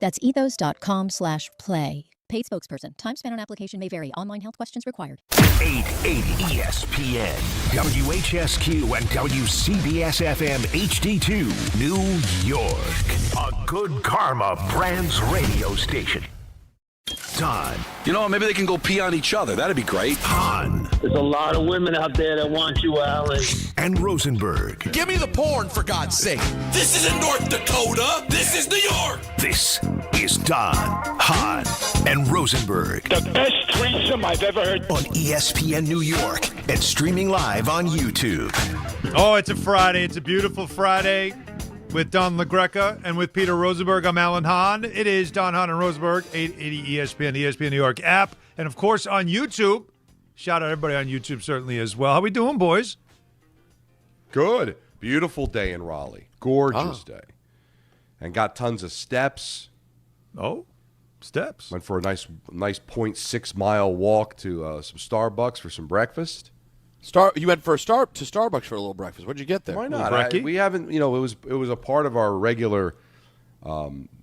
That's ethos.com/play. Paid spokesperson. Time spent on application may vary. Online health questions required. 880 ESPN, WHSQ, and WCBS-FM HD2, New York. A Good Karma Brands radio station. Todd. You know, maybe they can go pee on each other. That'd be great. Hahn. There's a lot of women out there that want you, Alan. And Rosenberg. Give me the porn, for God's sake. This isn't North Dakota. This is New York. This is Don, Hahn, and Rosenberg. The best threesome I've ever heard. On ESPN New York and streaming live on YouTube. Oh, it's a Friday. It's a beautiful Friday. With Don LaGreca and with Peter Rosenberg, I'm Alan Hahn. It is Don, Hahn, and Rosenberg, 880 ESPN, the ESPN New York app, and, of course, on YouTube. Shout out everybody on YouTube, certainly, as well. How we doing, boys? Good. Beautiful day in Raleigh. Gorgeous day. And got tons of steps. Oh, steps. Went for a nice 0.6-mile walk to some Starbucks for some breakfast. You went to Starbucks for a little breakfast. What'd you get there? Why not? We haven't, it was a part of our regular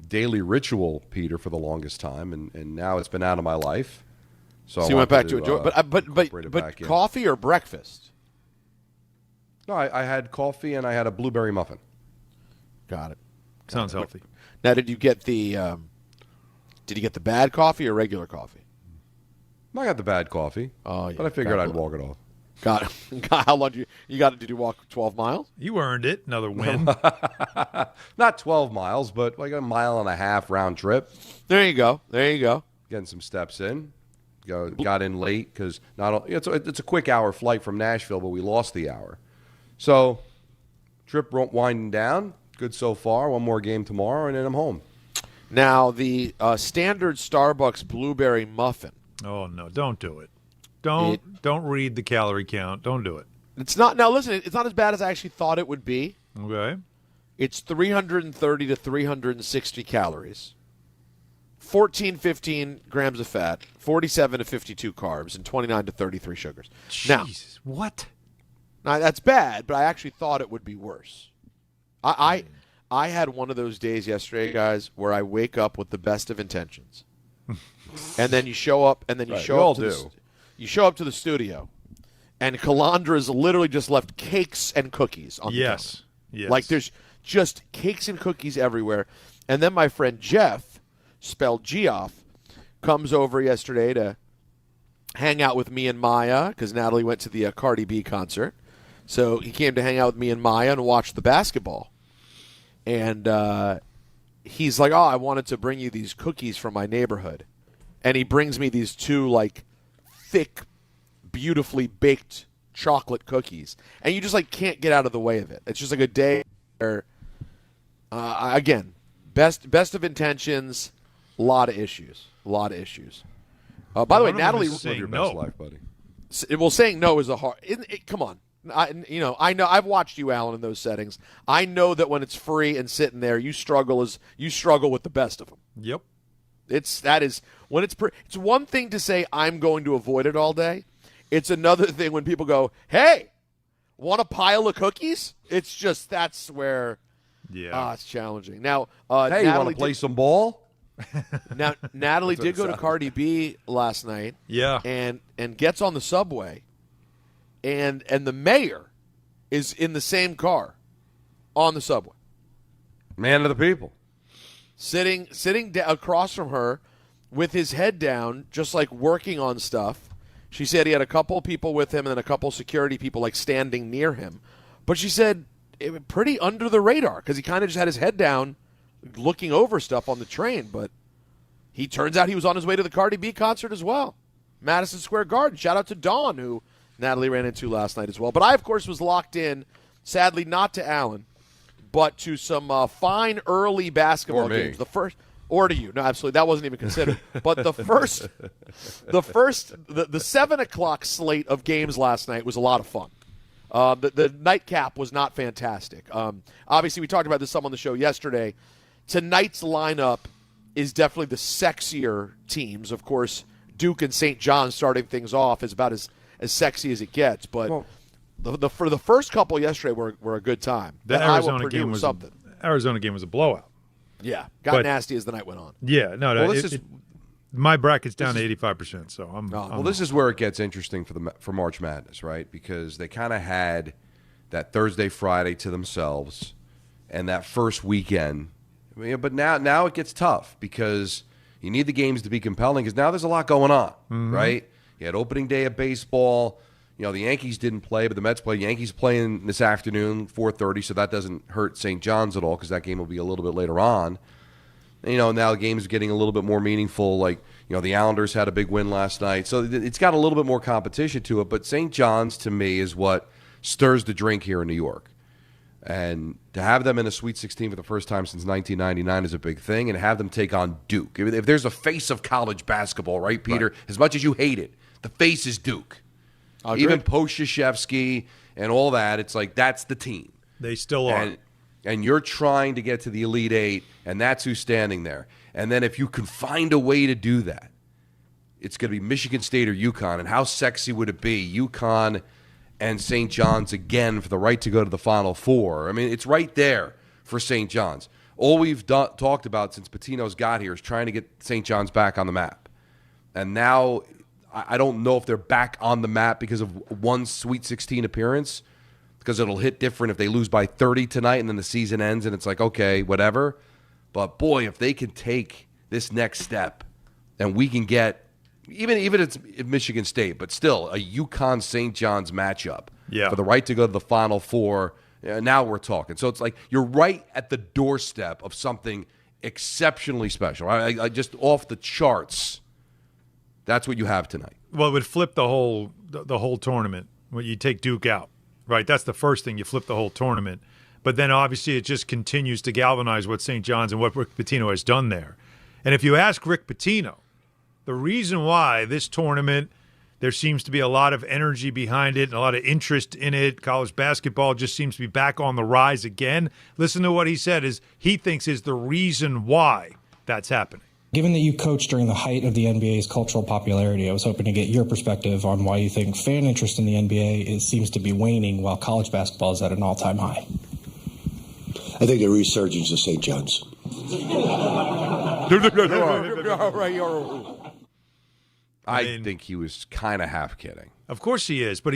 daily ritual, Peter, for the longest time, and now it's been out of my life. So you went back to enjoy it. But coffee or breakfast? No, I had coffee and I had a blueberry muffin. Got it. Sounds healthy. Now, did you get the bad coffee or regular coffee? I got the bad coffee. Oh, yeah. But I figured I'd walk it off. Got it. How long did you walk 12 miles? You earned it. Another win. Not 12 miles, but like a mile and a half round trip. There you go. Getting some steps in. Got in late because it's a quick hour flight from Nashville, but we lost the hour. So trip winding down. Good so far. One more game tomorrow, and then I'm home. Now, the standard Starbucks blueberry muffin. Oh, no. Don't do it. Don't read the calorie count. Don't do it. It's not. Now, listen, it's not as bad as I actually thought it would be. Okay. It's 330 to 360 calories, 15 grams of fat, 47 to 52 carbs, and 29 to 33 sugars. Jesus, what? Now, that's bad, but I actually thought it would be worse. I had one of those days yesterday, guys, where I wake up with the best of intentions. And then you show up, you show up to the studio, and Calandra's literally just left cakes and cookies on the counter. Yes. Like there's just cakes and cookies everywhere. And then my friend Jeff, spelled Geoff, comes over yesterday to hang out with me and Maya because Natalie went to the Cardi B concert. So he came to hang out with me and Maya and watch the basketball. And he's like, I wanted to bring you these cookies from my neighborhood. And he brings me these two, thick, beautifully baked chocolate cookies. And you just, can't get out of the way of it. It's just, a day where, again, best of intentions, a lot of issues. By the way, Natalie, your best life, buddy. Well, saying no is a hard. Come on, I know. I've watched you, Alan, in those settings. I know that when it's free and sitting there, you struggle with the best of them. Yep. It's one thing to say I'm going to avoid it all day. It's another thing when people go, "Hey, want a pile of cookies?" It's just that's where, it's challenging. Now, hey, you want to play some ball? Now, Natalie did go to Cardi B last night. Yeah. And gets on the subway, and the mayor is in the same car on the subway. Man of the people. Sitting across from her with his head down, just working on stuff. She said he had a couple people with him and then a couple security people standing near him. But she said it was pretty under the radar because he kind of just had his head down looking over stuff on the train. But he turns out he was on his way to the Cardi B concert as well. Madison Square Garden. Shout out to Dawn, who Natalie ran into last night as well. But I, of course, was locked in, sadly not to Alan, but to some fine early basketball games. Or to you. No, absolutely. That wasn't even considered. But the 7 o'clock slate of games last night was a lot of fun. The nightcap was not fantastic. Obviously, we talked about this some on the show yesterday. Tonight's lineup is definitely the sexier teams. Of course, Duke and St. John starting things off is about as sexy as it gets. But for the first couple yesterday were a good time. The Arizona game was something. Arizona game was a blowout. Yeah, got But- nasty as the night went on. Yeah, no, Well, this is my bracket's down to 85%. So I'm. well. This is where it gets interesting for March Madness, right? Because they kind of had that Thursday, Friday to themselves, and that first weekend. But now it gets tough because you need the games to be compelling. Because now there's a lot going on, right? You had opening day of baseball. The Yankees didn't play, but the Mets play. Yankees playing this afternoon, 4:30, so that doesn't hurt St. John's at all because that game will be a little bit later on. Now the game is getting a little bit more meaningful. Like, the Islanders had a big win last night, so it's got a little bit more competition to it. But St. John's, to me, is what stirs the drink here in New York. And to have them in a Sweet 16 for the first time since 1999 is a big thing, and have them take on Duke. If there's a face of college basketball, right, Peter? Right. As much as you hate it, the face is Duke. Even post Krzyzewski and all that, it's like that's the team. They still are. And you're trying to get to the Elite Eight, and that's who's standing there. And then if you can find a way to do that, it's going to be Michigan State or UConn. And how sexy would it be? UConn and St. John's again for the right to go to the Final Four. I mean, it's right there for St. John's. All we've talked about since Pitino's got here is trying to get St. John's back on the map. And now I don't know if they're back on the map because of one Sweet 16 appearance, because it'll hit different if they lose by 30 tonight and then the season ends and it's like, okay, whatever. But, boy, if they can take this next step and we can get, even if it's Michigan State, but still a UConn-St. John's matchup for the right to go to the Final Four, now we're talking. So it's like you're right at the doorstep of something exceptionally special. I just off the charts. That's what you have tonight. Well, it would flip the whole tournament when you take Duke out, right? That's the first thing. You flip the whole tournament. But then obviously it just continues to galvanize what St. John's and what Rick Pitino has done there. And if you ask Rick Pitino, the reason why this tournament, there seems to be a lot of energy behind it and a lot of interest in it, college basketball just seems to be back on the rise again. Listen to what he said he thinks is the reason why that's happening. Given that you coached during the height of the NBA's cultural popularity, I was hoping to get your perspective on why you think fan interest in the NBA seems to be waning while college basketball is at an all-time high. I think the resurgence of St. John's. I think he was kind of half kidding. Of course he is, but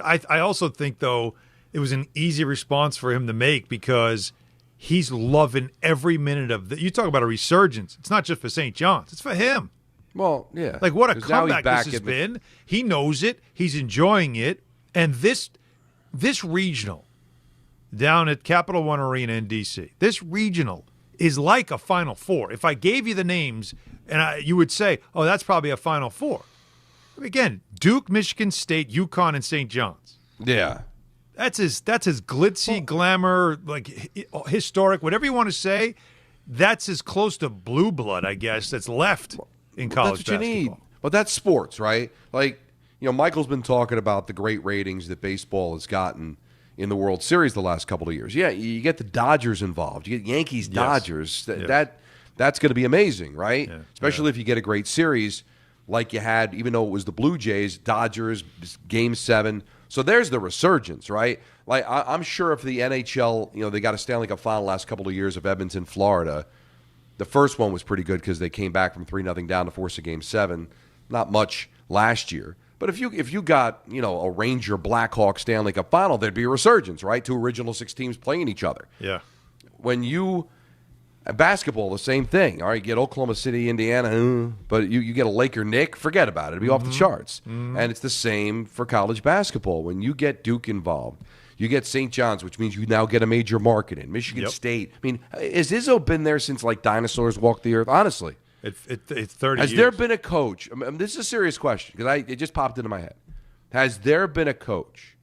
I also think, though, it was an easy response for him to make because he's loving every minute of the. You talk about a resurgence. It's not just for St. John's. It's for him. Well, yeah. Like, what a comeback this has been. He knows it. He's enjoying it. And this regional down at Capital One Arena in D.C., this regional is like a Final Four. If I gave you the names, and you would say, oh, that's probably a Final Four. Again, Duke, Michigan State, UConn, and St. John's. Yeah. That's his glitzy, glamour, like historic, whatever you want to say. That's as close to blue blood, I guess, that's left in college that's what basketball. You need. But that's sports, right? Like, Michael's been talking about the great ratings that baseball has gotten in the World Series the last couple of years. Yeah, you get the Dodgers involved. You get Yankees, Dodgers. That's going to be amazing, right? Yeah. Especially if you get a great series like you had, even though it was the Blue Jays, Dodgers, Game 7. So there's the resurgence, right? Like I'm sure if the NHL, they got a Stanley Cup final last couple of years of Edmonton, Florida. The first one was pretty good because they came back from 3-0 down to force a Game 7. Not much last year. But if you got, a Ranger Blackhawk Stanley Cup final, there'd be a resurgence, right? 2 original 6 teams playing each other. Yeah. Basketball, the same thing. All right, you get Oklahoma City, Indiana, but you get a Laker Knick, forget about it. It'd be off the charts. And it's the same for college basketball. When you get Duke involved, you get St. John's, which means you now get a major market in. Michigan State. I mean, has Izzo been there since, dinosaurs walked the earth? Honestly. It's 30 Has years. there been a coach? This is a serious question because it just popped into my head. Has there been a coach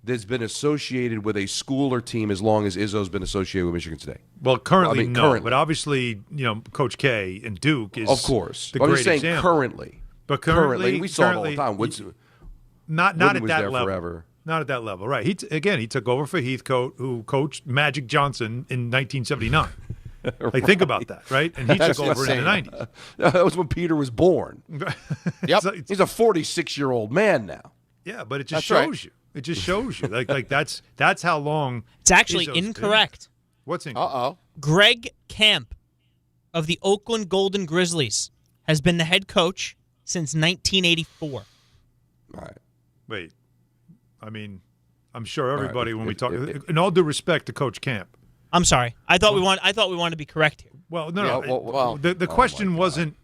that's been associated with a school or team as long as Izzo's been associated with Michigan State? Well, currently, but obviously, Coach K and Duke is of course. the great I'm saying example. Currently. But currently, we saw it all the time. Not at that level. Forever. Not at that level, right? He took over for Heathcote, who coached Magic Johnson in 1979. Like, think about that, right? And he took over in the 90s. That was when Peter was born. Yep. He's a 46-year-old man now. Yeah, but it just shows you. It just shows you. Like that's how long. It's actually Izzo's incorrect. What's incorrect? Uh-oh. Greg Kemp of the Oakland Golden Grizzlies has been the head coach since 1984? All right. Wait. I mean, I'm sure everybody, when we talk, if- in all due respect to Coach Camp. I'm sorry. I thought we wanted to be correct here. Well, no, Yeah, no. well, the question wasn't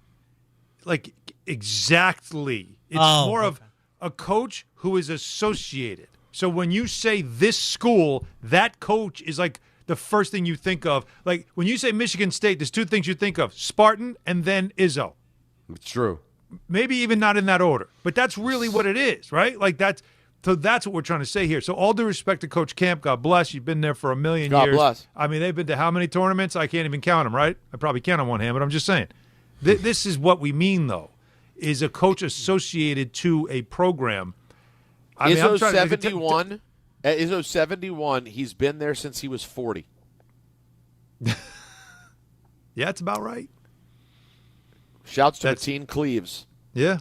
like exactly. It's more of a coach who is associated. So when you say this school, that coach is like the first thing you think of. Like when you say Michigan State, there's two things you think of: Spartan and then Izzo. It's true. Maybe even not in that order, but that's really what it is, right? Like that's what we're trying to say here. So all due respect to Coach Camp, God bless. You've been there for a million years. God bless. I mean, they've been to how many tournaments? I can't even count them, right? I probably count on one hand, but I'm just saying. This is what we mean, though, is a coach associated to a program. I mean, Izzo 71. At Izzo 71, he's been there since he was 40. Yeah, it's about right. Shouts to Teen Cleaves. Yeah.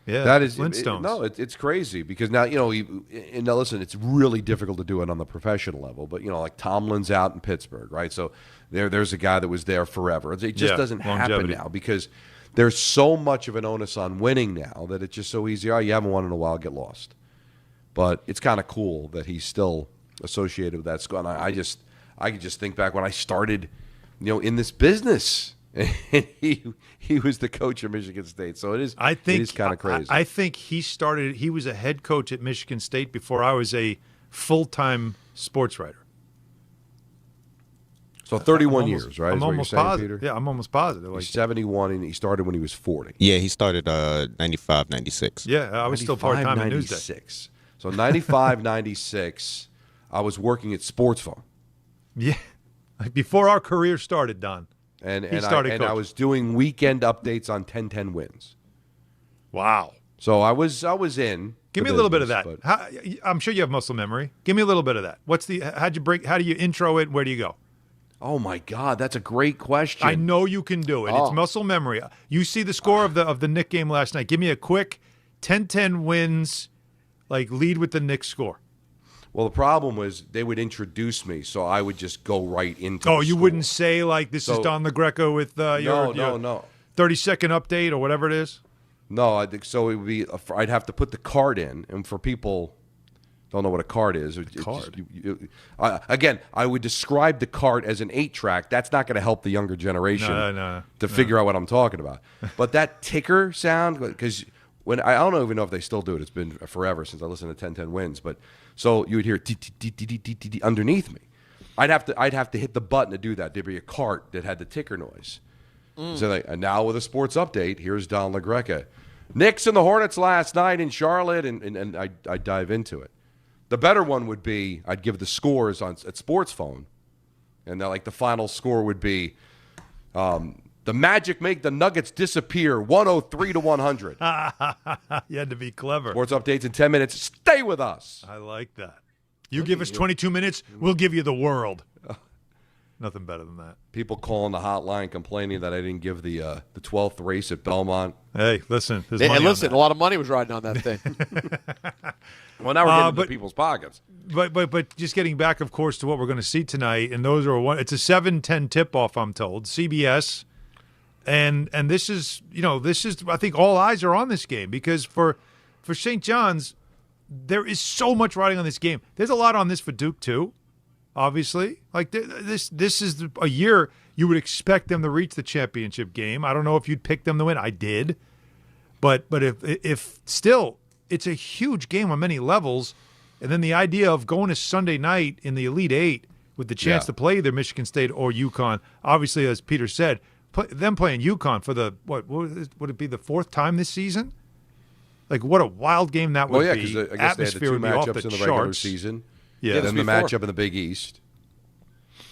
Yeah, that is Flintstones. it's crazy because now and now listen, it's really difficult to do it on the professional level. But like Tomlin's out in Pittsburgh, right? So there's a guy that was there forever. It just doesn't happen now because there's so much of an onus on winning now that it's just so easy. Oh, you haven't won in a while, get lost. But it's kind of cool that he's still associated with that school. And I could just think back when I started, in this business. And he was the coach of Michigan State, so it is kind of crazy. I think he was a head coach at Michigan State before I was a full-time sports writer. So 31 years, right? I'm almost positive. Peter? Yeah, I'm almost positive. He's 71, and he started when he was 40. Yeah, he started 95, 96. Yeah, I was still part-time at Newsday. 96. So 95, 96, I was working at Sports Phone. Yeah, like before our career started, Don. And I was doing weekend updates on 10-10 wins. Wow. So I was in. Give me a little bit of that. I'm sure you have muscle memory. Give me a little bit of that. How do you intro it? Where do you go? Oh my God, that's a great question. I know you can do it. Oh. It's muscle memory. You see the score of the Knicks game last night. Give me a quick 10-10 wins, like lead with the Knicks score. Well, the problem was they would introduce me, so I would just go right into Oh, the you score. wouldn't say, like, this is Don LaGreca with your 30-second update or whatever it is? No, I think so. It would be. I'd have to put the card in, and for people don't know what a card is. Again, I would describe the card as an 8-track. That's not going to help the younger generation to figure out what I'm talking about. But that ticker sound, because I don't even know if they still do it. It's been forever since I listened to 10-10 wins, but. So you would hear underneath me. I'd have to hit the button to do that. There'd be a cart that had the ticker noise. So and now with a sports update, here's Don LaGreca. Knicks and the Hornets last night in Charlotte, and I dive into it. The better one would be I'd give the scores at Sports Phone, and the final score would be the Magic make the Nuggets disappear 103-100. You had to be clever. Sports updates in 10 minutes. Stay with us. I like that. You give us 22 minutes, we'll give you the world. Nothing better than that. People calling the hotline complaining that I didn't give the 12th race at Belmont. Hey, listen. A lot of money was riding on that thing. Well, now we're getting into people's pockets. But just getting back, of course, to what we're going to see tonight, and those are it's a 7:10 tip-off, I'm told. CBS. And this is I think all eyes are on this game because for St. John's, there is so much riding on this game. There's a lot on this for Duke too, obviously. Like this is a year you would expect them to reach the championship game. I don't know if you'd pick them to win. I did, but if still, it's a huge game on many levels. And then the idea of going to Sunday night in the Elite Eight with the chance to play either Michigan State or UConn, obviously, as Peter said. Them playing UConn for the would it be the 4th time this season? Like what a wild game that would be. Well, yeah, because I guess they had the 2 matchups in the regular season. Yeah, then the matchup in the Big East.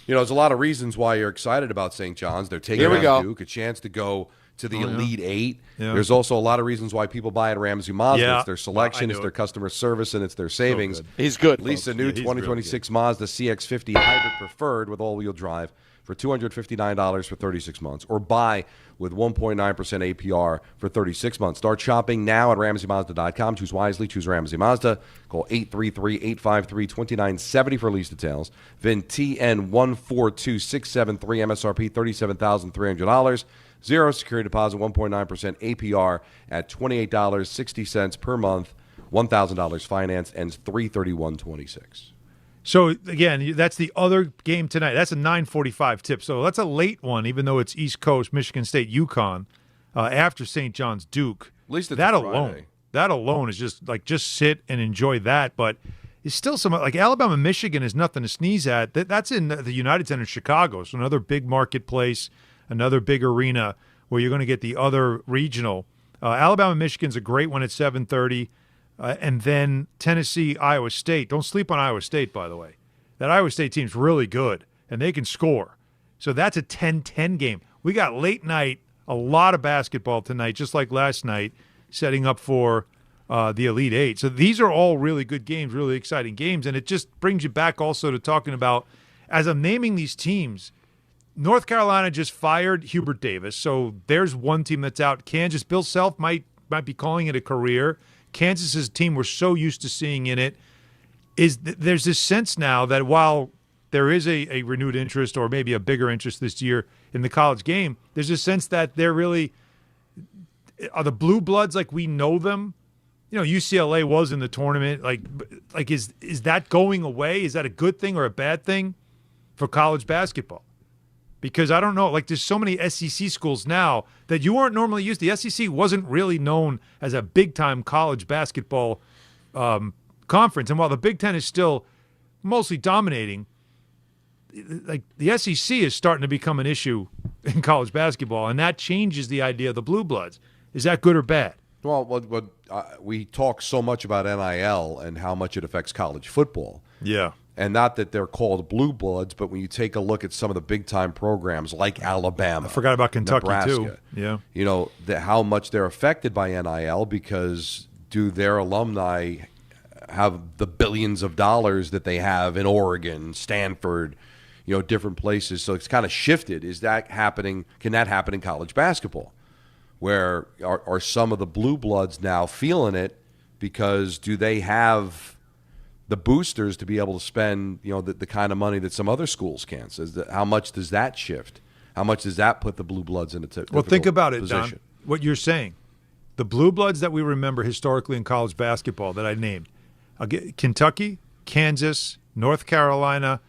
There's a lot of reasons why you're excited about St. John's. They're taking on Duke, a chance to go to the Elite Eight. Yeah. There's also a lot of reasons why people buy at Ramsey Mazda. Yeah. It's their selection, it's their customer service, and it's their savings. He's good. Lisa new 2026 really Mazda CX-50 hybrid preferred with all-wheel drive. for $259 for 36 months, or buy with 1.9% APR for 36 months. Start shopping now at RamseyMazda.com. Choose wisely. Choose Ramsey Mazda. Call 833-853-2970 for lease details. VIN TN142673, MSRP $37,300. Zero security deposit, 1.9% APR at $28.60 per month. $1,000 financed, ends 3/31/26. So, again, that's the other game tonight. That's a 9:45 tip. So that's a late one, even though it's East Coast, Michigan State, UConn, after St. John's, Duke. At least it's that a alone. Friday. That alone is just sit and enjoy that. But it's still like Alabama, Michigan is nothing to sneeze at. That's in the United Center in Chicago. So another big marketplace, another big arena where you're going to get the other regional. Alabama, Michigan's a great one at 7:30. And then Tennessee, Iowa State. Don't sleep on Iowa State, by the way. That Iowa State team's really good, and they can score. So that's a 10-10 game. We got late night, a lot of basketball tonight, just like last night, setting up for the Elite Eight. So these are all really good games, really exciting games, and it just brings you back also to talking about, as I'm naming these teams, North Carolina just fired Hubert Davis, so there's one team that's out. Kansas, Bill Self might be calling it a career. Kansas's team we're so used to seeing in it there's this sense now that while there is a renewed interest or maybe a bigger interest this year in the college game, there's a sense that they're really are the blue bloods like we know them. You know, UCLA was in the tournament. Like is that going away? Is that a good thing or a bad thing for college basketball? Because I don't know, like there's so many SEC schools now that you weren't normally used to. The SEC wasn't really known as a big-time college basketball conference. And while the Big Ten is still mostly dominating, like the SEC is starting to become an issue in college basketball, and that changes the idea of the blue bloods. Is that good or bad? Well, we talk so much about NIL and how much it affects college football. Yeah. And not that they're called blue bloods, but when you take a look at some of the big-time programs like Alabama. I forgot about Kentucky, Nebraska, too. Yeah. You know, how much they're affected by NIL because do their alumni have the billions of dollars that they have in Oregon, Stanford, you know, different places. So it's kind of shifted. Is that happening? Can that happen in college basketball? Where are some of the blue bloods now feeling it because do they have the boosters to be able to spend, you know, the kind of money that some other schools can? So how much does that shift? How much does that put the blue bloods in a difficult Well, think about it, position? Don. What you're saying. The blue bloods that we remember historically in college basketball that I named, Kentucky, Kansas, North Carolina,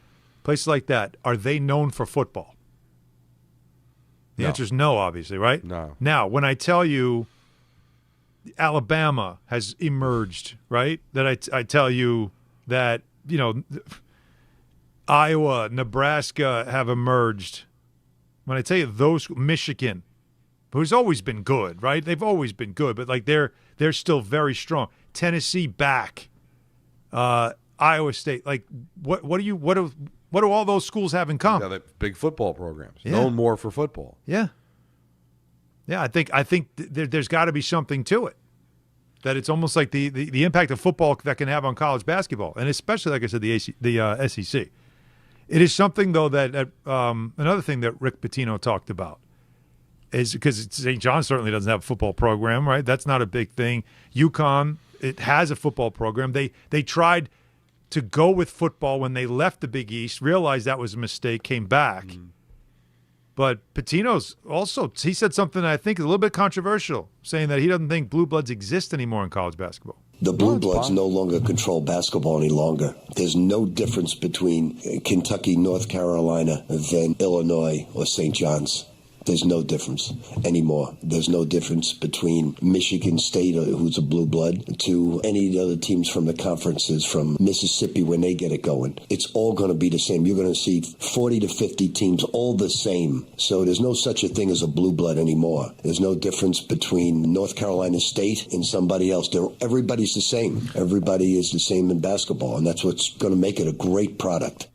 places like that, are they known for football? The answer is no, obviously, right? No. Now, when I tell you Alabama has emerged, right, that I tell you that, you know, Iowa, Nebraska have emerged. When I tell you those, Michigan, who's always been good, right? They've always been good, but like they're still very strong. Tennessee back, Iowa State. Like what do all those schools have in common? Yeah, big football programs, Yeah. known more for football. Yeah. I think there's got to be something to it. That it's almost like the impact of football that can have on college basketball, and especially, like I said, the SEC. It is something, though, that another thing that Rick Pitino talked about is because St. John certainly doesn't have a football program, right? That's not a big thing. UConn, it has a football program. They tried to go with football when they left the Big East, realized that was a mistake, came back. But Pitino's also, he said something that I think is a little bit controversial, saying that he doesn't think blue bloods exist anymore in college basketball. The Blue Bloods no longer control basketball any longer. There's no difference between Kentucky, North Carolina, than Illinois or St. John's. There's no difference anymore. There's no difference between Michigan State, who's a blue blood, to any of the other teams from the conferences from Mississippi when they get it going. It's all going to be the same. You're going to see 40 to 50 teams all the same. So there's no such a thing as a blue blood anymore. There's no difference between North Carolina State and somebody else. Everybody's the same. Everybody is the same in basketball, and that's what's going to make it a great product.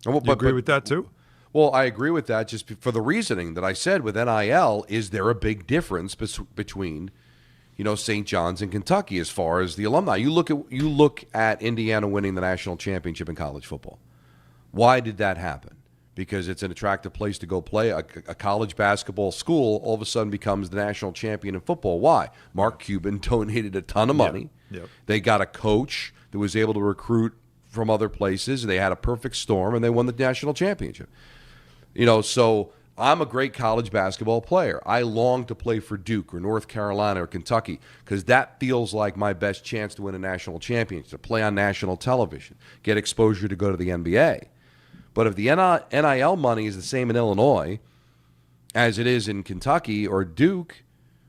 You agree with that too? Well, I agree with that just for the reasoning that I said with NIL. Is there a big difference between, you know, St. John's and Kentucky as far as the alumni? You look at Indiana winning the national championship in college football. Why did that happen? because it's an attractive place to go play. A college basketball school all of a sudden becomes the national champion in football. Why? Mark Cuban donated a ton of money. Yep. They got a coach that was able to recruit from other places. They had a perfect storm, and they won the national championship. So I'm a great college basketball player. I long to play for Duke or North Carolina or Kentucky because that feels like my best chance to win a national championship, to play on national television, get exposure to go to the NBA. But if the NIL money is the same in Illinois as it is in Kentucky or Duke,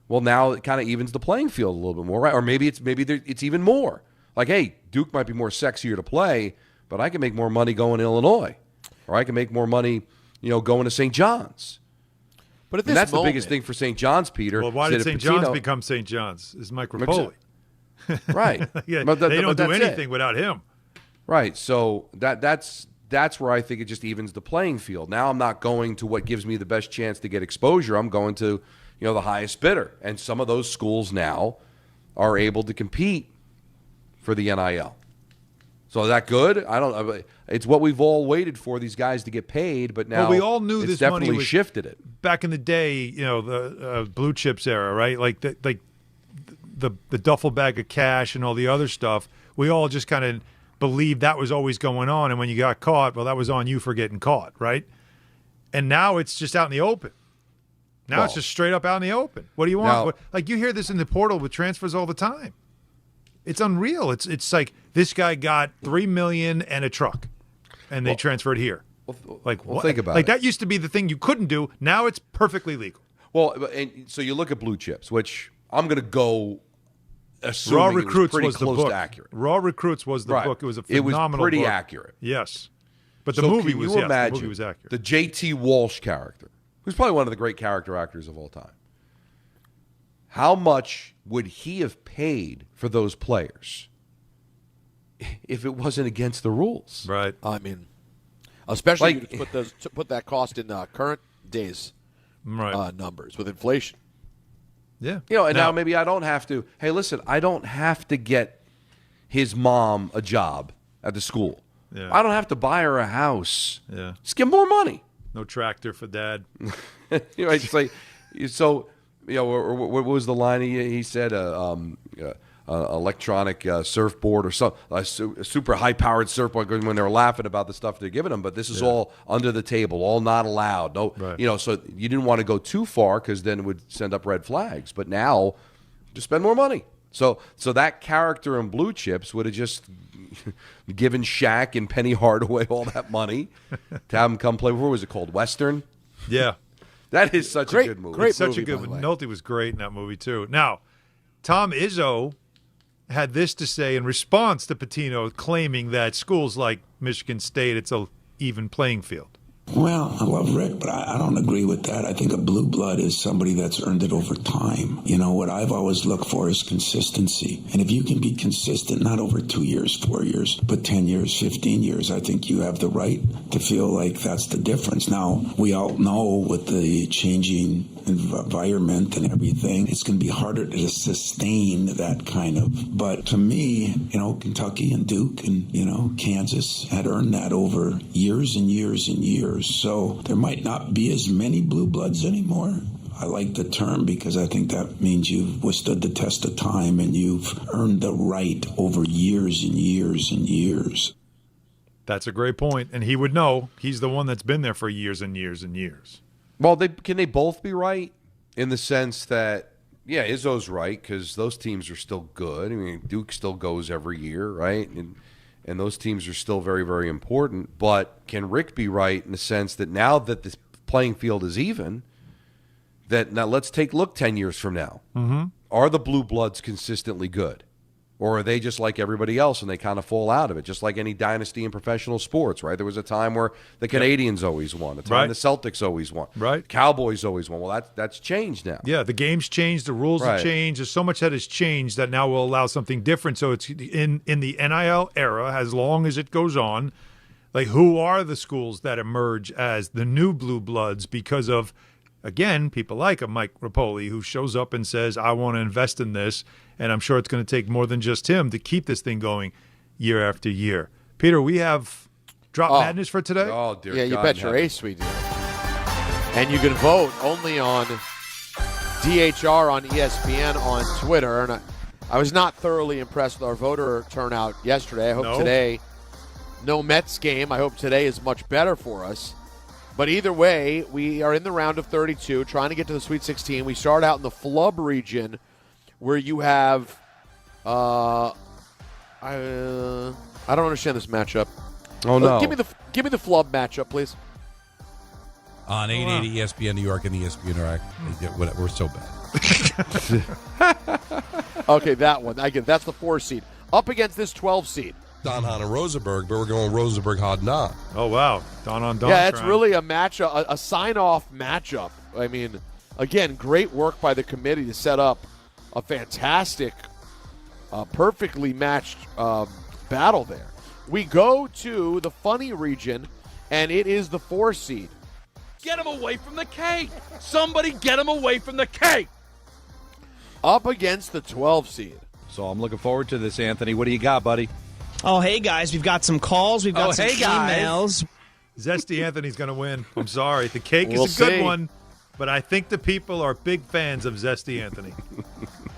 well, now it kind of evens the playing field a little bit more, right? Or maybe it's even more. Like, hey, Duke might be more sexier to play, but I can make more money going to Illinois, or I can make more money, going to St. John's. But at this that's moment, the biggest thing for St. John's, Peter. Well, why did St. John's become St. John's? Is Mike Rapoli. Right. Yeah, but they don't do anything without him. Right. So that's where I think it just evens the playing field. Now I'm not going to what gives me the best chance to get exposure. I'm going to, the highest bidder. And some of those schools now are able to compete for the NIL. So is that good? It's what we've all waited for, these guys to get paid, but now we all knew it's this definitely money was shifted it. Back in the day, the blue chips era, right? Like the duffel bag of cash and all the other stuff. We all just kind of believed that was always going on, and when you got caught, well, that was on you for getting caught, right? And now it's just out in the open. Now it's just straight up out in the open. What do you want? You hear this in the portal with transfers all the time. It's unreal. It's like this guy got $3 million and a truck, and they transferred here. What? Think about it. That used to be the thing you couldn't do. Now it's perfectly legal. Well, and so you look at blue chips, which I'm going to go assuming Raw Recruits it was pretty was the close book. to accurate. Raw Recruits was the book. It was a phenomenal It was pretty book. accurate. Yes, but the So movie can was you the imagine movie was accurate. the J.T. Walsh character, who's probably one of the great character actors of all time. How much would he have paid for those players if it wasn't against the rules? Right. I mean, especially to put that cost in current days numbers with inflation. Yeah. And now maybe I don't have to. Hey, listen, I don't have to get his mom a job at the school. Yeah. I don't have to buy her a house. Yeah. Just give more money. No tractor for dad. It's like, so, what was the line he said? Electronic surfboard or something, a super high-powered surfboard when they were laughing about the stuff they're giving them. But this is all under the table, all not allowed. No, right. So you didn't want to go too far because then it would send up red flags. But now, just spend more money. So that character in Blue Chips would have just given Shaq and Penny Hardaway all that money to have them come play. What was it called? Western? Yeah. That is such a good movie. Great such movie, a good movie. Nolte was great in that movie, too. Now, Tom Izzo had this to say in response to Pitino claiming that schools like Michigan State, it's a even playing field. Well, I love Rick, but I don't agree with that. I think a blue blood is somebody that's earned it over time. What I've always looked for is consistency. And if you can be consistent, not over 2 years, 4 years, but 10 years, 15 years, I think you have the right to feel like that's the difference. Now, we all know with the changing environment and everything, it's going to be harder to sustain that kind of. But to me, Kentucky and Duke and, Kansas had earned that over years and years and years. So there might not be as many blue bloods anymore. I like the term because I think that means you've withstood the test of time and you've earned the right over years and years and years. That's a great point. And he would know. He's the one that's been there for years and years and years. Well, can they both be right in the sense that, yeah, Izzo's right because those teams are still good. I mean, Duke still goes every year, right? And those teams are still very, very important. But can Rick be right in the sense that now that this playing field is even, that now let's look 10 years from now. Mm-hmm. Are the Blue Bloods consistently good? Or are they just like everybody else and they kind of fall out of it, just like any dynasty in professional sports, right? There was a time where the Canadians always won, a time the Celtics always won, right? Cowboys always won. Well, that's changed now. Yeah, the game's changed, the rules have changed. There's so much that has changed that now will allow something different. So it's in the NIL era, as long as it goes on, like who are the schools that emerge as the new Blue Bloods because of, again, people like a Mike Rapoli who shows up and says, I want to invest in this, and I'm sure it's going to take more than just him to keep this thing going year after year. Peter, we have Drop Madness for today? Oh, dear Yeah, you God bet in your heaven. ace we do. And you can vote only on DHR on ESPN on Twitter. And I was not thoroughly impressed with our voter turnout yesterday. I hope today, no Mets game. I hope today is much better for us. But either way, we are in the round of 32, trying to get to the Sweet 16. We start out in the flub region where you have I don't understand this matchup. Oh, no. Give me the flub matchup, please. On 880 ESPN New York and ESPN Iraq. We're so bad. Okay, that one. I get that's the 4 seed. Up against this 12 seed. Don Hahn and Rosenberg, but we're going Rosenberg Hahn. Oh, wow. Don on Don. Yeah, it's really a matchup, a sign-off matchup. I mean, again, great work by the committee to set up a fantastic, perfectly matched battle there. We go to the funny region, and it is the 4 seed. Get him away from the cake. Somebody get him away from the cake. Up against the 12 seed. So I'm looking forward to this, Anthony. What do you got, buddy? Oh, hey, guys. We've got some calls. We've got some emails. Zesty Anthony's going to win. I'm sorry. The cake We'll is a good see. one, but I think the people are big fans of Zesty Anthony.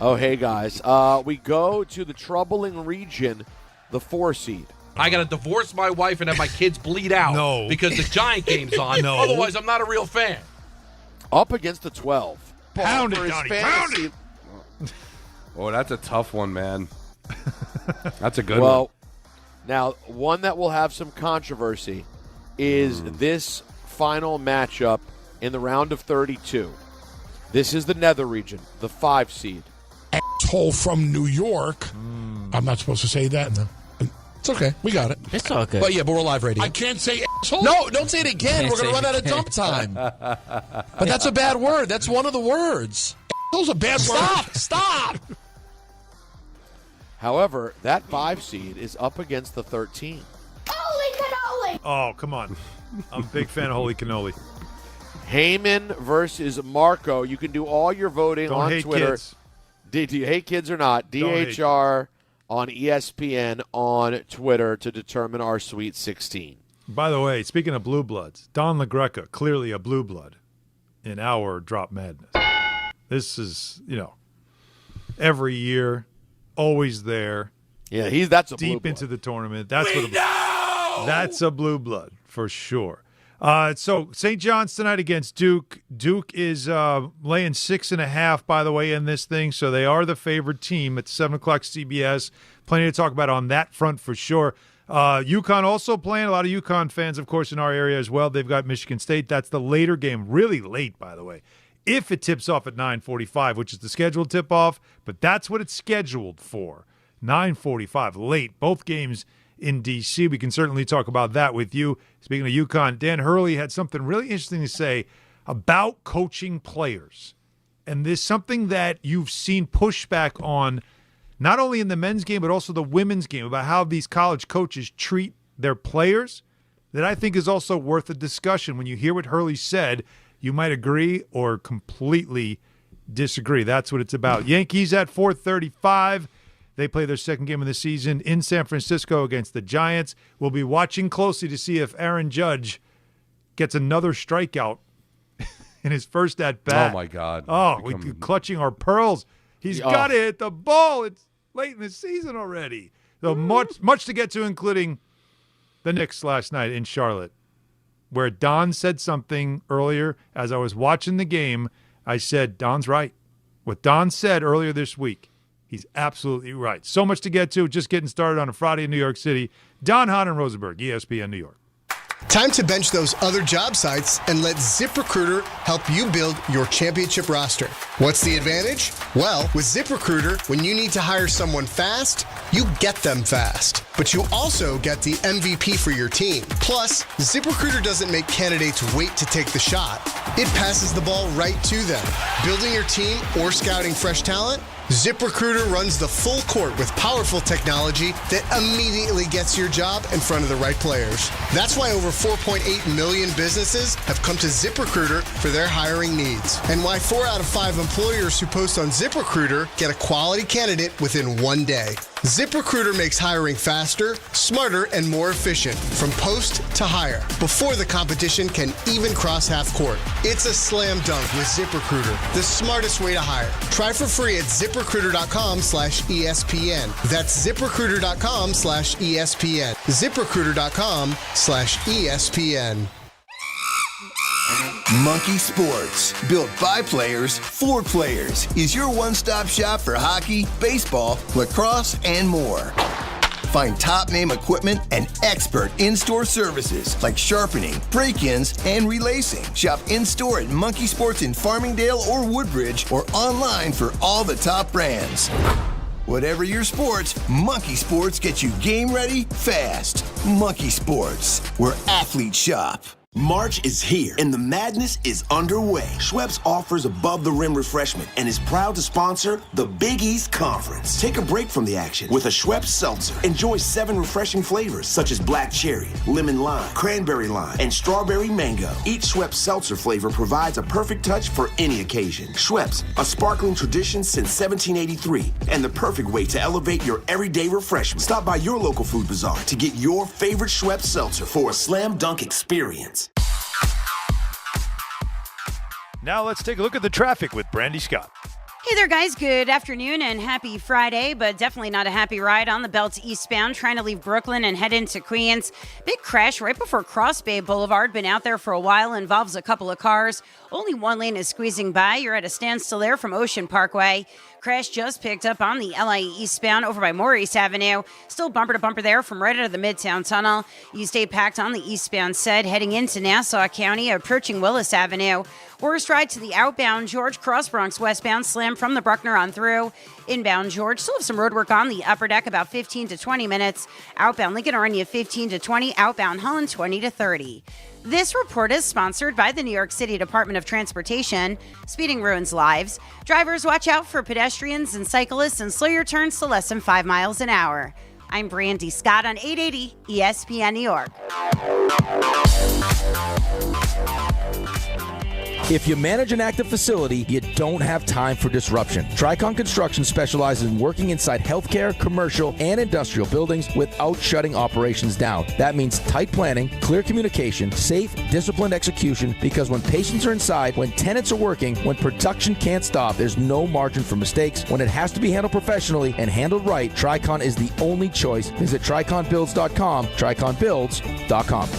Oh, hey, guys. We go to the troubling region, the 4 seed. I got to divorce my wife and have my kids bleed out because the Giant game's on. No. Otherwise, I'm not a real fan. Up against the 12. Pound it, For his Donnie, fantasy- Oh, that's a tough one, man. That's a good one. Well, now, one that will have some controversy is this final matchup in the round of 32. This is the Nether region, the 5 seed. Asshole from New York. I'm not supposed to say that. No. It's okay. We got it. It's all good. But we're live radio. I can't say asshole. No, don't say it again. We're going to run out of dump time. But that's a bad word. That's one of the words. Asshole's a bad word. Stop. However, that 5 seed is up against the 13. Holy cannoli! Oh, come on. I'm a big fan of Holy Cannoli. Heyman versus Marco. You can do all your voting Don't on hate Twitter. kids. Do you hate kids or not? Don't hate DHR on ESPN on Twitter to determine our Sweet 16. By the way, speaking of blue bloods, Don LaGreca, clearly a blue blood in our Drop Madness. This is, every year, always there. Yeah, that's a blue deep blood. into the tournament. That's a blue blood for sure. So St. John's tonight against Duke. Duke is laying 6.5, by the way, in this thing. So they are the favored team at 7 o'clock CBS. Plenty to talk about on that front for sure. UConn also playing. A lot of UConn fans, of course, in our area as well. They've got Michigan State. That's the later game. Really late, by the way. If it tips off at 9:45, which is the scheduled tip-off. But that's what it's scheduled for. 9:45, late. Both games in D.C. We can certainly talk about that with you. Speaking of UConn, Dan Hurley had something really interesting to say about coaching players. And there's something that you've seen pushback on, not only in the men's game, but also the women's game, about how these college coaches treat their players, that I think is also worth a discussion. When you hear what Hurley said, you might agree or completely disagree. That's what it's about. Yankees at 4:35. They play their second game of the season in San Francisco against the Giants. We'll be watching closely to see if Aaron Judge gets another strikeout in his first at-bat. Oh, my God. Oh, we're clutching our pearls. He's got to hit the ball. It's late in the season already. So much to get to, including the Knicks last night in Charlotte, where Don said something earlier as I was watching the game. I said, Don's right. What Don said earlier this week, he's absolutely right. So much to get to. Just getting started on a Friday in New York City. Don Hahn and Rosenberg, ESPN New York. Time to bench those other job sites and let ZipRecruiter help you build your championship roster. What's the advantage? Well, with ZipRecruiter, when you need to hire someone fast, you get them fast. But you also get the MVP for your team. Plus, ZipRecruiter doesn't make candidates wait to take the shot. It passes the ball right to them. Building your team or scouting fresh talent? ZipRecruiter runs the full court with powerful technology that immediately gets your job in front of the right players. That's why over 4.8 million businesses have come to ZipRecruiter for their hiring needs. And why 4 out of 5 employers who post on ZipRecruiter get a quality candidate within 1 day. ZipRecruiter makes hiring faster, smarter, and more efficient from post to hire before the competition can even cross half court. It's a slam dunk with ZipRecruiter, the smartest way to hire. Try for free at ZipRecruiter.com/ESPN. That's ZipRecruiter.com/ESPN. ZipRecruiter.com/ESPN. Monkey Sports, built by players for players, is your one-stop shop for hockey, baseball, lacrosse, and more. Find top-name equipment and expert in-store services like sharpening, break-ins, and relacing. Shop in-store at Monkey Sports in Farmingdale or Woodbridge, or online for all the top brands. Whatever your sports, Monkey Sports gets you game ready fast. Monkey Sports, where athletes shop. March is here, and the madness is underway. Schweppes offers above-the-rim refreshment and is proud to sponsor the Big East Conference. Take a break from the action with a Schweppes Seltzer. Enjoy 7 refreshing flavors, such as black cherry, lemon lime, cranberry lime, and strawberry mango. Each Schweppes Seltzer flavor provides a perfect touch for any occasion. Schweppes, a sparkling tradition since 1783, and the perfect way to elevate your everyday refreshment. Stop by your local food bazaar to get your favorite Schweppes Seltzer for a slam dunk experience. Now let's take a look at the traffic with Brandy Scott. Hey there, guys. Good afternoon and happy Friday, but definitely not a happy ride on the Belt eastbound, trying to leave Brooklyn and head into Queens. Big crash right before Cross Bay Boulevard. Been out there for a while. Involves a couple of cars. Only one lane is squeezing by. You're at a standstill there from Ocean Parkway. Crash just picked up on the LIE eastbound over by Maurice Avenue. Still bumper to bumper there from right out of the Midtown Tunnel. You stay packed on the eastbound side heading into Nassau County, approaching Willis Avenue. Worst ride to the outbound George Cross Bronx westbound, slam from the Bruckner on through. Inbound George, still have some road work on the upper deck, about 15 to 20 minutes. Outbound Lincoln Orania 15 to 20. Outbound Holland 20 to 30. This report is sponsored by the New York City Department of Transportation. Speeding ruins lives. Drivers, watch out for pedestrians and cyclists and slow your turns to less than 5 miles an hour. I'm Brandy Scott on 880 ESPN New York. If you manage an active facility, you don't have time for disruption. Tricon Construction specializes in working inside healthcare, commercial, and industrial buildings without shutting operations down. That means tight planning, clear communication, safe, disciplined execution, because when patients are inside, when tenants are working, when production can't stop, there's no margin for mistakes. When it has to be handled professionally and handled right, Tricon is the only choice. Visit TriconBuilds.com, TriconBuilds.com.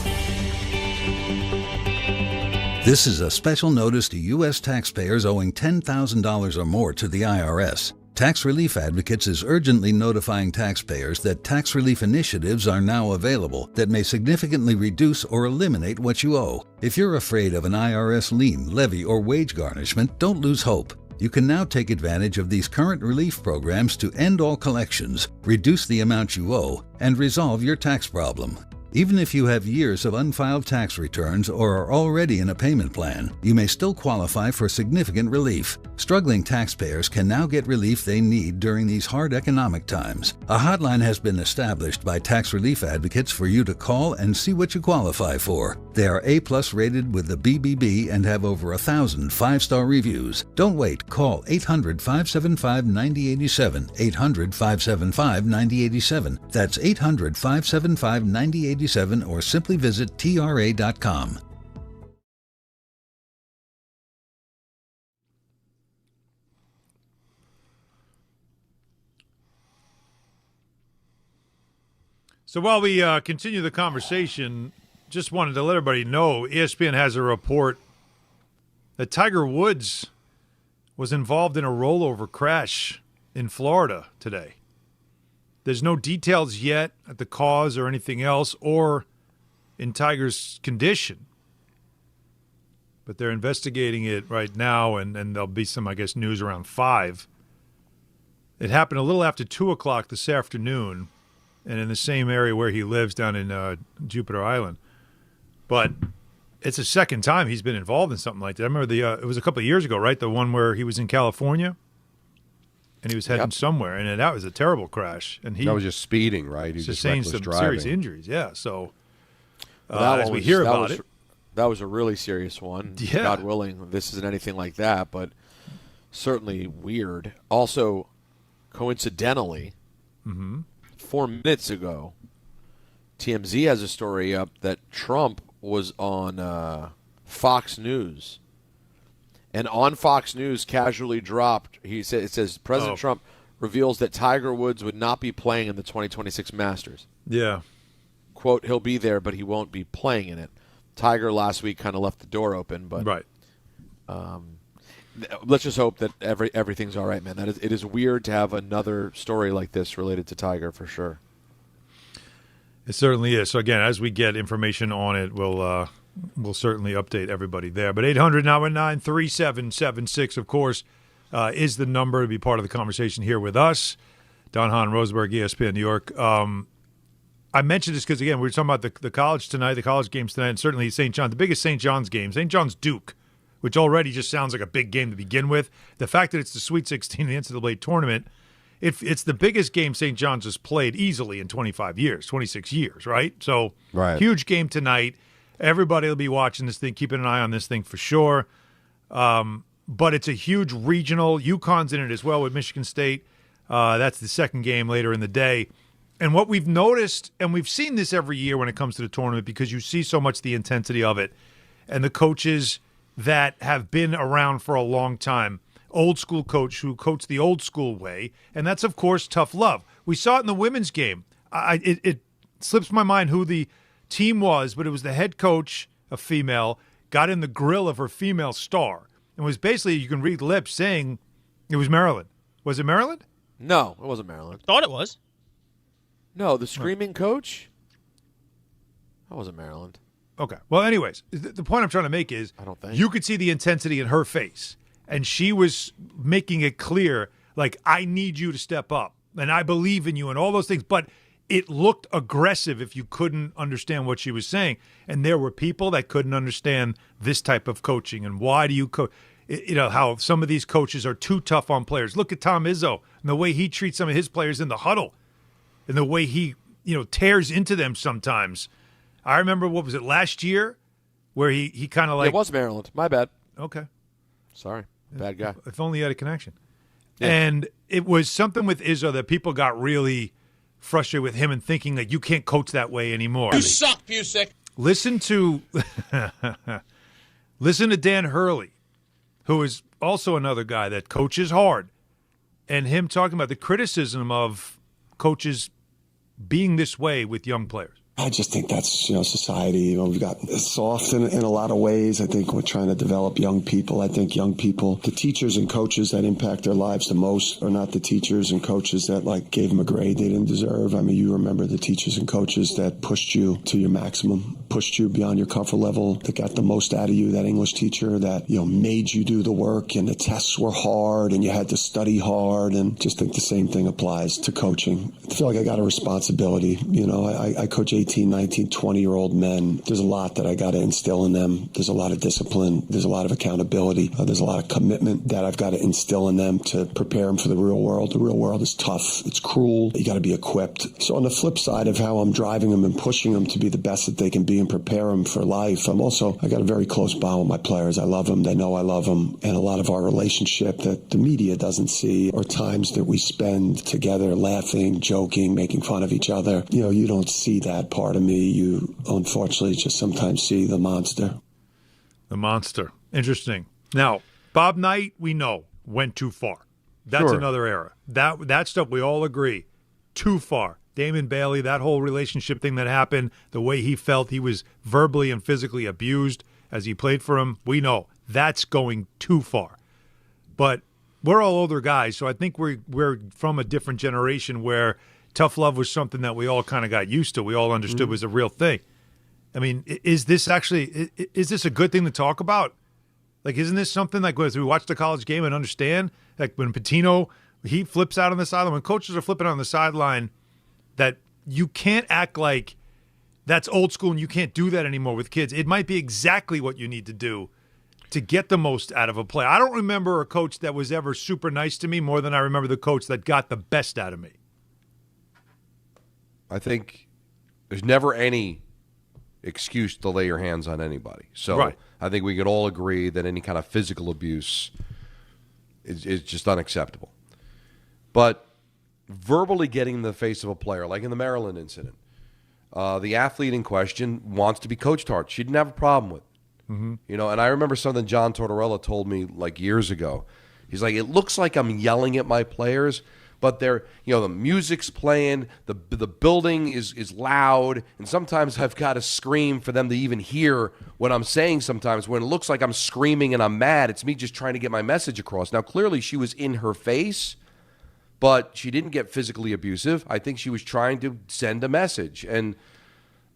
This is a special notice to U.S. taxpayers owing $10,000 or more to the IRS. Tax Relief Advocates is urgently notifying taxpayers that tax relief initiatives are now available that may significantly reduce or eliminate what you owe. If you're afraid of an IRS lien, levy, or wage garnishment, don't lose hope. You can now take advantage of these current relief programs to end all collections, reduce the amount you owe, and resolve your tax problem. Even if you have years of unfiled tax returns or are already in a payment plan, you may still qualify for significant relief. Struggling taxpayers can now get relief they need during these hard economic times. A hotline has been established by Tax Relief Advocates for you to call and see what you qualify for. They are A+ rated with the BBB and have over 1,000 5-star reviews. Don't wait. Call 800-575-9087, 800-575-9087. That's 800-575-9087, or simply visit tra.com. So while we continue the conversation, just wanted to let everybody know ESPN has a report that Tiger Woods was involved in a rollover crash in Florida today. There's no details yet at the cause or anything else or in Tiger's condition. But they're investigating it right now, and there'll be some, I guess, news around 5. It happened a little after 2 o'clock this afternoon, and in the same area where he lives down in Jupiter Island. But it's the second time he's been involved in something like that. I remember it was a couple of years ago, right? The one where he was in California. And he was heading somewhere, and that was a terrible crash. And that was just speeding, right? He sustained some serious injuries. Yeah, so as we hear about it, that was a really serious one. Yeah. God willing, this isn't anything like that, but certainly weird. Also, coincidentally, Mm-hmm. 4 minutes ago, TMZ has a story up that Trump was on Fox News. And on Fox News, casually dropped, it says President Trump reveals that Tiger Woods would not be playing in the 2026 Masters. Yeah. Quote, he'll be there, but he won't be playing in it. Tiger last week kind of left the door open, but right. Let's just hope that everything's all right, man. It is weird to have another story like this related to Tiger, for sure. It certainly is. So again, as we get information on it, we'll certainly update everybody there. But 800-919-3776, of course, is the number to be part of the conversation here with us. Don Hahn, Rosenberg, ESPN New York. I mentioned this because, again, we were talking about the college tonight, the college games tonight, and certainly St. John, the biggest St. John's game, St. John's Duke, which already just sounds like a big game to begin with. The fact that it's the Sweet 16 of the NCAA tournament, it's the biggest game St. John's has played easily in 26 years, right? So huge game tonight. Everybody will be watching this thing, keeping an eye on this thing for sure. But it's a huge regional. UConn's in it as well with Michigan State. That's the second game later in the day. And what we've noticed, and we've seen this every year when it comes to the tournament because you see so much the intensity of it, and the coaches that have been around for a long time, old school coach who coached the old school way, and that's, of course, tough love. We saw it in the women's game. It slips my mind who the team was, but it was the head coach, a female, got in the grill of her female star, and was basically, you can read lips saying it was Maryland. Was it Maryland? No, it wasn't Maryland. Thought it was. No, the screaming coach? That wasn't Maryland. Okay. Well, anyways, the point I'm trying to make is you could see the intensity in her face, and she was making it clear, like, I need you to step up, and I believe in you, and all those things. But it looked aggressive if you couldn't understand what she was saying. And there were people that couldn't understand this type of coaching, and why do you coach? You know, how some of these coaches are too tough on players. Look at Tom Izzo and the way he treats some of his players in the huddle and the way he, tears into them sometimes. I remember, what was it, last year, where he kind of like... It was Maryland. My bad. Okay. Sorry. Bad guy. If only you had a connection. Yeah. And it was something with Izzo that people got really frustrated with him and thinking that you can't coach that way anymore. You suck, Busick. Listen to Dan Hurley, who is also another guy that coaches hard, and him talking about the criticism of coaches being this way with young players. I just think that's, society. We've got soft in a lot of ways. I think we're trying to develop young people. I think young people, the teachers and coaches that impact their lives the most are not the teachers and coaches that gave them a grade they didn't deserve. I mean, you remember the teachers and coaches that pushed you to your maximum, pushed you beyond your comfort level, that got the most out of you, that English teacher that, made you do the work, and the tests were hard and you had to study hard. And just think the same thing applies to coaching. I feel like I got a responsibility. I coach 18, 19, 20-year-old men. There's a lot that I got to instill in them. There's a lot of discipline. There's a lot of accountability. There's a lot of commitment that I've got to instill in them to prepare them for the real world. The real world is tough. It's cruel. You got to be equipped. So on the flip side of how I'm driving them and pushing them to be the best that they can be and prepare them for life, I got a very close bond with my players. I love them. They know I love them. And a lot of our relationship that the media doesn't see, or times that we spend together laughing, joking, making fun of each other. You don't see that part of me. You unfortunately just sometimes see the monster. The monster. Interesting. Now, Bob Knight, we know, went too far. That's another era. That stuff we all agree. Too far. Damon Bailey, that whole relationship thing that happened, the way he felt he was verbally and physically abused as he played for him, we know that's going too far. But we're all older guys, so I think we're from a different generation where tough love was something that we all kind of got used to. We all understood was a real thing. I mean, is this a good thing to talk about? Like, isn't this something like as we watch the college game and understand, like when Pitino, he flips out on the sideline, when coaches are flipping on the sideline, that you can't act like that's old school and you can't do that anymore with kids. It might be exactly what you need to do to get the most out of a play. I don't remember a coach that was ever super nice to me more than I remember the coach that got the best out of me. I think there's never any excuse to lay your hands on anybody. So I think we could all agree that any kind of physical abuse is just unacceptable. But verbally getting in the face of a player, like in the Maryland incident. The athlete in question wants to be coached hard. She didn't have a problem with it. Mm-hmm. You know, and I remember something John Tortorella told me like years ago. He's like, it looks like I'm yelling at my players, but they're, the music's playing, the building is loud, and sometimes I've got to scream for them to even hear what I'm saying sometimes. When it looks like I'm screaming and I'm mad, it's me just trying to get my message across. Now, clearly she was in her face, but she didn't get physically abusive. I think she was trying to send a message, and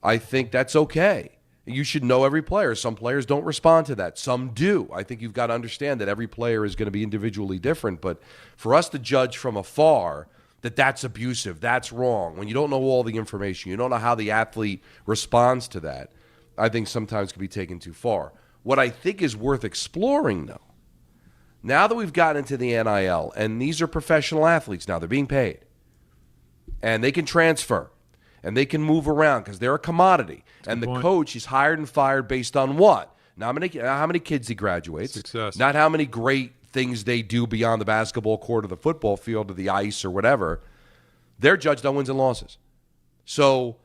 I think that's okay. You should know every player. Some players don't respond to that. Some do. I think you've got to understand that every player is going to be individually different. But for us to judge from afar that that's abusive, that's wrong, when you don't know all the information, you don't know how the athlete responds to that, I think sometimes can be taken too far. What I think is worth exploring, though, now that we've gotten into the NIL, and these are professional athletes now, they're being paid, and they can transfer, and they can move around because they're a commodity. And the coach is hired and fired based on what? Not how many kids he graduates. Success. Not how many great things they do beyond the basketball court or the football field or the ice or whatever. They're judged on wins and losses. So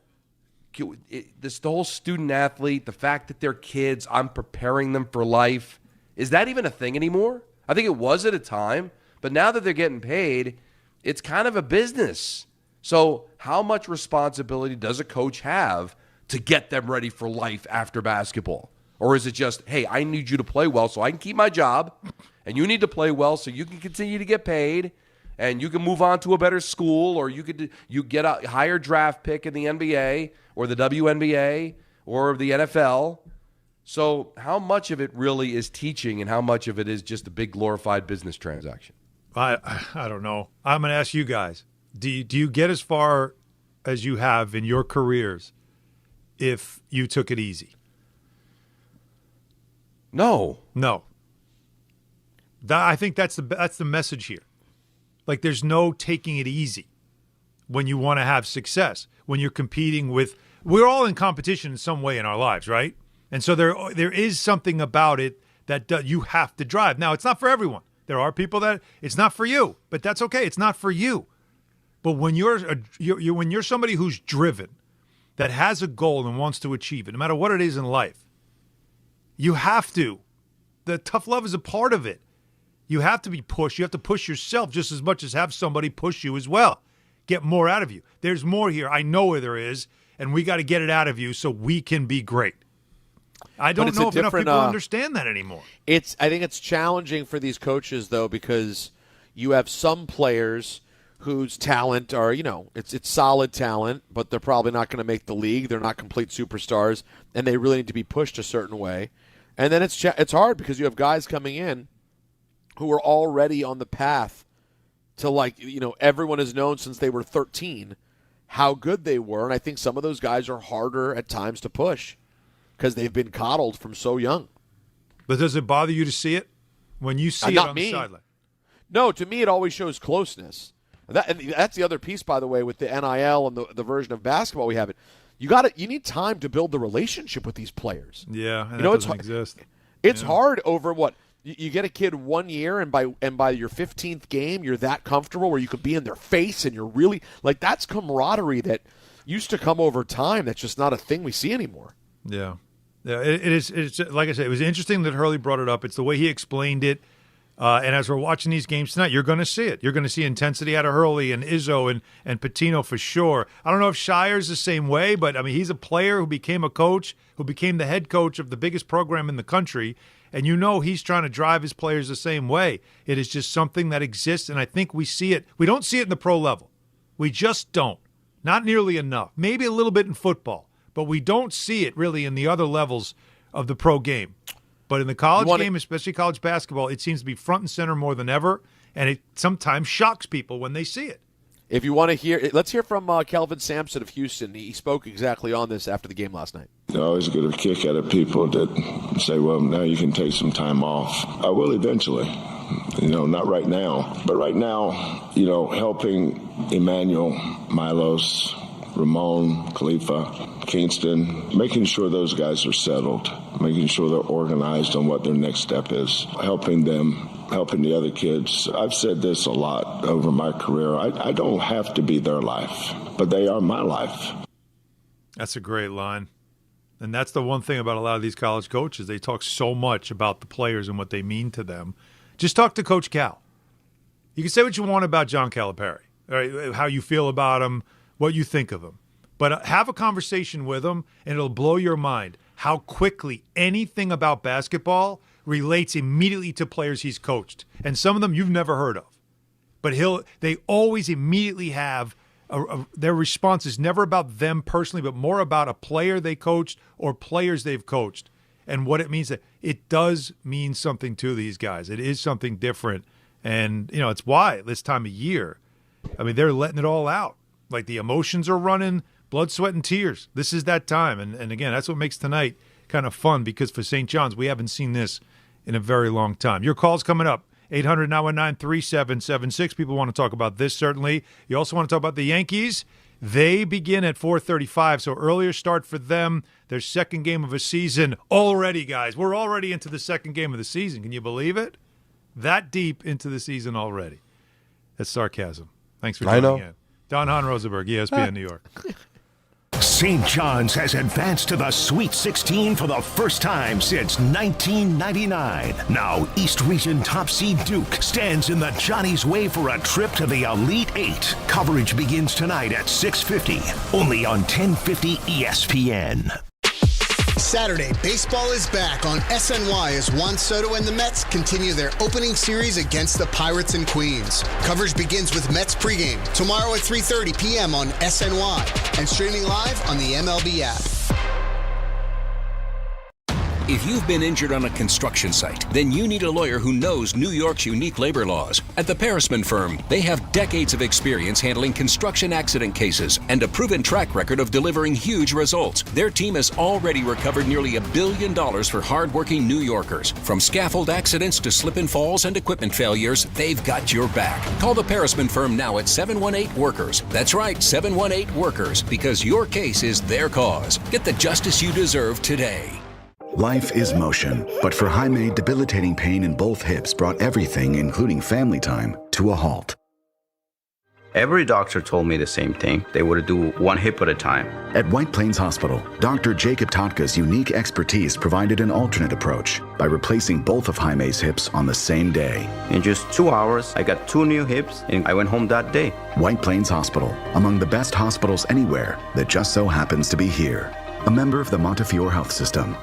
the whole student athlete, the fact that they're kids, I'm preparing them for life, is that even a thing anymore? I think it was at a time. But now that they're getting paid, it's kind of a business. So how much responsibility does a coach have to get them ready for life after basketball? Or is it just, hey, I need you to play well so I can keep my job, and you need to play well so you can continue to get paid, and you can move on to a better school, or you get a higher draft pick in the NBA or the WNBA or the NFL. So how much of it really is teaching and how much of it is just a big glorified business transaction? I don't know. I'm going to ask you guys. Do you get as far as you have in your careers if you took it easy? No. I think that's the message here. Like, there's no taking it easy when you want to have success. When you're competing with, we're all in competition in some way in our lives, right? And so there is something about it that you have to drive. Now, it's not for everyone. There are people that it's not for you, but that's okay. It's not for you. But when you're somebody who's driven, that has a goal and wants to achieve it, no matter what it is in life, you have to. The tough love is a part of it. You have to be pushed. You have to push yourself just as much as have somebody push you as well. Get more out of you. There's more here. I know where there is, and we got to get it out of you so we can be great. I don't know if enough people understand that anymore. I think it's challenging for these coaches, though, because you have some players whose talent are, it's solid talent, but they're probably not going to make the league. They're not complete superstars, and they really need to be pushed a certain way. And then it's hard because you have guys coming in who are already on the path to, everyone has known since they were 13 how good they were. And I think some of those guys are harder at times to push because they've been coddled from so young. But does it bother you to see it when you see it on the sideline? No, to me it always shows closeness. That's the other piece, by the way, with the NIL and the version of basketball we have it. You need time to build the relationship with these players. Yeah, and that doesn't exist. It's hard over what you get a kid 1 year, and by your 15th game, you're that comfortable where you could be in their face, and you're really that's camaraderie that used to come over time. That's just not a thing we see anymore. Yeah, it is. It's like I said, it was interesting that Hurley brought it up. It's the way he explained it. And as we're watching these games tonight, you're going to see it. You're going to see intensity out of Hurley and Izzo and Pitino for sure. I don't know if Shire's the same way, but, he's a player who became a coach, who became the head coach of the biggest program in the country, and he's trying to drive his players the same way. It is just something that exists, and I think we see it. We don't see it in the pro level. We just don't. Not nearly enough. Maybe a little bit in football, but we don't see it really in the other levels of the pro game. But in the college game, especially college basketball, it seems to be front and center more than ever, and it sometimes shocks people when they see it. If you want to hear, let's hear from Kelvin Sampson of Houston. He spoke exactly on this after the game last night. I always get a kick out of people that say, well, now you can take some time off. I will eventually. Not right now. But right now, helping Emmanuel, Milos, Ramon, Khalifa, Kingston, making sure those guys are settled, making sure they're organized on what their next step is, helping them, helping the other kids. I've said this a lot over my career. I don't have to be their life, but they are my life. That's a great line. And that's the one thing about a lot of these college coaches. They talk so much about the players and what they mean to them. Just talk to Coach Cal. You can say what you want about John Calipari, right? How you feel about him, what you think of him. But have a conversation with him, and it'll blow your mind how quickly anything about basketball relates immediately to players he's coached. And some of them you've never heard of. But they always immediately have their response is never about them personally, but more about a player they coached or players they've coached and what it means. That it does mean something to these guys. It is something different. And, it's why this time of year, they're letting it all out. Like the emotions are running, blood, sweat, and tears. This is that time. And again, that's what makes tonight kind of fun because for St. John's, we haven't seen this in a very long time. Your call's coming up. 800-919-3776. People want to talk about this, certainly. You also want to talk about the Yankees. They begin at 4:35, so earlier start for them. Their second game of a season already, guys. We're already into the second game of the season. Can you believe it? That deep into the season already. That's sarcasm. Thanks for joining in. Don Hahn, Rosenberg, ESPN New York. St. John's has advanced to the Sweet 16 for the first time since 1999. Now, East Region top seed Duke stands in the Johnny's way for a trip to the Elite Eight. Coverage begins tonight at 6:50, only on 1050 ESPN. Saturday, baseball is back on SNY as Juan Soto and the Mets continue their opening series against the Pirates in Queens. Coverage begins with Mets pregame tomorrow at 3:30 p.m. on SNY and streaming live on the MLB app. If you've been injured on a construction site, then you need a lawyer who knows New York's unique labor laws. At the Parisman Firm, they have decades of experience handling construction accident cases and a proven track record of delivering huge results. Their team has already recovered nearly $1 billion for hardworking New Yorkers. From scaffold accidents to slip and falls and equipment failures, they've got your back. Call the Parisman Firm now at 718-WORKERS. That's right, 718-WORKERS, because your case is their cause. Get the justice you deserve today. Life is motion, but for Jaime, debilitating pain in both hips brought everything, including family time, to a halt. Every doctor told me the same thing. They would do one hip at a time. At White Plains Hospital, Dr. Jacob Totka's unique expertise provided an alternate approach by replacing both of Jaime's hips on the same day. In just 2 hours, I got 2 new hips, and I went home that day. White Plains Hospital, among the best hospitals anywhere that just so happens to be here. A member of the Montefiore Health System.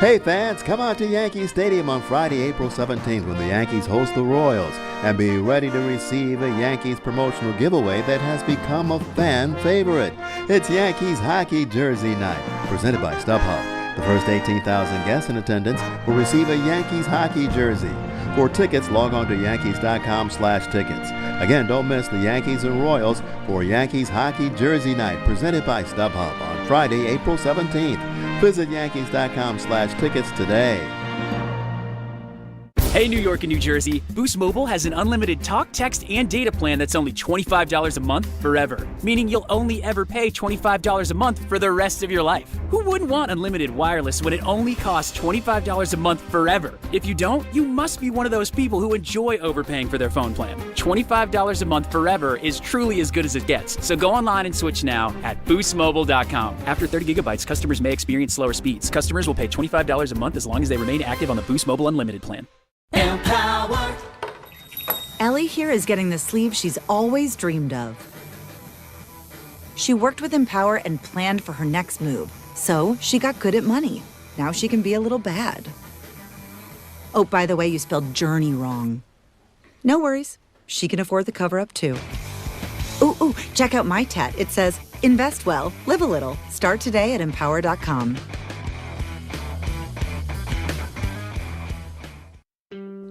Hey fans, come out to Yankee Stadium on Friday, April 17th when the Yankees host the Royals and be ready to receive a Yankees promotional giveaway that has become a fan favorite. It's Yankees Hockey Jersey Night, presented by StubHub. The first 18,000 guests in attendance will receive a Yankees hockey jersey. For tickets, log on to Yankees.com/tickets. Again, don't miss the Yankees and Royals for Yankees Hockey Jersey Night, presented by StubHub on Friday, April 17th. Visit Yankees.com/tickets today. Hey, New York and New Jersey, Boost Mobile has an unlimited talk, text, and data plan that's only $25 a month forever, meaning you'll only ever pay $25 a month for the rest of your life. Who wouldn't want unlimited wireless when it only costs $25 a month forever? If you don't, you must be one of those people who enjoy overpaying for their phone plan. $25 a month forever is truly as good as it gets, so go online and switch now at boostmobile.com. After 30 gigabytes, customers may experience slower speeds. Customers will pay $25 a month as long as they remain active on the Boost Mobile Unlimited plan. Empower. Ellie here is getting the sleeve she's always dreamed of. She worked with Empower and planned for her next move, so she got good at money. Now she can be a little bad. Oh, by the way, you spelled journey wrong. No worries. She can afford the cover-up, too. Ooh, check out my tat. It says, invest well, live a little. Start today at empower.com.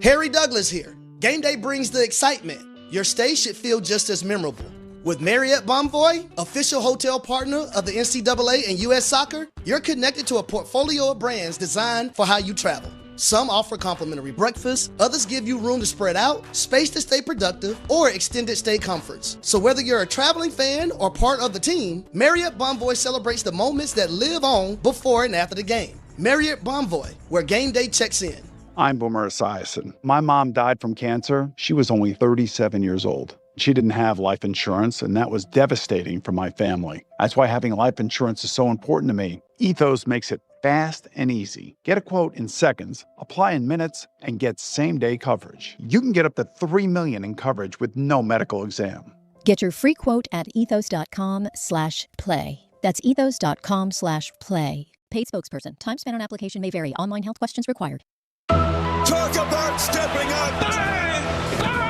Harry Douglas here. Game day brings the excitement. Your stay should feel just as memorable. With Marriott Bonvoy, official hotel partner of the NCAA and U.S. Soccer, you're connected to a portfolio of brands designed for how you travel. Some offer complimentary breakfast, others give you room to spread out, space to stay productive, or extended stay comforts. So whether you're a traveling fan or part of the team, Marriott Bonvoy celebrates the moments that live on before and after the game. Marriott Bonvoy, where game day checks in. I'm Boomer Esiason. My mom died from cancer. She was only 37 years old. She didn't have life insurance, and that was devastating for my family. That's why having life insurance is so important to me. Ethos makes it fast and easy. Get a quote in seconds, apply in minutes, and get same-day coverage. You can get up to $3 million in coverage with no medical exam. Get your free quote at ethos.com/play. That's ethos.com/play. Paid spokesperson. Time spent on application may vary. Online health questions required. Talk about stepping up. Bang! Bang!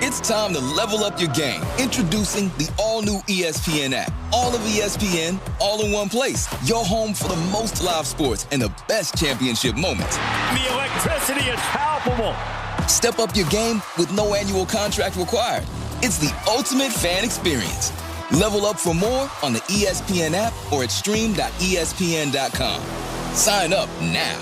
It's time to level up your game. Introducing the all-new ESPN app. All of ESPN, all in one place. Your home for the most live sports and the best championship moments. The electricity is palpable. Step up your game with no annual contract required. It's the ultimate fan experience. Level up for more on the ESPN app or at stream.espn.com. Sign up now.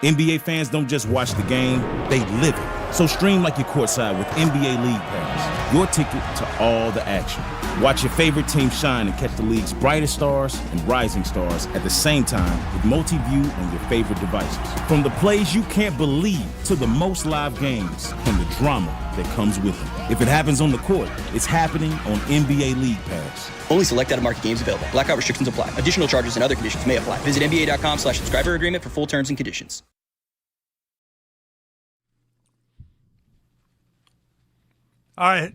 NBA fans don't just watch the game, they live it. So stream like you're courtside with NBA League Pass, your ticket to all the action. Watch your favorite team shine and catch the league's brightest stars and rising stars at the same time with multi-view on your favorite devices. From the plays you can't believe to the most live games and the drama that comes with it. If it happens on the court, it's happening on NBA League Pass. Only select out-of-market games available. Blackout restrictions apply. Additional charges and other conditions may apply. Visit NBA.com/subscriber agreement for full terms and conditions. All right.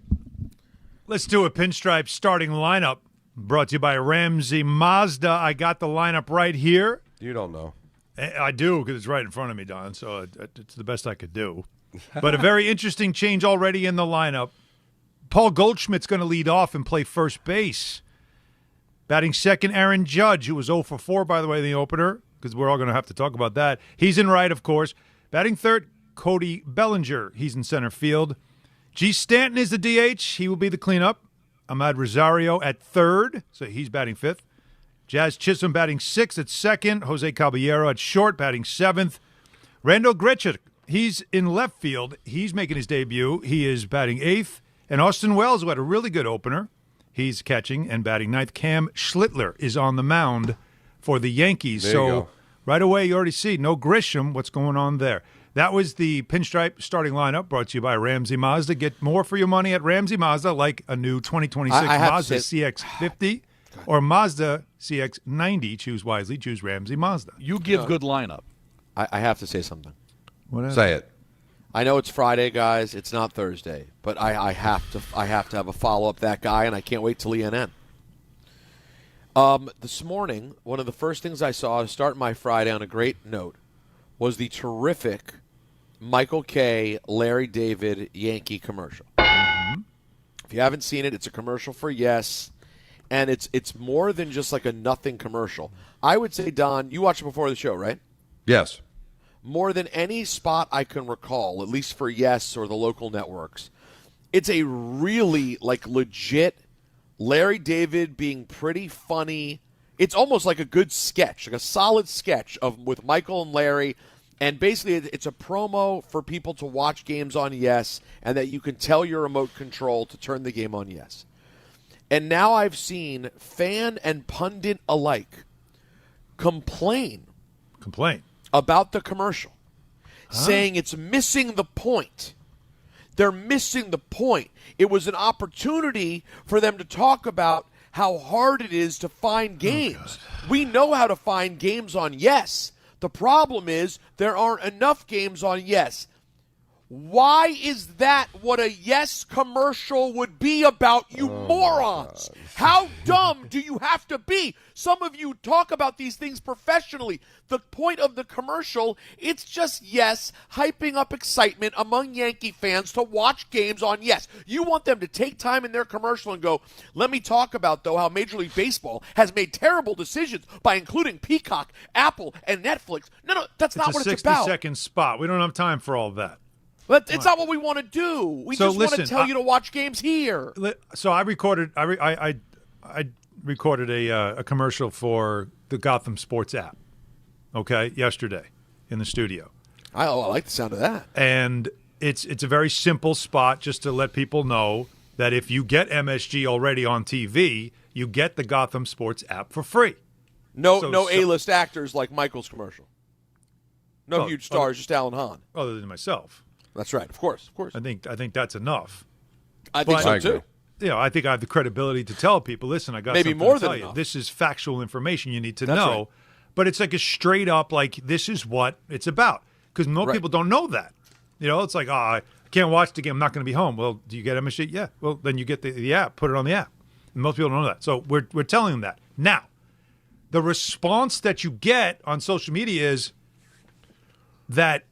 Let's do a pinstripe starting lineup. Brought to you by Ramsey Mazda. I got the lineup right here. You don't know. I do, because it's right in front of me, Don, so it's the best I could do. But a very interesting change already in the lineup. Paul Goldschmidt's going to lead off and play first base. Batting second, Aaron Judge, who was 0 for 4, by the way, in the opener, because we're all going to have to talk about that. He's in right, of course. Batting third, Cody Bellinger. He's in center field. G. Stanton is the DH. He will be the cleanup. Ahmad Rosario at third, so he's batting fifth. Jazz Chisholm batting sixth at second. Jose Caballero at short, batting seventh. Randall Grichuk, he's in left field. He's making his debut. He is batting eighth. And Austin Wells, who had a really good opener, he's catching and batting ninth. Cam Schlittler is on the mound for the Yankees. There you go. Right away, you already see no Grisham. What's going on there? That was the pinstripe starting lineup brought to you by Ramsey Mazda. Get more for your money at Ramsey Mazda, like a new 2026 Mazda CX-50 or Mazda CX-90. Choose wisely. Choose Ramsey Mazda. You give good lineup. I have to say something. Say it. I know it's Friday, guys. It's not Thursday, but I have to have a follow-up that guy, and I can't wait till ENN. This morning, one of the first things I saw to start my Friday on a great note was the terrific Michael Kay, Larry David Yankee commercial. Mm-hmm. If you haven't seen it, it's a commercial for Yes, and it's more than just like a nothing commercial. I would say, Don, you watched it before the show, right? Yes. More than any spot I can recall, at least for Yes or the local networks, it's a really like legit Larry David being pretty funny. It's almost like a good sketch, like a solid sketch with Michael and Larry. And basically, it's a promo for people to watch games on Yes, and that you can tell your remote control to turn the game on Yes. And now I've seen fan and pundit alike complain about the commercial, saying it's missing the point. They're missing the point. It was an opportunity for them to talk about how hard it is to find games. We know how to find games on Yes. The problem is there aren't enough games on Yes. Why is that what a Yes commercial would be about, you morons? How dumb do you have to be? Some of you talk about these things professionally. The point of the commercial, it's just Yes hyping up excitement among Yankee fans to watch games on Yes. You want them to take time in their commercial and go, let me talk about, though, how Major League Baseball has made terrible decisions by including Peacock, Apple, and Netflix. No, that's not what it's about. It's a 60-second spot. We don't have time for all of that. But it's not what we want to do. We just want to tell you to watch games here. So I recorded. I recorded a commercial for the Gotham Sports app. Okay, yesterday in the studio. I like the sound of that. And it's a very simple spot just to let people know that if you get MSG already on TV, you get the Gotham Sports app for free. No A-list actors like Michael's commercial. No huge stars, just Alan Hahn. Other than myself. That's right. Of course. I think that's enough. I think so too. I think I have the credibility to tell people, listen, I got maybe something more to tell than you. enough. This is factual information you need to That's know. right. But it's like a straight up, like, this is what it's about. Because most people don't know that. It's like, I can't watch the game. I'm not going to be home. Well, do you get MSG? Yeah. Well, then you get the app. Put it on the app. And most people don't know that. So we're telling them that. Now, the response that you get on social media is that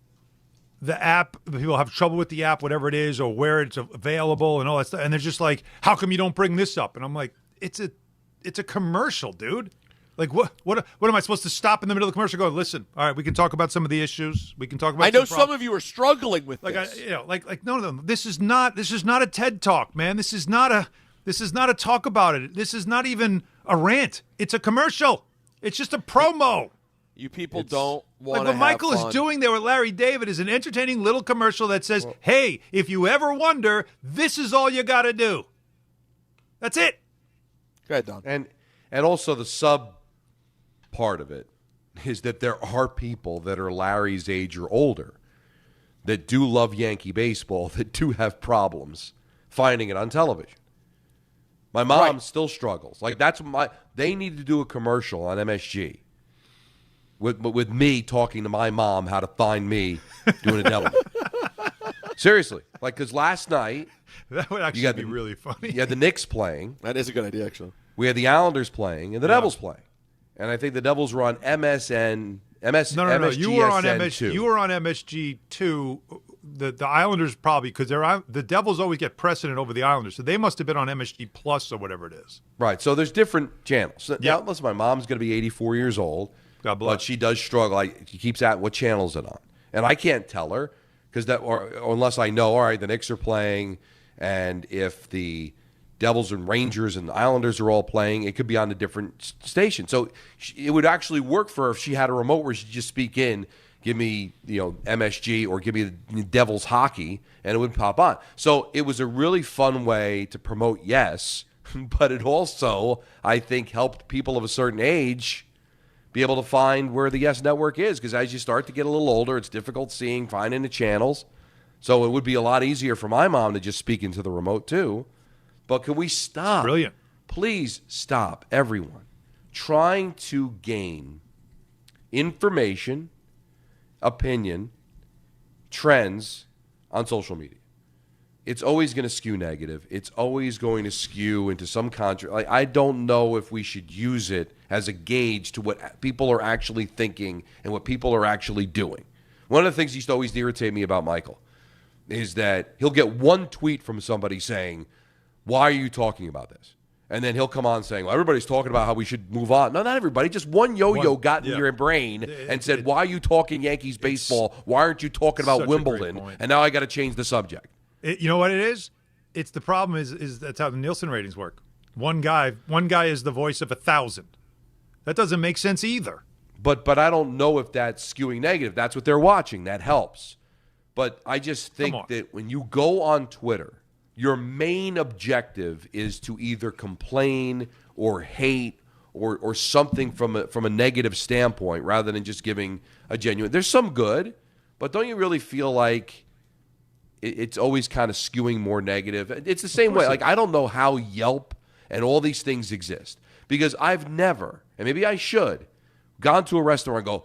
the app, people have trouble with the app, whatever it is, or where it's available and all that stuff. And they're just like, how come you don't bring this up? And I'm like, it's a commercial, dude. Like, what am I supposed to stop in the middle of the commercial and go, listen, all right, we can talk about some of the issues. We can talk about I know some of you are struggling with this. No, this is not a TED Talk, man. This is not a talk about it. This is not even a rant. It's a commercial. It's just a promo. You people don't want to like have what Michael fun. is doing there with Larry David is an entertaining little commercial that says, hey, if you ever wonder, this is all you got to do. That's it. Go ahead, Don. And also the sub part of it is that there are people that are Larry's age or older that do love Yankee baseball that do have problems finding it on television. My mom still struggles. Like they need to do a commercial on MSG with me talking to my mom how to find me doing a devil. Seriously, because last night that would actually be really funny. You had the Knicks playing. That is a good idea, actually. We had the Islanders playing and the Devils playing. And I think the Devils were on MSN. No. You were on MSG2. You were on MSG2. The Islanders probably, because the Devils always get precedent over the Islanders, so they must have been on MSG Plus or whatever it is. Right. So there's different channels. So now, listen, my mom's going to be 84 years old, but she does struggle. She keeps at what channel is it on, and I can't tell her or unless I know. All right, the Knicks are playing, and if the Devils and Rangers and the Islanders are all playing, it could be on a different station. So it would actually work for her if she had a remote where she'd just speak in, give me MSG or give me the Devils hockey, and it would pop on. So it was a really fun way to promote Yes, but it also, I think, helped people of a certain age be able to find where the Yes Network is, because as you start to get a little older, it's difficult finding the channels. So it would be a lot easier for my mom to just speak into the remote too. But can we stop? Brilliant. Please stop, everyone, trying to gain information, opinion, trends on social media. It's always going to skew negative. It's always going to skew into some I don't know if we should use it as a gauge to what people are actually thinking and what people are actually doing. One of the things that used to always irritate me about Michael is that he'll get one tweet from somebody saying, why are you talking about this? And then he'll come on saying, well, everybody's talking about how we should move on. No, not everybody. Just one yo-yo got in your brain and said, why are you talking Yankees baseball? Why aren't you talking about Wimbledon? And now I got to change the subject. You know what it is? It's the problem is that's how the Nielsen ratings work. One guy is the voice of 1,000. That doesn't make sense either. But I don't know if that's skewing negative. That's what they're watching. That helps. But I just think that when you go on Twitter, your main objective is to either complain or hate or something from a negative standpoint rather than just giving a genuine. There's some good, but don't you really feel like it's always kind of skewing more negative? It's the same way. Like, I don't know how Yelp and all these things exist because I've never, and maybe I should, gone to a restaurant and go,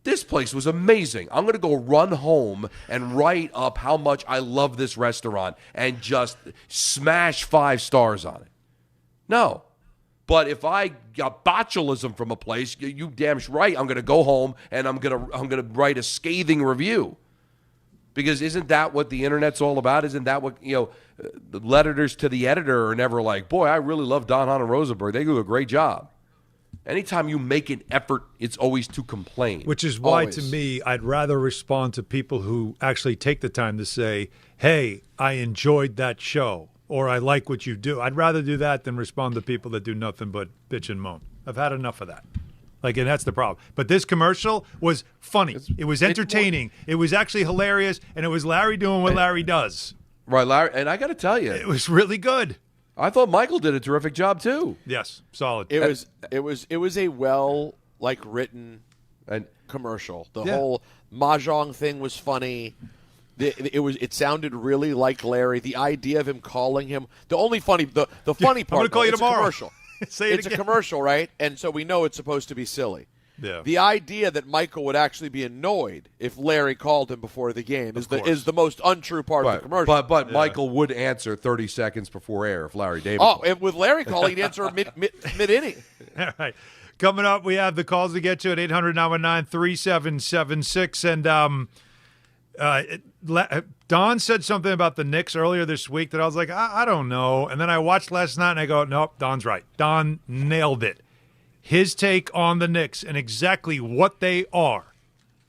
this place was amazing. I'm going to go run home and write up how much I love this restaurant and just smash 5 stars on it. No. But if I got botulism from a place, you damn right I'm going to go home and I'm going to write a scathing review. Because isn't that what the internet's all about? Isn't that what, the letters to the editor are never like, boy, I really love Don Hahn and Rosenberg. They do a great job. Anytime you make an effort, it's always to complain. Which is why, to me, I'd rather respond to people who actually take the time to say, hey, I enjoyed that show, or I like what you do. I'd rather do that than respond to people that do nothing but bitch and moan. I've had enough of that. And that's the problem. But this commercial was funny. It was entertaining. It was actually hilarious, and it was Larry doing what Larry does. Right, Larry. And I got to tell you, it was really good. I thought Michael did a terrific job too. Yes, solid. It was a written commercial. The whole mahjong thing was funny. It sounded really like Larry. The idea of him calling him the funny part. I'm going to call you tomorrow. Commercial. It's a commercial, right? And so we know it's supposed to be silly. Yeah. The idea that Michael would actually be annoyed if Larry called him before the game is the most untrue part of the commercial. But Michael would answer 30 seconds before air if Larry David. Oh, and with Larry calling, he'd answer mid-inning. All right. Coming up, we have the calls to get to at 800-919-3776. And Don said something about the Knicks earlier this week that I was like, I don't know. And then I watched last night and I go, nope, Don's right. Don nailed it. His take on the Knicks and exactly what they are.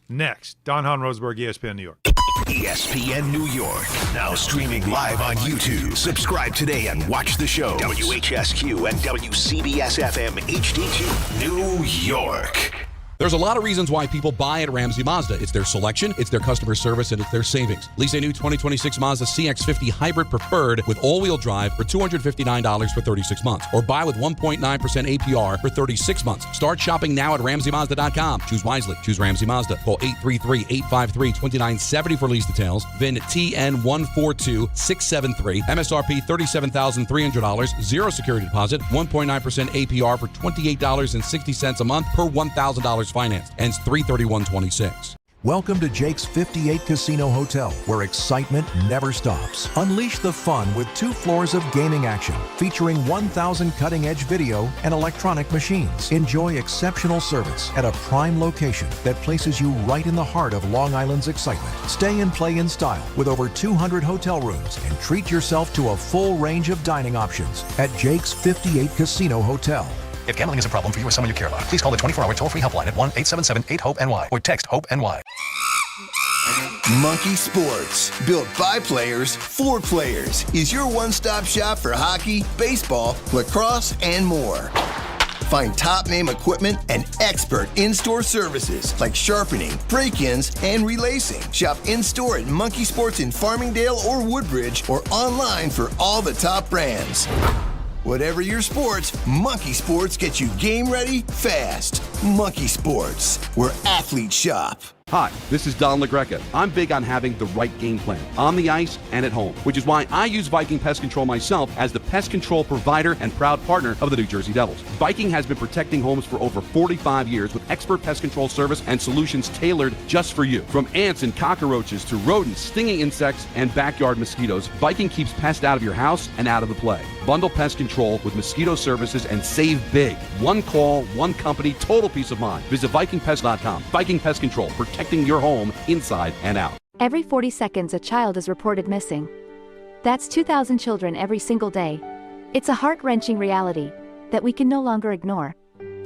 Next, Don Hahn, Rosenberg, ESPN New York. ESPN New York, now streaming live on YouTube. Subscribe today and watch the show. WHSQ and WCBS-FM HD2, New York. There's a lot of reasons why people buy at Ramsey Mazda. It's their selection, it's their customer service, and it's their savings. Lease a new 2026 Mazda CX-50 Hybrid Preferred with all-wheel drive for $259 for 36 months. Or buy with 1.9% APR for 36 months. Start shopping now at RamseyMazda.com. Choose wisely. Choose Ramsey Mazda. Call 833-853-2970 for lease details. VIN TN142673. MSRP $37,300. Zero security deposit. 1.9% APR for $28.60 a month per $1,000 financed. Ends 3/31/26. Welcome to Jake's 58 Casino Hotel, where excitement never stops. Unleash the fun with 2 floors of gaming action, featuring 1,000 cutting-edge video and electronic machines. Enjoy exceptional service at a prime location that places you right in the heart of Long Island's excitement. Stay and play in style with over 200 hotel rooms and treat yourself to a full range of dining options at Jake's 58 Casino Hotel. If gambling is a problem for you or someone you care about, please call the 24-hour toll-free helpline at 1-877-8-HOPE-NY or text HOPE-NY. Monkey Sports, built by players for players, is your one-stop shop for hockey, baseball, lacrosse, and more. Find top-name equipment and expert in-store services like sharpening, break-ins, and relacing. Shop in-store at Monkey Sports in Farmingdale or Woodbridge or online for all the top brands. Whatever your sports, Monkey Sports gets you game ready fast. Monkey Sports, where athletes shop. Hi, this is Don LaGreca. I'm big on having the right game plan on the ice and at home, which is why I use Viking Pest Control myself as the pest control provider and proud partner of the New Jersey Devils. Viking has been protecting homes for over 45 years with expert pest control service and solutions tailored just for you. From ants and cockroaches to rodents, stinging insects, and backyard mosquitoes, Viking keeps pests out of your house and out of the play. Bundle pest control with mosquito services and save big. One call, one company, total peace of mind. Visit VikingPest.com. Viking Pest Control, protecting your home inside and out. Every 40 seconds, a child is reported missing. That's 2,000 children every single day. It's a heart-wrenching reality that we can no longer ignore.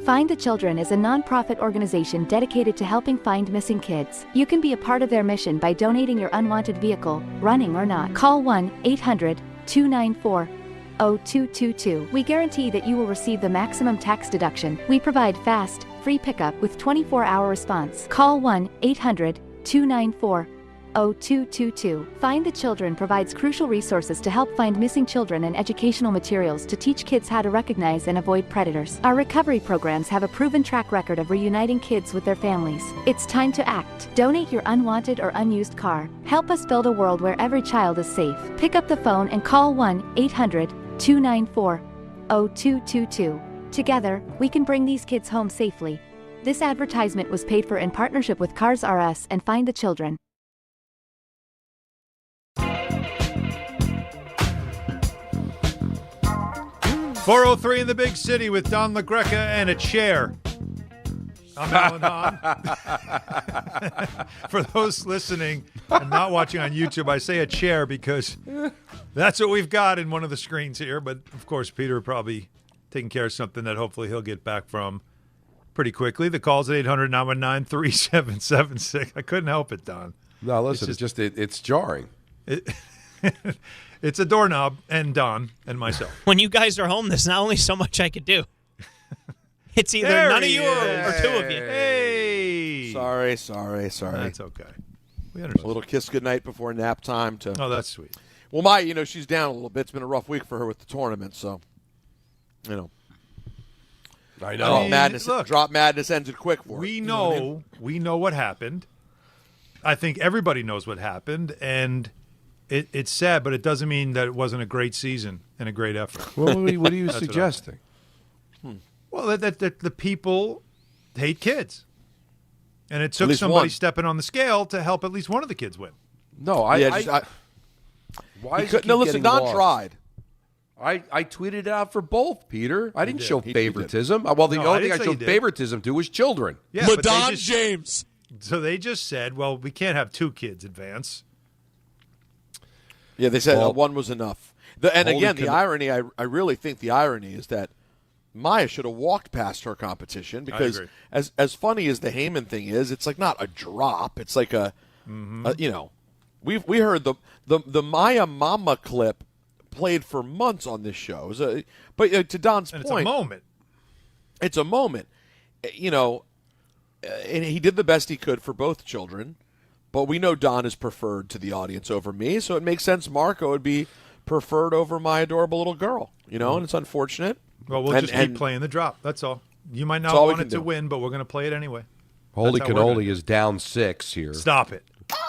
Find the Children is a non-profit organization dedicated to helping find missing kids. You can be a part of their mission by donating your unwanted vehicle, running or not. Call 1-800-294-0222. We guarantee that you will receive the maximum tax deduction. We provide fast, free pickup with 24-hour response. Call 1-800-294-0222. Find the Children provides crucial resources to help find missing children and educational materials to teach kids how to recognize and avoid predators. Our recovery programs have a proven track record of reuniting kids with their families. It's time to act. Donate your unwanted or unused car. Help us build a world where every child is safe. Pick up the phone and call 1-800-294-0222. Together, we can bring these kids home safely. This advertisement was paid for in partnership with Cars R Us and Find the Children. 403 in the big city with Don LaGreca and a chair. I'm Alan Hahn. For those listening and not watching on YouTube, I say a chair because that's what we've got in one of the screens here. But, of course, Peter probably taking care of something that hopefully he'll get back from pretty quickly. The call's at 800-919-3776. I couldn't help it, Don. No, listen, it's jarring. It's a doorknob and Don and myself. When you guys are home, there's not only so much I could do. It's either There none of he you is. or two of you. Hey. Sorry. That's okay. We A understand. little kiss goodnight before nap time. Oh, that's sweet. Well, she's down a little bit. It's been a rough week for her with the tournament, so, I know. Drop madness ended quick for her. We You know what I mean? know. We know what happened. I think everybody knows what happened, and it's sad, but it doesn't mean that it wasn't a great season and a great effort. What are you That's what suggesting? Well, that the people hate kids, and it took least somebody one. stepping on the scale to help at least one of the kids win. No, why he is it no, keep listen, getting Don lost? tried. I tweeted it out for both, Peter. I didn't did. show He favoritism. Well, the No, I only thing didn't I say showed you did. favoritism to was children. Yeah, but they Madon just- James. So they just said, well, we can't have two kids advance. Yeah, they said Well, one was enough. And again, the irony, I really think the irony is that Maya should have walked past her competition because agree. as funny as the Heyman thing is, it's like not a drop. It's like a we heard the Maya Mama clip played for months on this show. But to Don's And point, it's a moment. And he did the best he could for both children. But we know Don is preferred to the audience over me, so it makes sense Marco would be preferred over my adorable little girl. And it's unfortunate. Well, we'll just keep playing the drop. That's all. You might not all we want it can to do. win, but we're going to play it anyway. Holy That's how we're gonna cannoli is down 6 here. Stop it.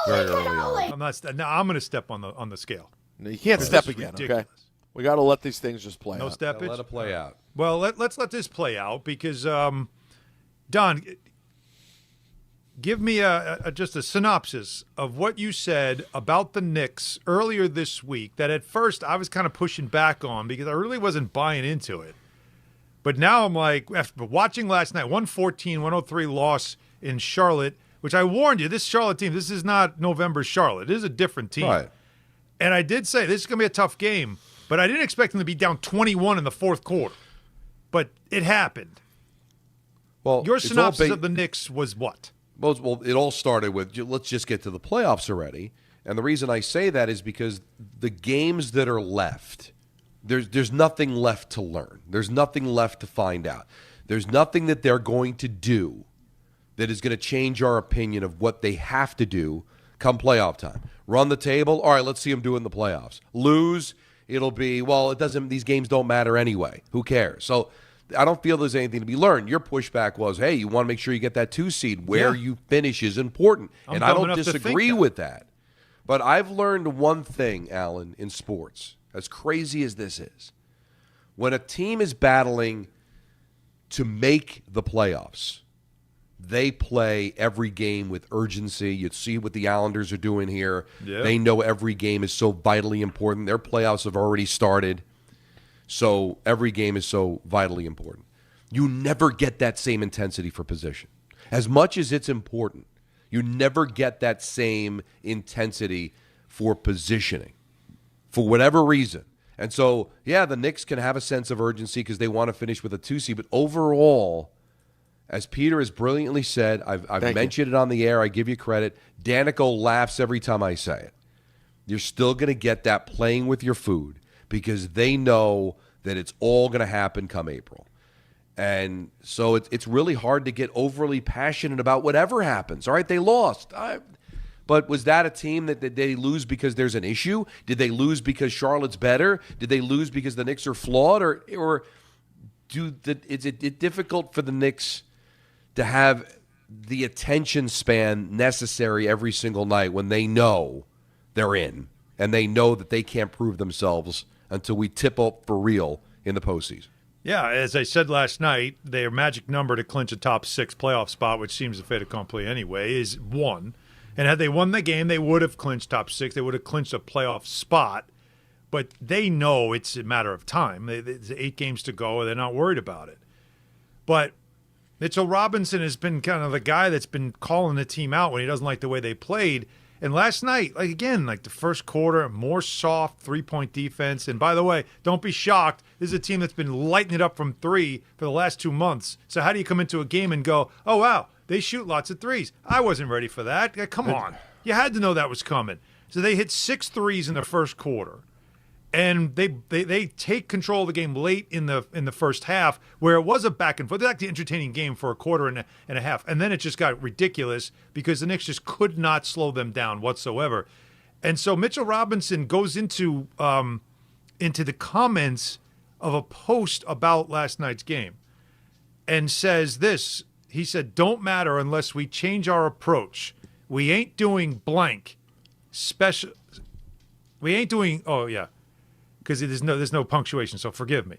Very early on. I'm not. No, I'm going to step on the scale. No, you can't This step is again, ridiculous. okay? We got to let these things just play No out. steppage. Let it play out. Well, let's let this play out because, Don, give me just a synopsis of what you said about the Knicks earlier this week that at first I was kind of pushing back on because I really wasn't buying into it. But now I'm like, after watching last night, 114-103 loss in Charlotte, which I warned you, this Charlotte team, this is not November's Charlotte. It is a different team. Right. And I did say this is going to be a tough game, but I didn't expect them to be down 21 in the fourth quarter. But it happened. Well, Your it's all synopsis ba- of the Knicks was what? Well, it all started with let's just get to the playoffs already. And the reason I say that is because the games that are left, there's nothing left to learn. There's nothing left to find out. There's nothing that they're going to do that is going to change our opinion of what they have to do come playoff time. Run the table. All right, let's see them do in the playoffs. Lose, it'll be, well, it doesn't. These games don't matter anyway. Who cares? So I don't feel there's anything to be learned. Your pushback was, hey, you want to make sure you get that 2 seed. Where you finish is important. I'm And I dumb don't enough to think disagree that. with that. But I've learned one thing, Alan, in sports, as crazy as this is. When a team is battling to make the playoffs, they play every game with urgency. You see what the Islanders are doing here. Yeah. They know every game is so vitally important. Their playoffs have already started, so every game is so vitally important. You never get that same intensity for position. As much as it's important, you never get that same intensity for positioning for whatever reason. And so, yeah, the Knicks can have a sense of urgency because they want to finish with a 2 seed, but overall, as Peter has brilliantly said, I've mentioned it on the air, I give you credit, Danico laughs every time I say it. You're still going to get that playing with your food because they know that it's all going to happen come April. And so it's really hard to get overly passionate about whatever happens. All right, they lost. But was that a team that did they lose because there's an issue? Did they lose because Charlotte's better? Did they lose because the Knicks are flawed? Or is it difficult for the Knicks to have the attention span necessary every single night when they know they're in and they know that they can't prove themselves until we tip up for real in the postseason? Yeah, as I said last night, their magic number to clinch a top 6 playoff spot, which seems a fait accompli anyway, is 1. And had they won the game, they would have clinched top 6. They would have clinched a playoff spot. But they know it's a matter of time. There's 8 games to go, and they're not worried about it. But Mitchell Robinson has been kind of the guy that's been calling the team out when he doesn't like the way they played. And last night, the first quarter, more soft three-point defense. And by the way, don't be shocked. This is a team that's been lighting it up from 3 for the last 2 months. So how do you come into a game and go, oh, wow, they shoot lots of threes? I wasn't ready for that. Come on. You had to know that was coming. So they hit 6 threes in the first quarter. And they take control of the game late in the first half, where it was a back and forth. It was actually an entertaining game for a quarter and a half, and then it just got ridiculous because the Knicks just could not slow them down whatsoever. And so Mitchell Robinson goes into the comments of a post about last night's game and says this. He said, "Don't matter unless we change our approach. We ain't doing blank special. We ain't doing. Oh yeah." Because there's no punctuation, so forgive me.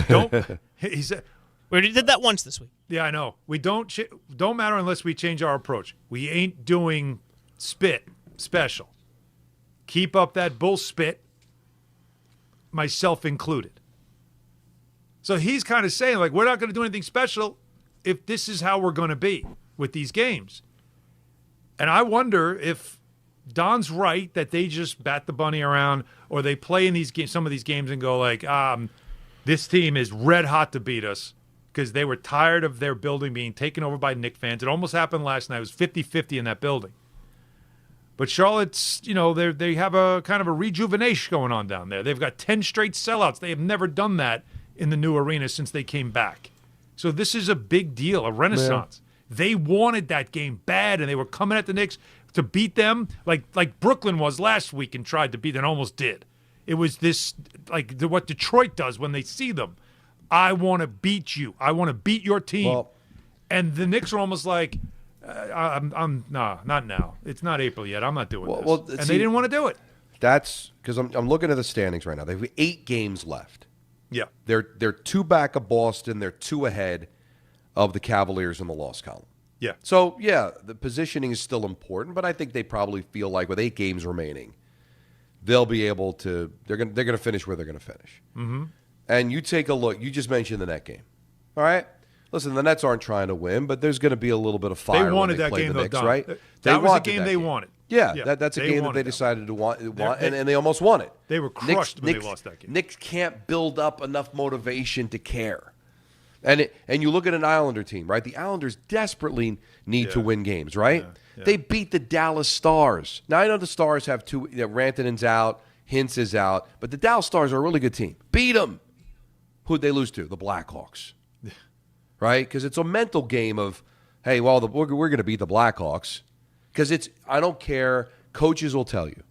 Don't. He said, we already did that once this week. Yeah, I know. We don't matter unless we change our approach. We ain't doing spit special. Keep up that bull spit, myself included. So he's kind of saying, like, we're not going to do anything special if this is how we're going to be with these games. And I wonder if Don's right that they just bat the bunny around, or they play in these games, some of these games, and go like, this team is red hot to beat us because they were tired of their building being taken over by Knicks fans. It almost happened last night. It was 50-50 in that building. But Charlotte's, they have a kind of a rejuvenation going on down there. They've got 10 straight sellouts. They have never done that in the new arena since they came back. So this is a big deal, a renaissance. Man. They wanted that game bad, and they were coming at the Knicks to beat them like Brooklyn was last week and tried to beat them and almost did. It was this, like what Detroit does when they see them. I want to beat you. I want to beat your team. Well, and the Knicks are almost like, I'm not now. It's not April yet. I'm not doing this. Well, and they didn't want to do it. That's because I'm looking at the standings right now. They have 8 games left. Yeah. They're 2 back of Boston. They're 2 ahead of the Cavaliers in the loss column. Yeah. So, yeah, the positioning is still important, but I think they probably feel like with 8 games remaining, they'll be able to – they're going to finish where they're going to finish. Mm-hmm. And you take a look. You just mentioned the net game. All right? Listen, the Nets aren't trying to win, but there's going to be a little bit of fire they wanted when they that play game, the though, Knicks, Don. right? That was the game they wanted. Yeah, that's a game that they decided to want, and they almost won it. They were crushed when they lost that game. Knicks can't build up enough motivation to care. And you look at an Islander team, right? The Islanders desperately need to win games, right? Yeah. They beat the Dallas Stars. Now, I know the Stars have 2 – Rantanen's out, Hintz is out, but the Dallas Stars are a really good team. Beat them. Who'd they lose to? The Blackhawks, right? Because it's a mental game of, hey, well, we're going to beat the Blackhawks. Because I don't care. Coaches will tell you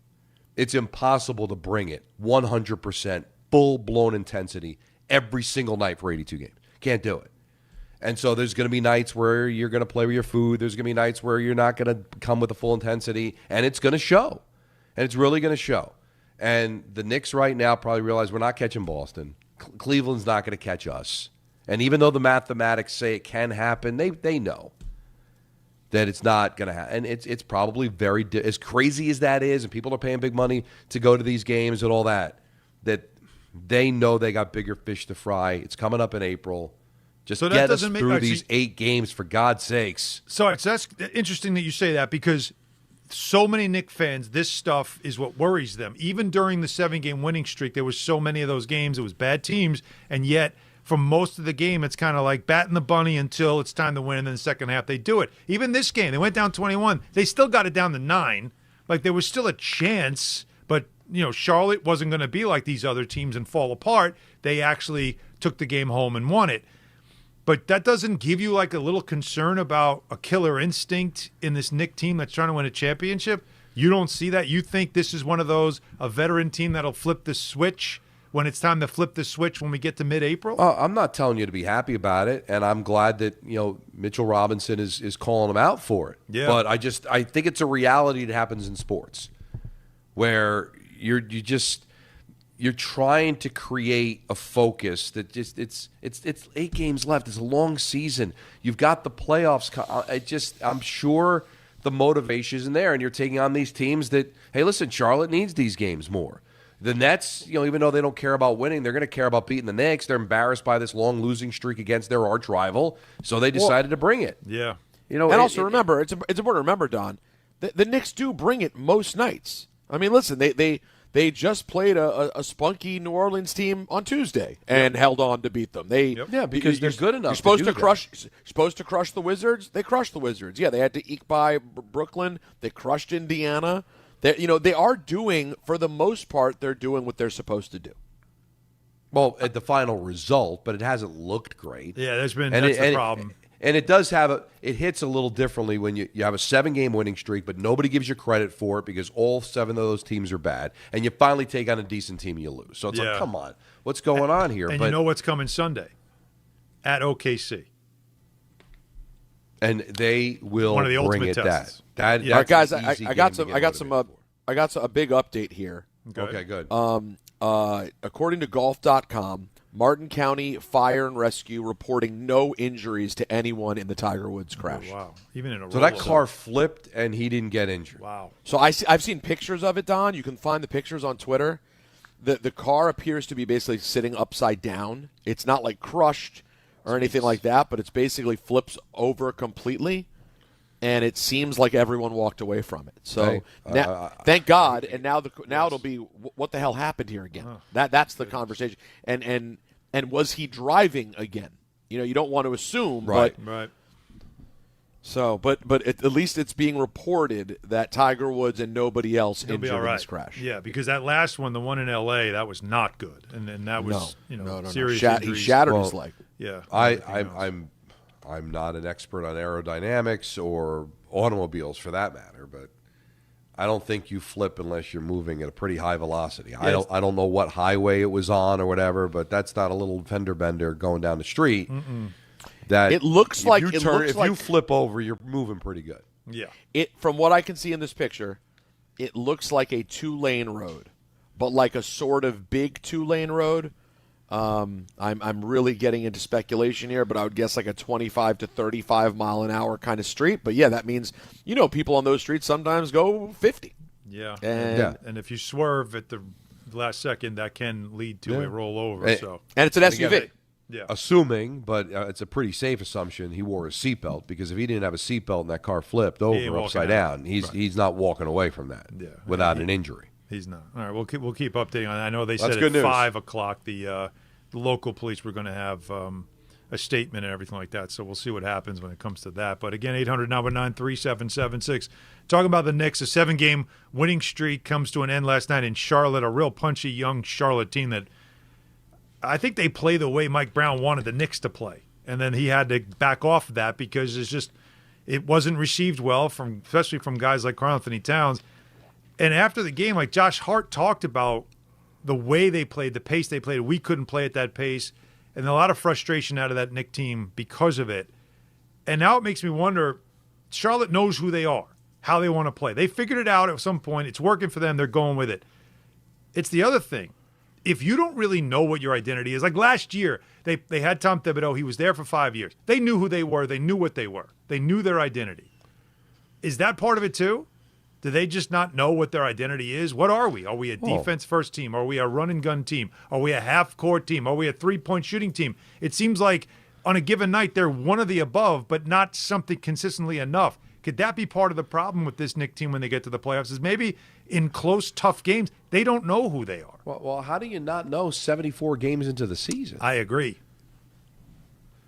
it's impossible to bring it 100% full-blown intensity every single night for 82 games. Can't do it. And so there's going to be nights where you're going to play with your food. There's going to be nights where you're not going to come with the full intensity, and it's going to show. And it's really going to show. And the Knicks right now probably realize we're not catching Boston. Cleveland's not going to catch us. And even though the mathematics say it can happen, they know that it's not going to happen. And it's probably very as crazy as that is, and people are paying big money to go to these games and all that they know they got bigger fish to fry. It's coming up in April. Just so get us through these 8 games, for God's sakes. So that's interesting that you say that, because so many Knicks fans, this stuff is what worries them. Even during the 7-game winning streak, there was so many of those games. It was bad teams, and yet for most of the game, it's kind of like batting the bunny until it's time to win, and then the second half they do it. Even this game, they went down 21. They still got it down to 9. Like, there was still a chance, but Charlotte wasn't going to be like these other teams and fall apart. They actually took the game home and won it. But that doesn't give you like a little concern about a killer instinct in this Knicks team that's trying to win a championship? You don't see that? You think this is one of those, a veteran team that'll flip the switch when it's time to flip the switch when we get to mid-April? I'm not telling you to be happy about it, and I'm glad that Mitchell Robinson is calling them out for it. Yeah. But I think it's a reality that happens in sports where you're trying to create a focus that just it's 8 games left. It's a long season. You've got the playoffs. I'm sure the motivation isn't there, and you're taking on these teams that, hey, listen, Charlotte needs these games more. The Nets, even though they don't care about winning, they're going to care about beating the Knicks. They're embarrassed by this long losing streak against their arch rival, so they decided to bring it. Yeah. And also remember, it's important to remember, Don, the Knicks do bring it most nights. I mean, listen, they just played a spunky New Orleans team on Tuesday and held on to beat them. Because they're good enough. You're supposed to crush the Wizards. They crushed the Wizards. Yeah, they had to eke by Brooklyn. They crushed Indiana. They are doing, for the most part, they're doing what they're supposed to do. Well, at the final result, but it hasn't looked great. Yeah, that's the problem. And it does it hits a little differently when you have a 7-game winning streak, but nobody gives you credit for it because all 7 of those teams are bad. And you finally take on a decent team and you lose. So it's like, come on, what's going on here? And you know what's coming Sunday? At OKC. And they will one of the bring ultimate it tests. that. All right, guys, I got a big update here. Okay, good. According to golf.com, Martin County Fire and Rescue reporting no injuries to anyone in the Tiger Woods crash. Oh, wow. Even in a So that car flipped and he didn't get injured. Wow. So I've seen pictures of it, Don. You can find the pictures on Twitter. The car appears to be basically sitting upside down. It's not like crushed or anything like that, but it's basically flips over completely. And it seems like everyone walked away from it. So now, thank God. And now it'll be what the hell happened here again? That's the conversation. And was he driving again? You don't want to assume, right. So, but at least it's being reported that Tiger Woods and nobody else He'll injured be all right. in this crash. Yeah, because that last one, the one in L.A., that was not good, and that was serious. He shattered his leg. Yeah, I'm not an expert on aerodynamics or automobiles for that matter, but I don't think you flip unless you're moving at a pretty high velocity. Yes. I don't know what highway it was on or whatever, but that's not a little fender bender going down the street. That it looks like if you flip over, you're moving pretty good. Yeah. From what I can see in this picture, it looks like a 2-lane road, but like a sort of big 2-lane road. I'm really getting into speculation here, but I would guess like a 25 to 35 mile an hour kind of street. But yeah, that means people on those streets sometimes go 50. Yeah, and if you swerve at the last second, that can lead to a rollover. And it's an SUV. Yeah. Assuming, but it's a pretty safe assumption he wore a seatbelt, because if he didn't have a seatbelt and that car flipped over upside down, he's not walking away from that without an injury. He's not. All right, we'll keep updating on that. I know they said at at 5 o'clock the local police were going to have a statement and everything like that, so we'll see what happens when it comes to that. But again, 800-919-3776. Talking about the Knicks, a 7-game winning streak comes to an end last night in Charlotte, a real punchy young Charlotte team that I think they play the way Mike Brown wanted the Knicks to play. And then he had to back off of that because it wasn't received well, especially from guys like Karl Anthony Towns. And after the game, like Josh Hart talked about the way they played, the pace they played. We couldn't play at that pace. And a lot of frustration out of that Knicks team because of it. And now it makes me wonder, Charlotte knows who they are, how they want to play. They figured it out at some point. It's working for them. They're going with it. It's the other thing. If you don't really know what your identity is, like last year, they had Tom Thibodeau. He was there for 5 years. They knew who they were. They knew what they were. They knew their identity. Is that part of it too? Do they just not know what their identity is? What are we? Are we a defense-first team? Are we a run-and-gun team? Are we a half-court team? Are we a three-point shooting team? It seems like on a given night they're one of the above, but not something consistently enough. Could that be part of the problem with this Knicks team when they get to the playoffs? Is maybe in close, tough games, they don't know who they are. Well, how do you not know 74 games into the season? I agree.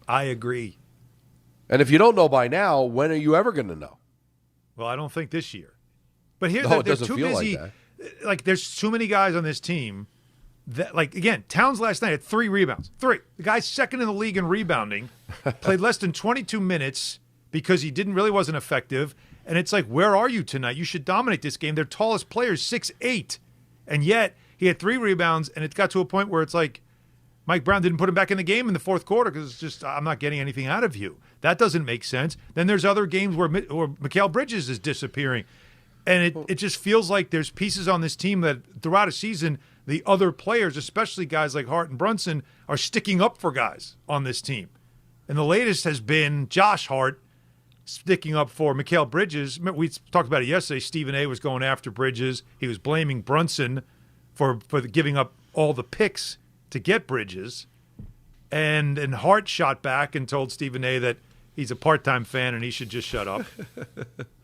And if you don't know by now, when are you ever going to know? Well, I don't think this year. But here, it they're doesn't too feel busy. like that. Like, there's too many guys on this team that, like, again, Towns last night had 3 rebounds. 3. The guy's second in the league in rebounding, played less than 22 minutes because he really wasn't effective. And it's like, where are you tonight? You should dominate this game. Their tallest player is 6'8". And yet, he had 3 rebounds, and it got to a point where it's like, Mike Brown didn't put him back in the game in the fourth quarter because it's just, I'm not getting anything out of you. That doesn't make sense. Then there's other games where Mikal Bridges is disappearing. And it just feels like there's pieces on this team that throughout a season, the other players, especially guys like Hart and Brunson, are sticking up for guys on this team. And the latest has been Josh Hart sticking up for Mikal Bridges. We talked about it yesterday. Stephen A. was going after Bridges. He was blaming Brunson for giving up all the picks to get Bridges. And Hart shot back and told Stephen A. that he's a part-time fan and he should just shut up.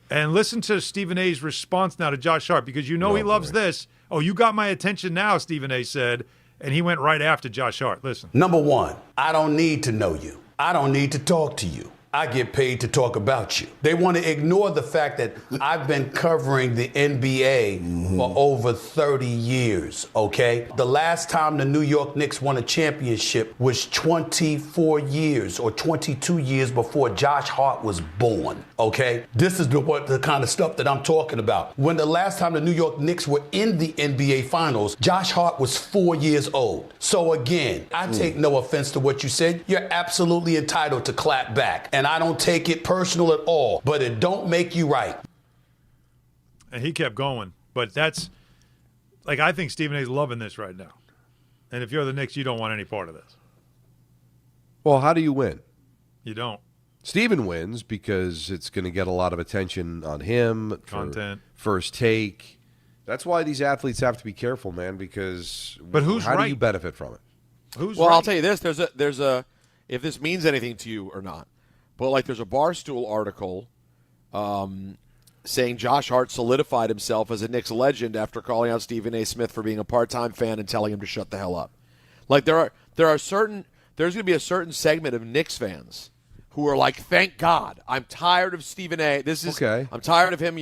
And listen to Stephen A.'s response now to Josh Hart, because he loves this. Oh, you got my attention now, Stephen A. said. And he went right after Josh Hart. Listen. Number one, I don't need to know you. I don't need to talk to you. I get paid to talk about you. They want to ignore the fact that I've been covering the NBA for over 30 years, okay? The last time the New York Knicks won a championship was 24 years or 22 years before Josh Hart was born, okay? This is the kind of stuff that I'm talking about. When the last time the New York Knicks were in the NBA Finals, Josh Hart was 4 years old. So again, I take no offense to what you said. You're absolutely entitled to clap back. And I don't take it personal at all, but it don't make you right. And he kept going. But that's, like, I think Stephen A's loving this right now. And if you're the Knicks, you don't want any part of this. Well, how do you win? You don't. Stephen wins because it's going to get a lot of attention on him. Content. First take. That's why these athletes have to be careful, man, because but who's how right? do you benefit from it? Who's well, right? I'll tell you this. There's a if this means anything to you or not, but like there's a Barstool article saying Josh Hart solidified himself as a Knicks legend after calling out Stephen A. Smith for being a part-time fan and telling him to shut the hell up. Like there's going to be a certain segment of Knicks fans who are like, thank God, I'm tired of Stephen A. I'm tired of him,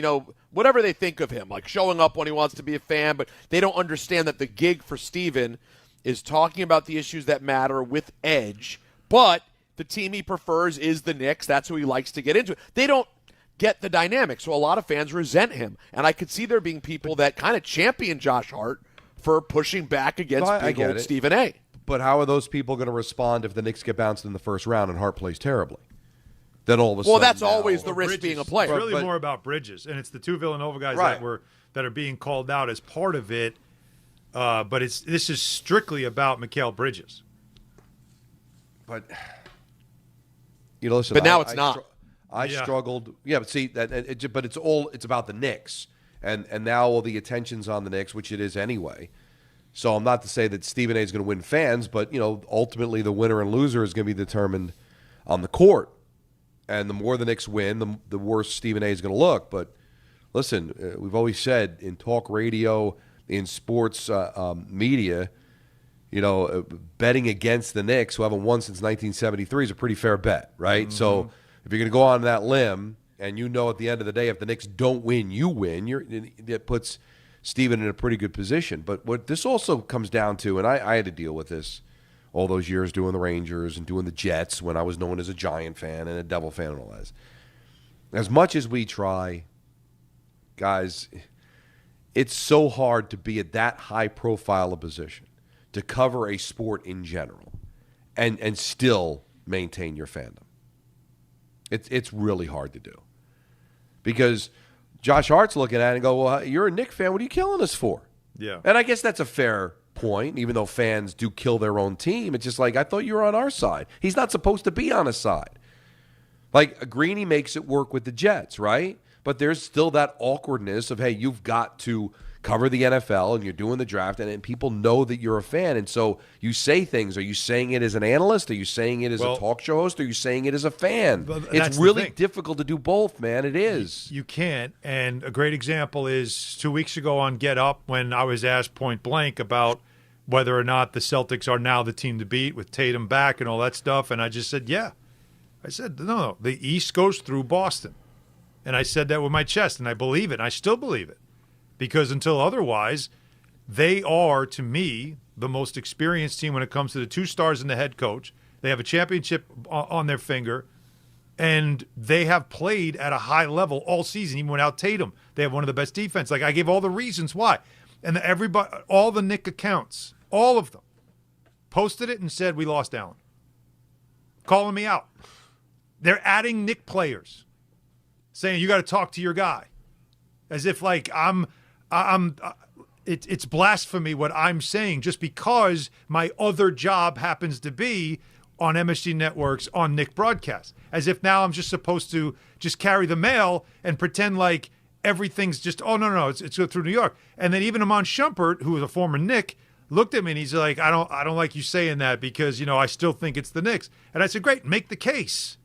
whatever they think of him, like showing up when he wants to be a fan, but they don't understand that the gig for Stephen is talking about the issues that matter with edge, but the team he prefers is the Knicks. That's who he likes to get into. They don't get the dynamic, so a lot of fans resent him. And I could see there being people that kind of champion Josh Hart for pushing back against big old Stephen A. But how are those people going to respond if the Knicks get bounced in the first round and Hart plays terribly? Then all of a sudden, that's always the risk being a player. It's really more about Bridges, and it's the two Villanova guys that are being called out as part of it. But this is strictly about Mikal Bridges. But listen. But now it's not. I struggled. Yeah, but see that. But it's about the Knicks, and now all the attention's on the Knicks, which it is anyway. So I'm not to say that Stephen A. is going to win fans, but ultimately the winner and loser is going to be determined on the court. And the more the Knicks win, the worse Stephen A. is going to look. But listen, we've always said in talk radio, in sports media, betting against the Knicks, who haven't won since 1973, is a pretty fair bet, right? Mm-hmm. So if you're going to go on that limb, and at the end of the day, if the Knicks don't win, you win, it puts Stephen in a pretty good position. But what this also comes down to, and I had to deal with this all those years doing the Rangers and doing the Jets when I was known as a Giant fan and a Devil fan and all that. As much as we try, guys, it's so hard to be at that high profile a position, to cover a sport in general, and still maintain your fandom. It's really hard to do. Because Josh Hart's looking at it and go, well, you're a Knicks fan. What are you killing us for? Yeah. And I guess that's a fair point, even though fans do kill their own team. It's just like, I thought you were on our side. He's not supposed to be on his side. Like, Greeny makes it work with the Jets, right? But there's still that awkwardness of, hey, you've got to cover the NFL and you're doing the draft, and people know that you're a fan. And so you say things. Are you saying it as an analyst? Are you saying it as a talk show host? Are you saying it as a fan? It's really difficult to do both, man. It is. You can't. And a great example is 2 weeks ago on Get Up when I was asked point blank about whether or not the Celtics are now the team to beat with Tatum back and all that stuff. And I just said, yeah. I said, no, the East goes through Boston. And I said that with my chest, and I believe it. And I still believe it. Because until otherwise, they are, to me, the most experienced team when it comes to the two stars and the head coach. They have a championship on their finger, and they have played at a high level all season, even without Tatum. They have one of the best defense. Like, I gave all the reasons why. And everybody, all the Knick accounts, all of them, posted it and said, we lost Allen. Calling me out. They're adding Knick players, saying you got to talk to your guy. As if, like, it's blasphemy what I'm saying just because my other job happens to be on MSG Networks on Knick broadcast. As if now I'm just supposed to just carry the mail and pretend like everything's just, oh, no, it's go through New York. And then even Amon Shumpert, who was a former Knick, looked at me and he's like, I don't like you saying that because, I still think it's the Knicks. And I said, great, make the case.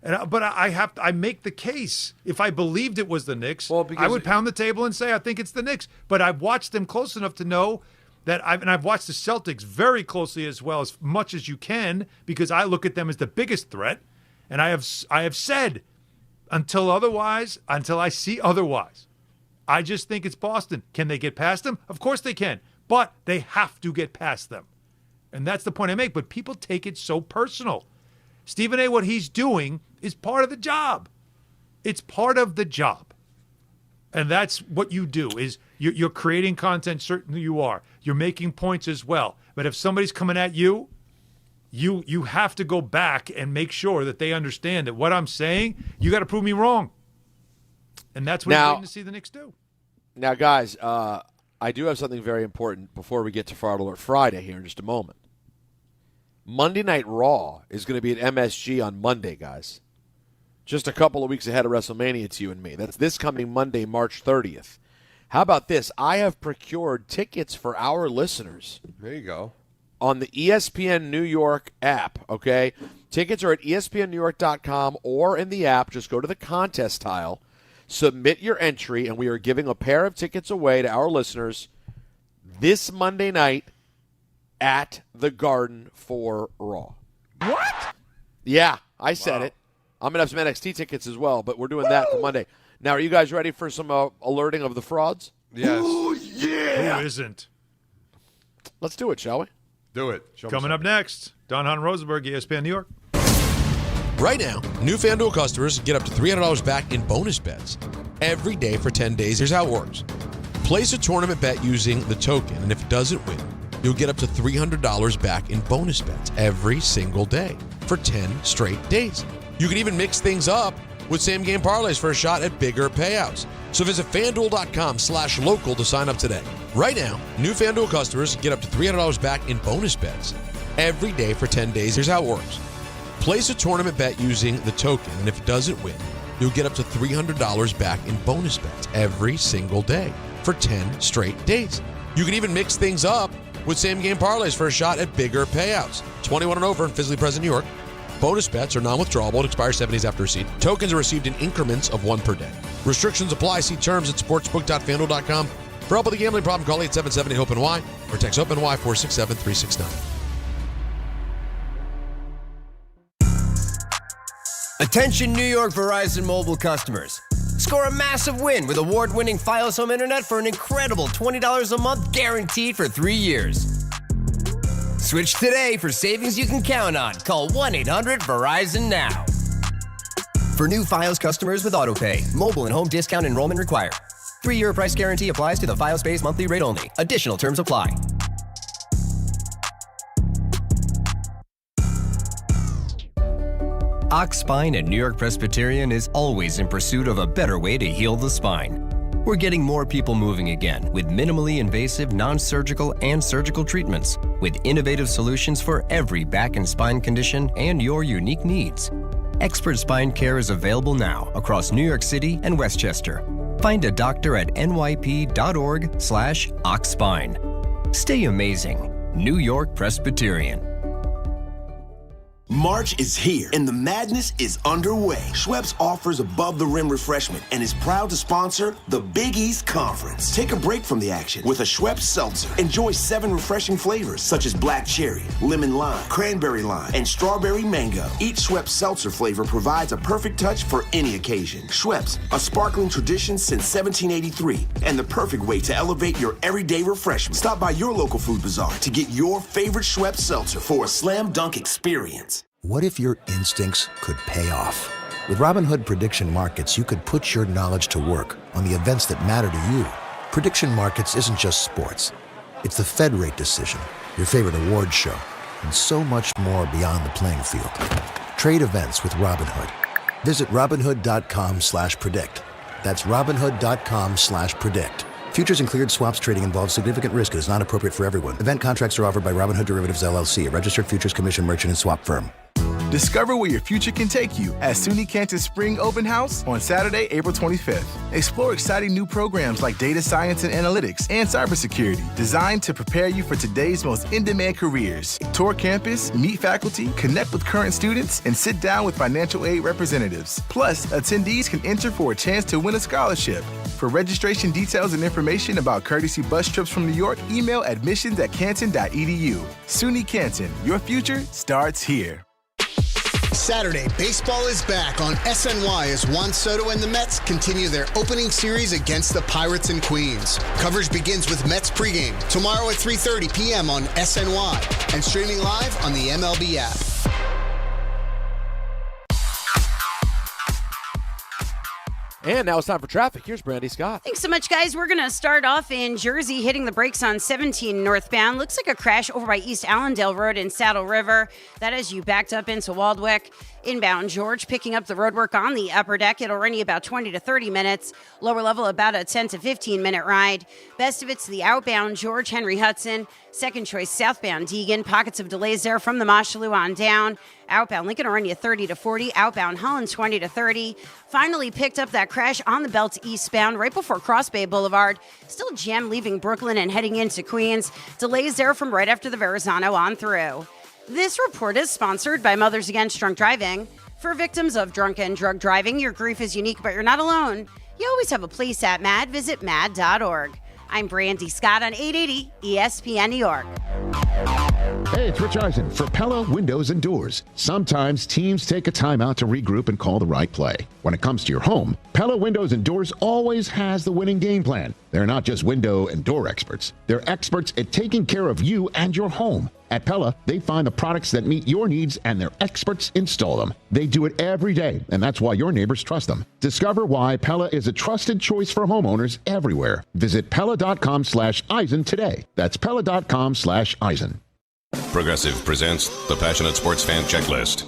But I make the case. If I believed it was the Knicks, I would pound the table and say I think it's the Knicks. But I've watched them close enough to know that I've watched the Celtics very closely as well, as much as you can, because I look at them as the biggest threat. And I have said until I see otherwise, I just think it's Boston. Can they get past them? Of course they can, but they have to get past them. And that's the point I make. But people take it so personal. Stephen A., what he's doing is part of the job. It's part of the job. And that's what you do, is you're creating content, certainly you are. You're making points as well. But if somebody's coming at you, you have to go back and make sure that they understand that what I'm saying, you got to prove me wrong. And that's what I'm waiting to see the Knicks do. Now, guys, I do have something very important before we get to Fraud Alert Friday here in just a moment. Monday Night Raw is going to be at MSG on Monday, guys. Just a couple of weeks ahead of WrestleMania, it's you and me. That's this coming Monday, March 30th. How about this? I have procured tickets for our listeners. There you go. On the ESPN New York app, okay? Tickets are at ESPNNewYork.com or in the app. Just go to the contest tile, submit your entry, and we are giving a pair of tickets away to our listeners this Monday night at the Garden for Raw. What? Yeah, I said it. I'm going to have some NXT tickets as well, but we're doing that for Monday. Now, are you guys ready for some alerting of the frauds? Yes. Ooh, yeah. Who isn't? Let's do it, shall we? Do it. Coming up next, Don Hahn Rosenberg, ESPN New York. Right now, new FanDuel customers get up to $300 back in bonus bets every day for 10 days. Here's how it works. Place a tournament bet using the token, and if it doesn't win, you'll get up to $300 back in bonus bets every single day for 10 straight days. You can even mix things up with same-game parlays for a shot at bigger payouts. So visit FanDuel.com/local to sign up today. Right now, new FanDuel customers get up to $300 back in bonus bets every day for 10 days. Here's how it works. Place a tournament bet using the token, and if it doesn't win, you'll get up to $300 back in bonus bets every single day for 10 straight days. You can even mix things up with same-game parlays for a shot at bigger payouts. 21 and over in physically present New York. Bonus bets are non-withdrawable and expire 7 days after receipt. Tokens are received in increments of 1 per day. Restrictions apply. See terms at sportsbook.fanduel.com. For help with a gambling problem, call 877-8-HOPE-NY or text HOPE-NY 467-369. Attention New York Verizon mobile customers. Score a massive win with award-winning Fios Home Internet for an incredible $20 a month guaranteed for 3 years. Switch today for savings you can count on. Call 1-800-VERIZON now. For new Fios customers with AutoPay, mobile and home discount enrollment required. 3-year price guarantee applies to the Fios-based monthly rate only. Additional terms apply. Ox Spine at New York Presbyterian is always in pursuit of a better way to heal the spine. We're getting more people moving again with minimally invasive, non-surgical, and surgical treatments with innovative solutions for every back and spine condition and your unique needs. Expert spine care is available now across New York City and Westchester. Find a doctor at nyp.org/oxspine. Stay amazing. New York Presbyterian. March is here, and the madness is underway. Schweppes offers above-the-rim refreshment and is proud to sponsor the Big East Conference. Take a break from the action with a Schweppes Seltzer. Enjoy 7 refreshing flavors, such as black cherry, lemon lime, cranberry lime, and strawberry mango. Each Schweppes Seltzer flavor provides a perfect touch for any occasion. Schweppes, a sparkling tradition since 1783, and the perfect way to elevate your everyday refreshment. Stop by your local food bazaar to get your favorite Schweppes Seltzer for a slam dunk experience. What if your instincts could pay off? With Robinhood Prediction Markets, you could put your knowledge to work on the events that matter to you. Prediction Markets isn't just sports. It's the Fed rate decision, your favorite award show, and so much more beyond the playing field. Trade events with Robinhood. Visit Robinhood.com/predict. That's Robinhood.com/predict. Futures and cleared swaps trading involves significant risk and is not appropriate for everyone. Event contracts are offered by Robinhood Derivatives LLC, a registered futures commission merchant and swap firm. Discover where your future can take you at SUNY Canton Spring Open House on Saturday, April 25th. Explore exciting new programs like data science and analytics and cybersecurity, designed to prepare you for today's most in-demand careers. Tour campus, meet faculty, connect with current students, and sit down with financial aid representatives. Plus, attendees can enter for a chance to win a scholarship. For registration details and information about courtesy bus trips from New York, email admissions@canton.edu. SUNY Canton, your future starts here. Saturday, baseball is back on SNY as Juan Soto and the Mets continue their opening series against the Pirates in Queens. Coverage begins with Mets pregame tomorrow at 3:30 p.m. on SNY and streaming live on the MLB app. And now it's time for traffic. Here's Brandy Scott. Thanks so much, guys. We're going to start off in Jersey, hitting the brakes on 17 northbound. Looks like a crash over by East Allendale Road in Saddle River. That as you backed up into Waldwick. Inbound George, picking up the roadwork on the upper deck. It'll run you about 20 to 30 minutes. Lower level, about a 10 to 15-minute ride. Best of it's the outbound George, Henry Hudson. Second choice, southbound Deegan. Pockets of delays there from the Mosholu on down. Outbound Lincoln will run you 30 to 40. Outbound Holland, 20 to 30. Finally picked up that crash on the belt eastbound right before Cross Bay Boulevard. Still jammed leaving Brooklyn and heading into Queens. Delays there from right after the Verrazano on through. This report is sponsored by Mothers Against Drunk Driving. For victims of drunk and drug driving, your grief is unique, but you're not alone. You always have a place at MAD. Visit mad.org. I'm Brandy Scott on 880 ESPN New York. Hey, it's Rich Eisen for Pella Windows and Doors. Sometimes teams take a timeout to regroup and call the right play. When it comes to your home, Pella Windows and Doors always has the winning game plan. They're not just window and door experts. They're experts at taking care of you and your home. At Pella, they find the products that meet your needs and their experts install them. They do it every day, and that's why your neighbors trust them. Discover why Pella is a trusted choice for homeowners everywhere. Visit Pella.com/Eisen today. That's Pella.com/Eisen. Progressive presents the Passionate Sports Fan Checklist.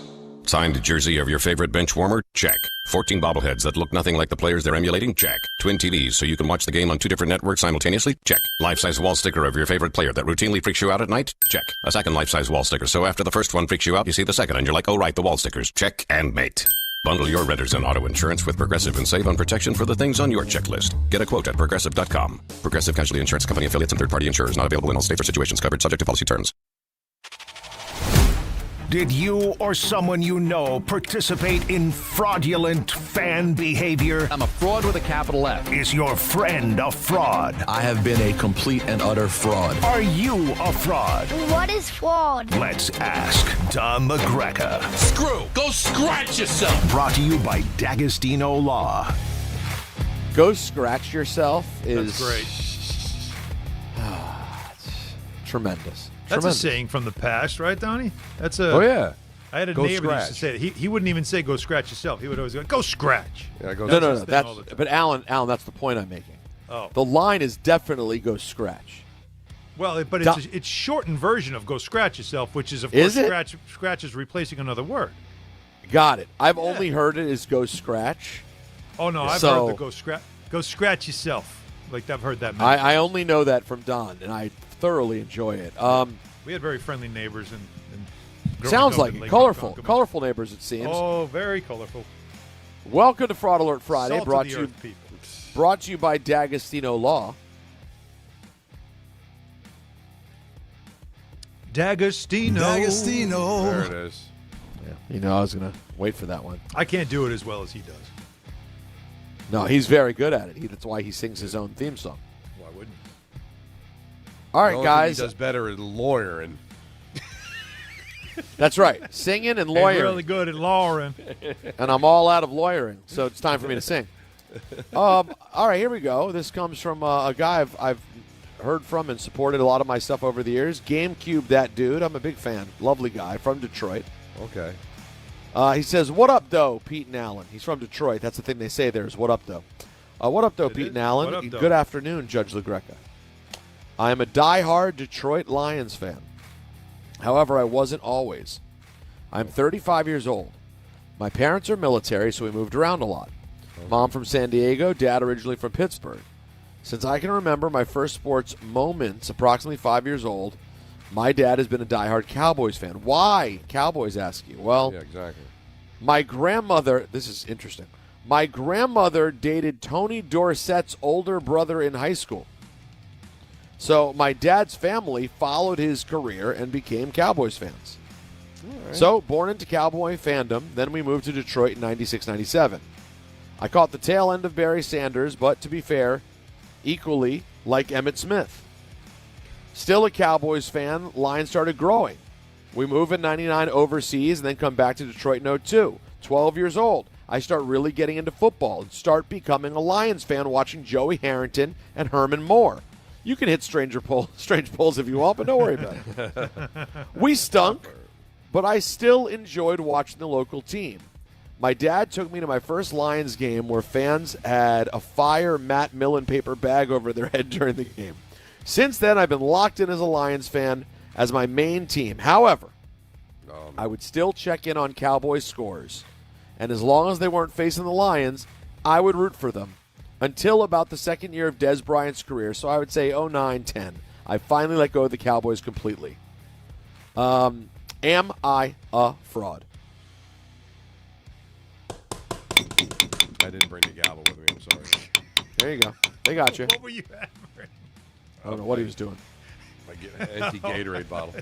Signed jersey of your favorite bench warmer? Check. 14 bobbleheads that look nothing like the players they're emulating? Check. Twin TVs so you can watch the game on 2 different networks simultaneously? Check. Life-size wall sticker of your favorite player that routinely freaks you out at night? Check. A second life-size wall sticker so after the first one freaks you out, you see the second and you're like, oh right, the wall stickers. Check and mate. Bundle your renters and auto insurance with Progressive and save on protection for the things on your checklist. Get a quote at Progressive.com. Progressive Casualty Insurance Company affiliates and third-party insurers not available in all states or situations covered subject to policy terms. Did you or someone you know participate in fraudulent fan behavior? I'm a fraud with a capital F. Is your friend a fraud? I have been a complete and utter fraud. Are you a fraud? What is fraud? Let's ask Don LaGreca. Screw! Go scratch yourself! Brought to you by D'Agostino Law. Go scratch yourself is That's great. Tremendous. That's Tremendous. a saying from the past, right, Donnie? That's a. Oh, yeah. I had a Go neighbor that used to scratch. say that. He wouldn't even say "go scratch yourself." He would always go scratch." Yeah, go No. his thing all the time. But Alan, that's the point I'm making. Oh. The line is definitely go scratch. Well, but it's shortened version of "go scratch yourself," which is of Is course it? scratch is replacing another word. Got it. I've only heard it as go scratch. Oh no, I've heard the go scratch yourself. Like I've heard that. many I times. only know that from Don, and I thoroughly enjoy it. We had very friendly neighbors and growing Sounds up like in it. Lake Colorful neighbors, it seems. Oh, very colorful. Welcome to Fraud Alert Friday, Salt of brought the to you earth people. brought to you by D'Agostino Law. D'Agostino. There it is. Yeah, I was gonna wait for that one. I can't do it as well as he does. No, he's very good at it. That's why he sings his own theme song. Why wouldn't? All The right, only thing guys. he does better is lawyering. That's right. Singing and He's lawyering. really good at lawyering. And I'm all out of lawyering, so it's time for me to sing. All right, here we go. This comes from a guy I've heard from and supported a lot of my stuff over the years. GameCube, that dude. I'm a big fan. Lovely guy from Detroit. Okay. He says, what up, though, Pete and Allen? He's from Detroit. That's the thing they say there is, what up, though? What up, though, Pete and Allen? What up, though? Good afternoon, Judge LaGreca. I am a diehard Detroit Lions fan. However, I wasn't always. I'm 35 years old. My parents are military, so we moved around a lot. Mom from San Diego, dad originally from Pittsburgh. Since I can remember my first sports moments, approximately 5 years old, my dad has been a diehard Cowboys fan. Why? Cowboys, ask you. Well, Yeah, exactly. my grandmother, this is interesting. My grandmother dated Tony Dorsett's older brother in high school. So my dad's family followed his career and became Cowboys fans. right. So, born into Cowboy fandom, then we moved to Detroit in 96-97. I caught the tail end of Barry Sanders, but to be fair, equally like Emmitt Smith. Still a Cowboys fan, line started growing. We move in 99 overseas and then come back to Detroit in 02. 12 years old. I start really getting into football and start becoming a Lions fan watching Joey Harrington and Herman Moore. You can hit strange polls if you want, but don't worry about it. We stunk, but I still enjoyed watching the local team. My dad took me to my first Lions game where fans had a fire Matt Millen paper bag over their head during the game. Since then, I've been locked in as a Lions fan as my main team. However, I would still check in on Cowboys scores. And as long as they weren't facing the Lions, I would root for them. Until about the second year of Dez Bryant's career, so I would say 09-10. I finally let go of the Cowboys completely. Am I a fraud? I didn't bring the gavel with me. I'm sorry. There you go. They got you. What were you hammering? I don't know what he was doing. An empty Gatorade bottle.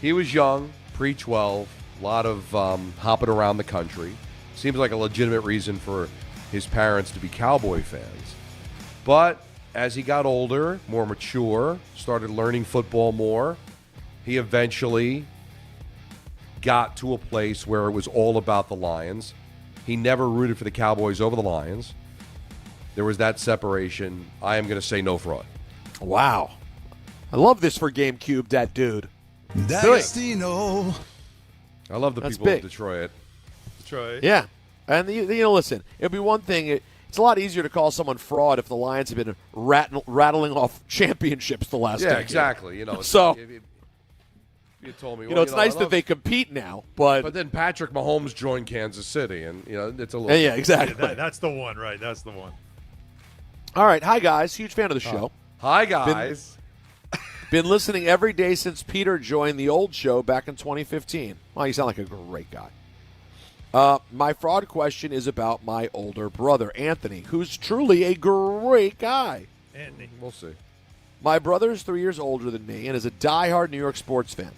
He was young, pre-12, a lot of hopping around the country. Seems like a legitimate reason for his parents to be Cowboy fans. But as he got older, more mature, started learning football more, he eventually got to a place where it was all about the Lions. He never rooted for the Cowboys over the Lions. There was that separation. I am going to say no fraud. Wow. I love this for GameCube, that dude. D'Agostino. I love the That's people big. of Detroit. Detroit. Yeah. And, listen, it'd be one thing. It's a lot easier to call someone fraud if the Lions have been rattling off championships the last decade. Yeah, exactly. So, you told me. it's nice that they compete now, but then Patrick Mahomes joined Kansas City, and it's a little. Yeah, exactly. Yeah, that's the one, right? That's the one. All right, hi guys, huge fan of the show. Hi guys. Been listening every day since Peter joined the old show back in 2015. Well, you sound like a great guy. My fraud question is about my older brother, Anthony, who's truly a great guy. Anthony. We'll see. My brother is 3 years older than me and is a diehard New York sports fan.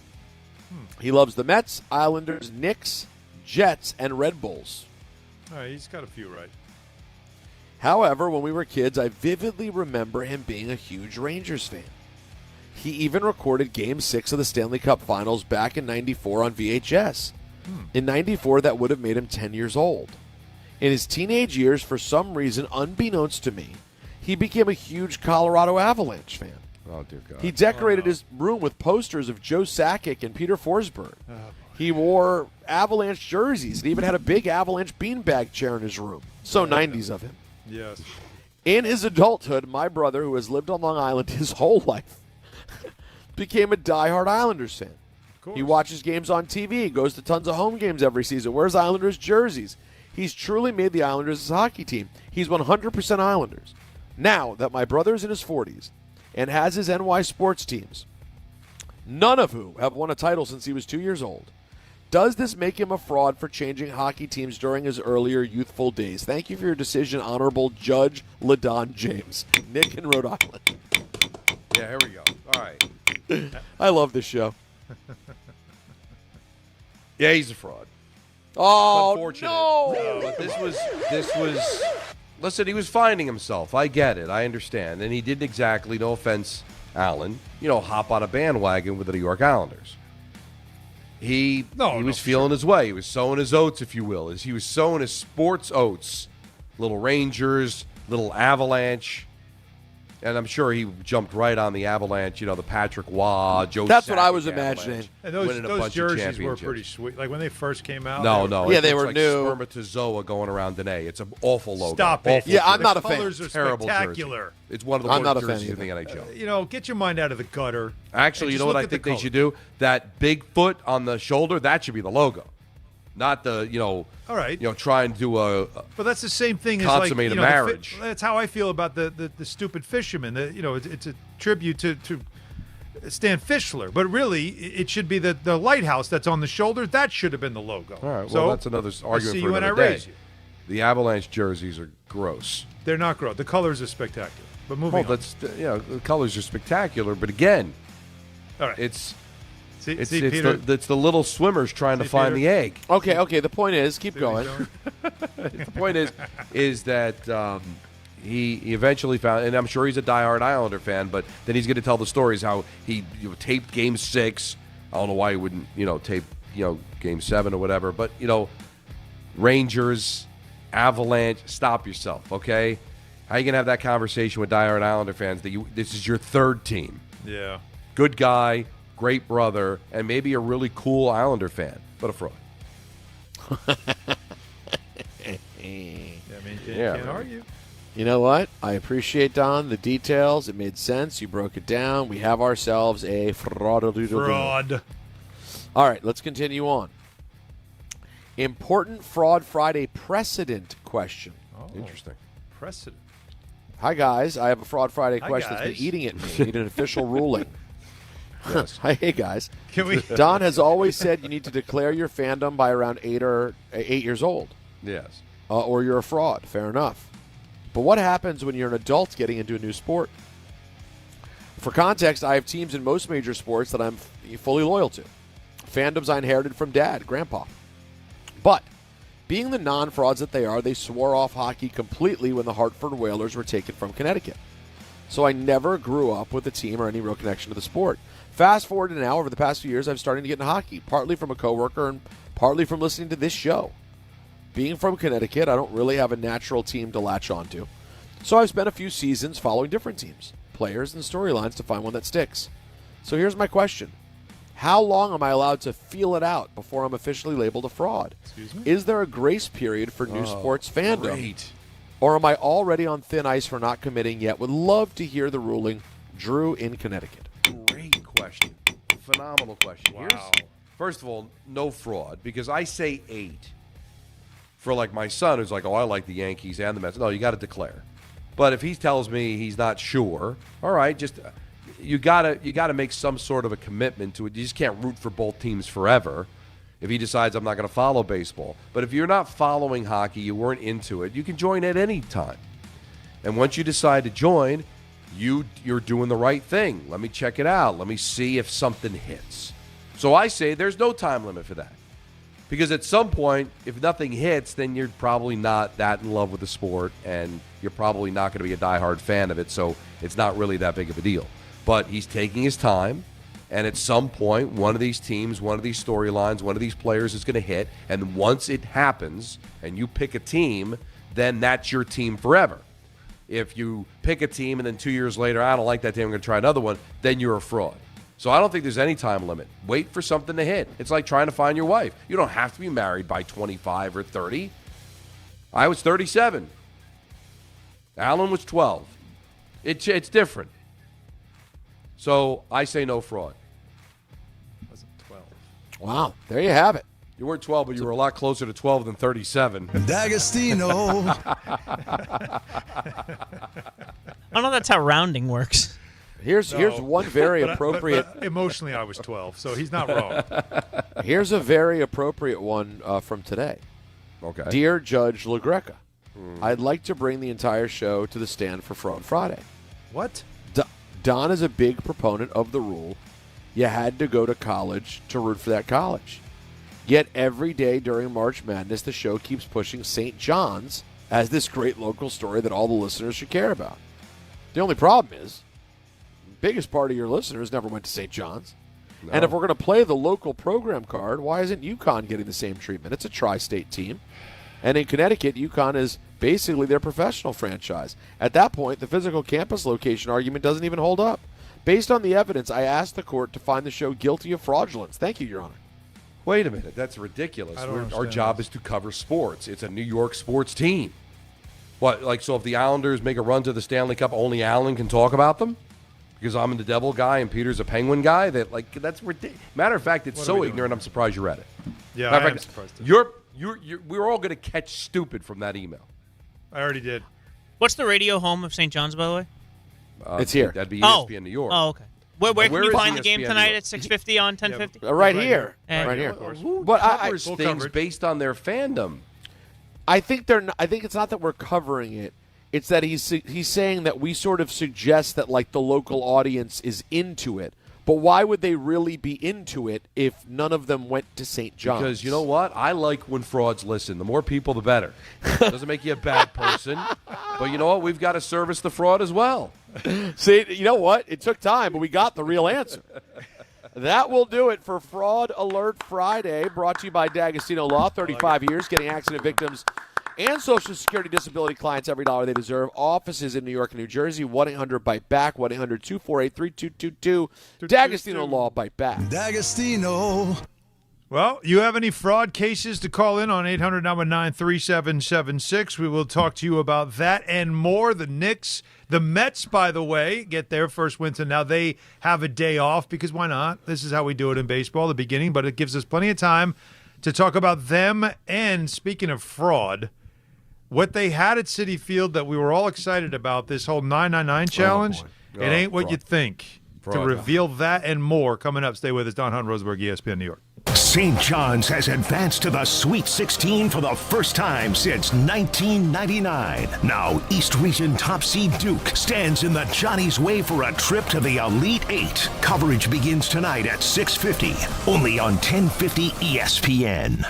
He loves the Mets, Islanders, Knicks, Jets, and Red Bulls. All right, he's got a few right. However, when we were kids, I vividly remember him being a huge Rangers fan. He even recorded Game 6 of the Stanley Cup Finals back in '94 on VHS. In '94, that would have made him 10 years old. In his teenage years, for some reason, unbeknownst to me, he became a huge Colorado Avalanche fan. Oh, dear God. He decorated his room with posters of Joe Sakic and Peter Forsberg. He wore Avalanche jerseys and even had a big Avalanche beanbag chair in his room. So 90s of him. Yes. In his adulthood, my brother, who has lived on Long Island his whole life, became a diehard Islanders fan. He watches games on TV, goes to tons of home games every season, wears Islanders jerseys. He's truly made the Islanders his hockey team. He's 100% Islanders. Now that my brother's in his 40s and has his NY sports teams, none of who have won a title since he was 2 years old, does this make him a fraud for changing hockey teams during his earlier youthful days? Thank you for your decision, Honorable Judge LaDon James. Nick in Rhode Island. Yeah, here we go. All right. I love this show. Yeah, he's a fraud. Oh, Unfortunate. no. But this was. Listen, he was finding himself. I get it. I understand. And he didn't exactly, no offense, Alan, hop on a bandwagon with the New York Islanders. He was feeling his way. He was sowing his oats, if you will. He was sowing his sports oats. Little Rangers, little Avalanche. And I'm sure he jumped right on the Avalanche, the Patrick Waugh, Joe That's what I Sakic was Avalanche, imagining. And winning a those bunch of jerseys were championships. pretty sweet. Like when they first came out. No. Yeah, they looks were like new. Spermatozoa going around today. It's an awful logo. Stop it. Awful Yeah, I'm jersey. not a fan. Colors are Terrible spectacular. jersey. It's one of the I'm not worst a fan jerseys in the either. NHL. Get your mind out of the gutter. Actually, and you just know what look I at think the they should do? That big foot on the shoulder, that should be the logo. Not the, All right. try and do a But that's the same thing as consummate like, a marriage. That's how I feel about the stupid fisherman. It's a tribute to Stan Fischler, but really it should be the lighthouse that's on the shoulder. That should have been the logo. All right, so that's another argument I see for you and I another day. raise you. The Avalanche jerseys are gross. They're not gross. The colors are spectacular. But moving on. The colors are spectacular, but again, All right. it's Peter? it's the little swimmers trying to find Peter? the egg. Okay. The point is, keep See what going. he's doing? The point is that he eventually found, and I'm sure he's a diehard Islander fan, but then he's going to tell the stories how he taped Game 6. I don't know why he wouldn't, tape, Game 7 or whatever. But, Rangers, Avalanche, stop yourself, okay? How are you going to have that conversation with diehard Islander fans that this is your third team? Yeah. Good guy, great brother, and maybe a really cool Islander fan, but a fraud. Can't argue. You know what? I appreciate, Don, the details. It made sense. You broke it down. We have ourselves a fraud. All right, let's continue on. Important Fraud Friday precedent question. Oh, interesting. Precedent. Hi, guys. I have a Fraud Friday question that's guys. been eating at me. Need an official ruling. Yes. Hey, guys. Can we? Don has always said you need to declare your fandom by around 8 years old. Yes. Or you're a fraud. Fair enough. But what happens when you're an adult getting into a new sport? For context, I have teams in most major sports that I'm fully loyal to. Fandoms I inherited from Dad, Grandpa. But being the non-frauds that they are, they swore off hockey completely when the Hartford Whalers were taken from Connecticut. So I never grew up with a team or any real connection to the sport. Fast forward to now, over the past few years, I'm starting to get into hockey, partly from a coworker and partly from listening to this show. Being from Connecticut, I don't really have a natural team to latch onto. So I've spent a few seasons following different teams, players, and storylines to find one that sticks. So here's my question. How long am I allowed to feel it out before I'm officially labeled a fraud? Excuse me? Is there a grace period for new sports fandom? Great. Or am I already on thin ice for not committing yet? Would love to hear the ruling. Drew in Connecticut. Great question. Phenomenal question. Wow. First of all, no fraud, because I say 8. For like my son who's like, I like the Yankees and the Mets. No, you got to declare. But if he tells me he's not sure, all right, just you gotta make some sort of a commitment to it. You just can't root for both teams forever. If he decides I'm not going to follow baseball. But if you're not following hockey, you weren't into it, you can join at any time. And once you decide to join, you're doing the right thing. Let me check it out. Let me see if something hits. So I say there's no time limit for that. Because at some point, if nothing hits, then you're probably not that in love with the sport, and you're probably not going to be a diehard fan of it, so it's not really that big of a deal. But he's taking his time, and at some point, one of these teams, one of these storylines, one of these players is going to hit, and once it happens, and you pick a team, then that's your team forever. If you pick a team, and then 2 years later, I don't like that team, I'm going to try another one, then you're a fraud. So I don't think there's any time limit. Wait for something to hit. It's like trying to find your wife. You don't have to be married by 25 or 30. I was 37. Alan was 12. It's different. So I say no fraud. I wasn't 12. Wow, there you have it. You weren't 12, but you were a lot closer to 12 than 37. D'Agostino. I don't know if that's how rounding works. Here's one very appropriate. But emotionally, I was 12, so he's not wrong. Here's a very appropriate one from today. Okay. Dear Judge LaGreca, I'd like to bring the entire show to the stand for Fraud Friday. What? Don is a big proponent of the rule. You had to go to college to root for that college. Yet every day during March Madness, the show keeps pushing St. John's as this great local story that all the listeners should care about. The only problem is, biggest part of your listeners never went to St. John's. No. And if we're going to play the local program card, why isn't UConn getting the same treatment? It's a tri-state team. And in Connecticut, UConn is basically their professional franchise. At that point, the physical campus location argument doesn't even hold up. Based on the evidence, I asked the court to find the show guilty of fraudulence. Thank you, Your Honor. Wait a minute. That's ridiculous. Our job is to cover sports. It's a New York sports team. What, like, so if the Islanders make a run to the Stanley Cup, only Allen can talk about them? Because I'm the Devil guy and Peter's a Penguin guy? That's ridiculous. Matter of fact, it's so ignorant, I'm surprised you read it. Yeah, I am surprised too. We're all going to catch stupid from that email. I already did. What's the radio home of St. John's, by the way? It's here. That'd be ESPN New York. Oh, okay. Where can you find the game ESPN tonight at 6:50 on 1050? Right here. And Right here. Who But covers things based on their fandom? I think it's not that we're covering it. It's that he's saying that we sort of suggest that like the local audience is into it But why would they really be into it if none of them went to St. John's? Because you know what? I like when frauds listen. The more people, the better. Doesn't make you a bad person. But you know what? We've got to service the fraud as well. See, you know what? It took time, but we got the real answer. That will do it for Fraud Alert Friday, brought to you by D'Agostino Law, 35 years, getting accident victims and Social Security disability clients every dollar they deserve. Offices in New York and New Jersey, 1-800-BITE-BACK, 1-800-248-3222. D'Agostino Law, Bite Back. D'Agostino. Well, you have any fraud cases to call in on 800-919-3776. We will talk to you about that and more. The Knicks, the Mets, by the way, get their first win. So now they have a day off because why not? This is how we do it in baseball, the beginning, but it gives us plenty of time to talk about them. And speaking of fraud, what they had at Citi Field that we were all excited about, this whole 999 challenge, it ain't what you think. To reveal that and more coming up. Stay with us. Don Hahn, Rosenberg, ESPN New York. St. John's has advanced to the Sweet 16 for the first time since 1999. Now, East Region top seed Duke stands in the Johnny's way for a trip to the Elite Eight. Coverage begins tonight at 6:50, only on 1050 ESPN.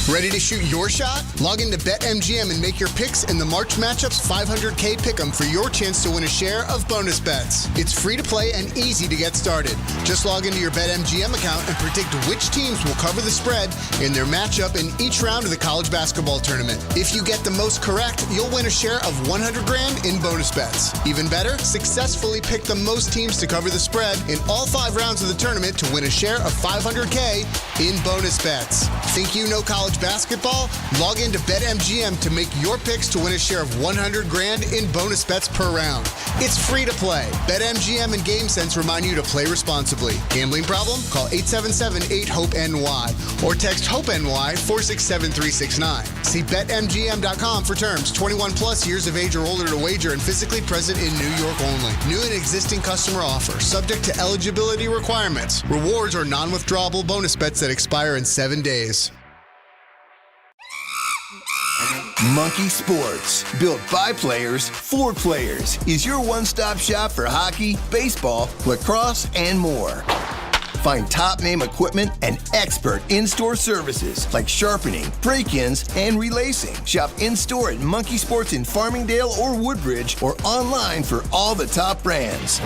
Ready to shoot your shot? Log into BetMGM and make your picks in the March Matchups 500K Pick'em for your chance to win a share of bonus bets. It's free to play and easy to get started. Just log into your BetMGM account and predict which teams will cover the spread in their matchup in each round of the college basketball tournament. If you get the most correct, you'll win a share of $100,000 in bonus bets. Even better, successfully pick the most teams to cover the spread in all 5 rounds of the tournament to win a share of $500K in bonus bets. Think you know college basketball? Log into BetMGM to make your picks to win a share of $100,000 in bonus bets per round. It's free to play. BetMGM and GameSense remind you to play responsibly. Gambling problem? Call 877-8-HOPE-NY or text HOPE-NY 467-369. See BetMGM.com for terms. 21 plus years of age or older to wager and physically present in New York only. New and existing customer offer. Subject to eligibility requirements. Rewards or non-withdrawable bonus bets that expire in 7 days. Monkey Sports, built by players for players, is your one-stop shop for hockey, baseball, lacrosse, and more. Find top-name equipment and expert in-store services like sharpening, break-ins, and relacing. Shop in-store at Monkey Sports in Farmingdale or Woodbridge or online for all the top brands.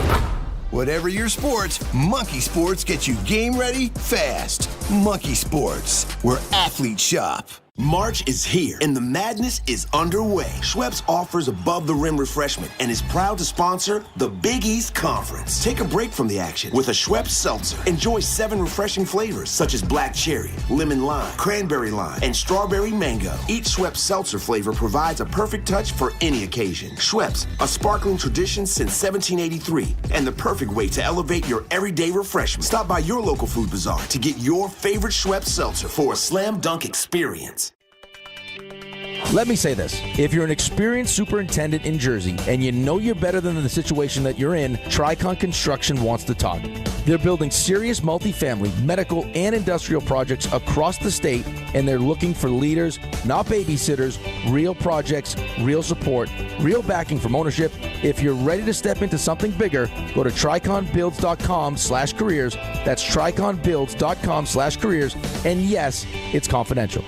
Whatever your sports, Monkey Sports gets you game ready fast. Monkey Sports, where athletes shop. March is here and the madness is underway. Schweppes offers above-the-rim refreshment and is proud to sponsor the Big East Conference. Take a break from the action with a Schweppes seltzer. Enjoy 7 refreshing flavors such as black cherry, lemon lime, cranberry lime, and strawberry mango. Each Schweppes seltzer flavor provides a perfect touch for any occasion. Schweppes, a sparkling tradition since 1783 and the perfect way to elevate your everyday refreshment. Stop by your local food bazaar to get your favorite Schweppes seltzer for a slam dunk experience. Let me say this. If you're an experienced superintendent in Jersey and you know you're better than the situation that you're in, Tricon Construction wants to talk. They're building serious multifamily, medical, and industrial projects across the state, and they're looking for leaders, not babysitters, real projects, real support, real backing from ownership. If you're ready to step into something bigger, go to triconbuilds.com/careers. That's triconbuilds.com/careers. And yes, it's confidential.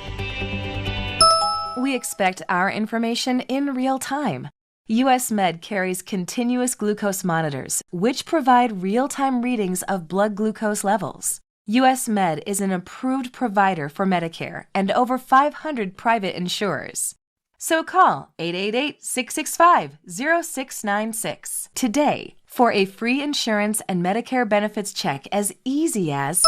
We expect our information in real time. US Med carries continuous glucose monitors, which provide real-time readings of blood glucose levels. US Med is an approved provider for Medicare and over 500 private insurers. So call 888-665-0696 today for a free insurance and Medicare benefits check as easy as...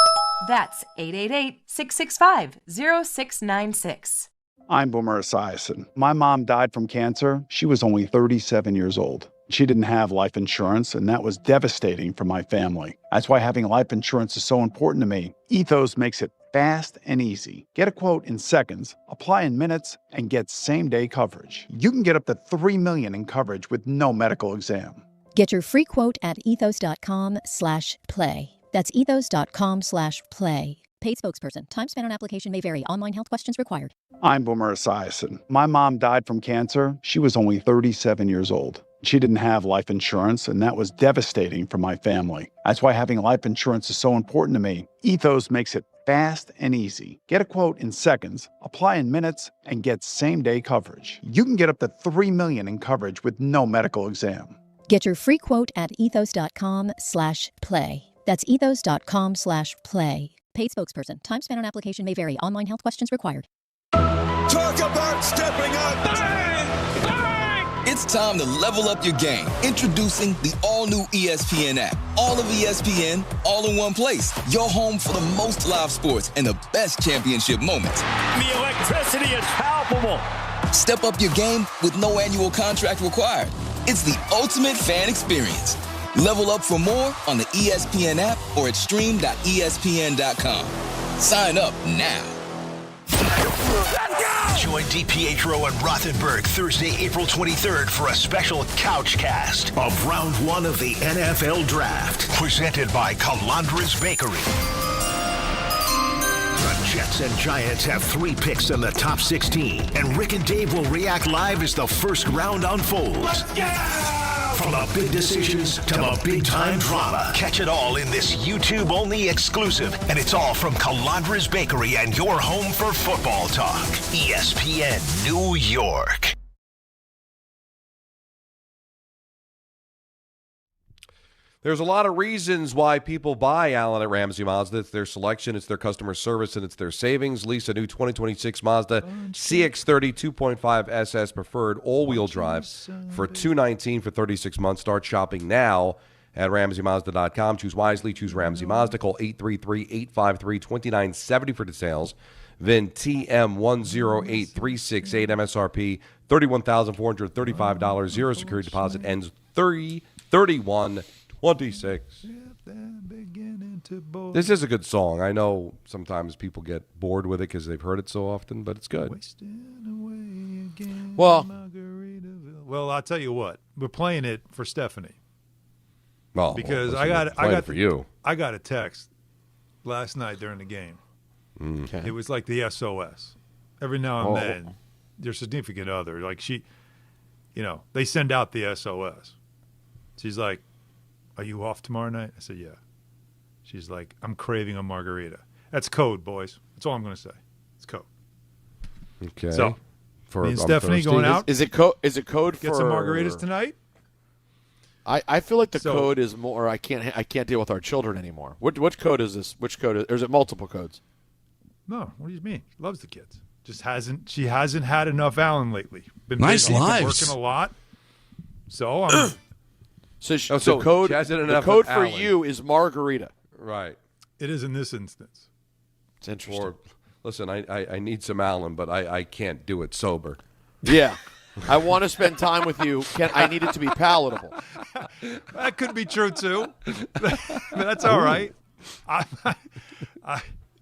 That's 888-665-0696. I'm Boomer Esiason. My mom died from cancer. She was only 37 years old. She didn't have life insurance, and that was devastating for my family. That's why having life insurance is so important to me. Ethos makes it fast and easy. Get a quote in seconds, apply in minutes, and get same-day coverage. You can get up to $3 million in coverage with no medical exam. Get your free quote at ethos.com/play. That's ethos.com/play. Paid spokesperson. Time spent on application may vary. Online health questions required. I'm Boomer Esiason. My mom died from cancer. She was only 37 years old. She didn't have life insurance, and that was devastating for my family. That's why having life insurance is so important to me. Ethos makes it fast and easy. Get a quote in seconds, apply in minutes, and get same-day coverage. You can get up to $3 million in coverage with no medical exam. Get your free quote at ethos.com/play. That's ethos.com/play. Paid spokesperson. Time spent on application may vary. Online health questions required. Talk about stepping up. Bang! Bang! It's time to level up your game. Introducing the all-new ESPN app. All of ESPN, all in one place. Your home for the most live sports and the best championship moments. The electricity is palpable. Step up your game with no annual contract required. It's the ultimate fan experience. Level up for more on the ESPN app or at stream.espn.com. Sign up now. Join DiPietro and Rothenberg Thursday, April 23rd for a special couch cast of round 1 of the NFL Draft, presented by Calandra's Bakery. The Jets and Giants have 3 picks in the top 16, and Rick and Dave will react live as the first round unfolds. Let's go! From the big decisions to the big-time drama. Catch it all in this YouTube-only exclusive, and it's all from Calandra's Bakery and your home for football talk. ESPN New York. There's a lot of reasons why people buy Allen at Ramsey Mazda. It's their selection, it's their customer service, and it's their savings. Lease a new 2026 Mazda CX-30 2.5 SS preferred all-wheel drive for $219 for 36 months. Start shopping now at RamseyMazda.com. Choose wisely. Choose Ramsey Mazda. Call 833-853-2970 for details. VIN TM108368 MSRP $31,435. Zero security deposit ends 31/26. This is a good song. I know sometimes people get bored with it because they've heard it so often, but it's good. Well, I'll tell you what. We're playing it for Stephanie. Well, because I got for you. I got a text last night during the game. Okay. It was like the SOS. Every now and then, your significant other, like they send out the SOS. She's like, "Are you off tomorrow night?" I said, "Yeah." She's like, "I'm craving a margarita." That's code, boys. That's all I'm going to say. It's code. Okay. So, me and Stephanie going out. Is it code? Is it code Get for some margaritas tonight? I feel like the code is more. I can't deal with our children anymore. Which code is this? Which code is? Or is it multiple codes? No. What do you mean? She loves the kids. She hasn't had enough Allen lately. Been nice busy, lives. been working a lot. So I'm. So code. The code for you is margarita. Right. It is in this instance. It's interesting. Or, listen, I need some Allen, but I can't do it sober. Yeah. I want to spend time with you. I need it to be palatable. That could be true, too. That's all right.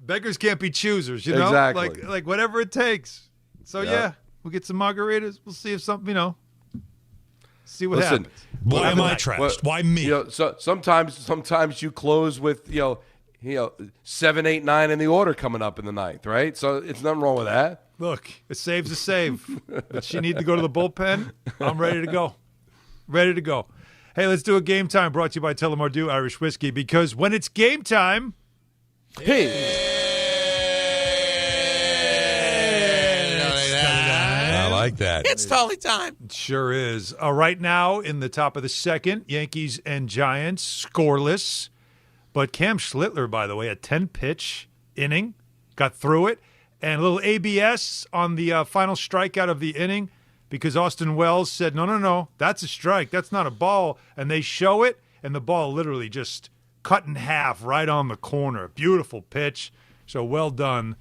Beggars can't be choosers, you know? Exactly. Like whatever it takes. So, yeah, we'll get some margaritas. We'll see if something, see what happens. Why am I trashed? Why me? So sometimes you close with 7, 8, 9 in the order coming up in the ninth, right? So it's nothing wrong with that. Look, a save's a save. If she need to go to the bullpen, I'm ready to go. Ready to go. Hey, let's do a game time brought to you by Tullamore Irish Whiskey, because when it's game time, I like that. It's totally time. It sure is. Right now, in the top of the second, Yankees and Giants scoreless. But Cam Schlittler, by the way, a 10-pitch inning, got through it. And a little ABS on the final strikeout of the inning, because Austin Wells said, no, that's a strike. That's not a ball. And they show it, and the ball literally just cut in half right on the corner. Beautiful pitch. So well done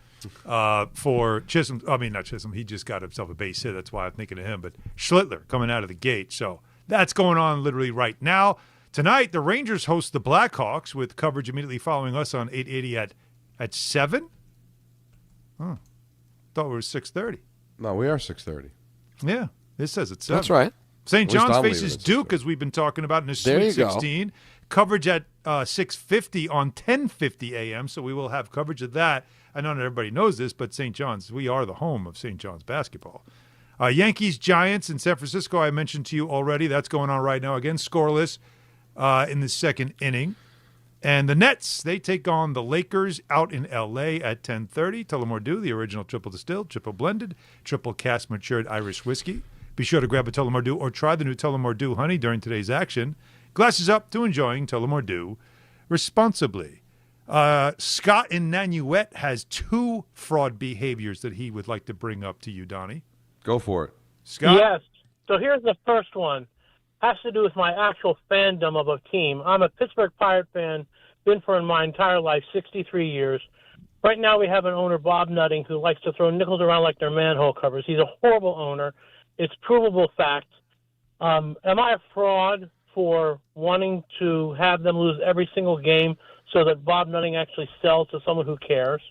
for Chisholm. I mean, not Chisholm. He just got himself a base hit. That's why I'm thinking of him. But Schlittler coming out of the gate. So that's going on literally right now. Tonight, the Rangers host the Blackhawks with coverage immediately following us on 880 at 7. Oh, thought it was 6:30. No, we are 6:30. Yeah, it says it's 7. That's right. St. John's faces Duke, as we've been talking about in the Sweet 16. Coverage at 6:50 on 10:50 a.m., so we will have coverage of that. I know not everybody knows this, but St. John's, we are the home of St. John's basketball. Yankees, Giants in San Francisco, I mentioned to you already. That's going on right now. Again, scoreless in the second inning. And the Nets, they take on the Lakers out in L.A. at 10:30. Tullamore Dew, the original triple distilled, triple blended, triple cask matured Irish whiskey. Be sure to grab a Tullamore Dew or try the new Tullamore Dew Honey during today's action. Glasses up to enjoying Tullamore Dew responsibly. Scott in Nanuet has 2 fraud behaviors that he would like to bring up to you, Donnie. Go for it. Scott? Yes. So here's the first one. Has to do with my actual fandom of a team. I'm a Pittsburgh Pirate fan, been for in my entire life, 63 years. Right now we have an owner, Bob Nutting, who likes to throw nickels around like they're manhole covers. He's a horrible owner. It's provable fact. Am I a fraud for wanting to have them lose every single game so that Bob Nutting actually sells to someone who cares?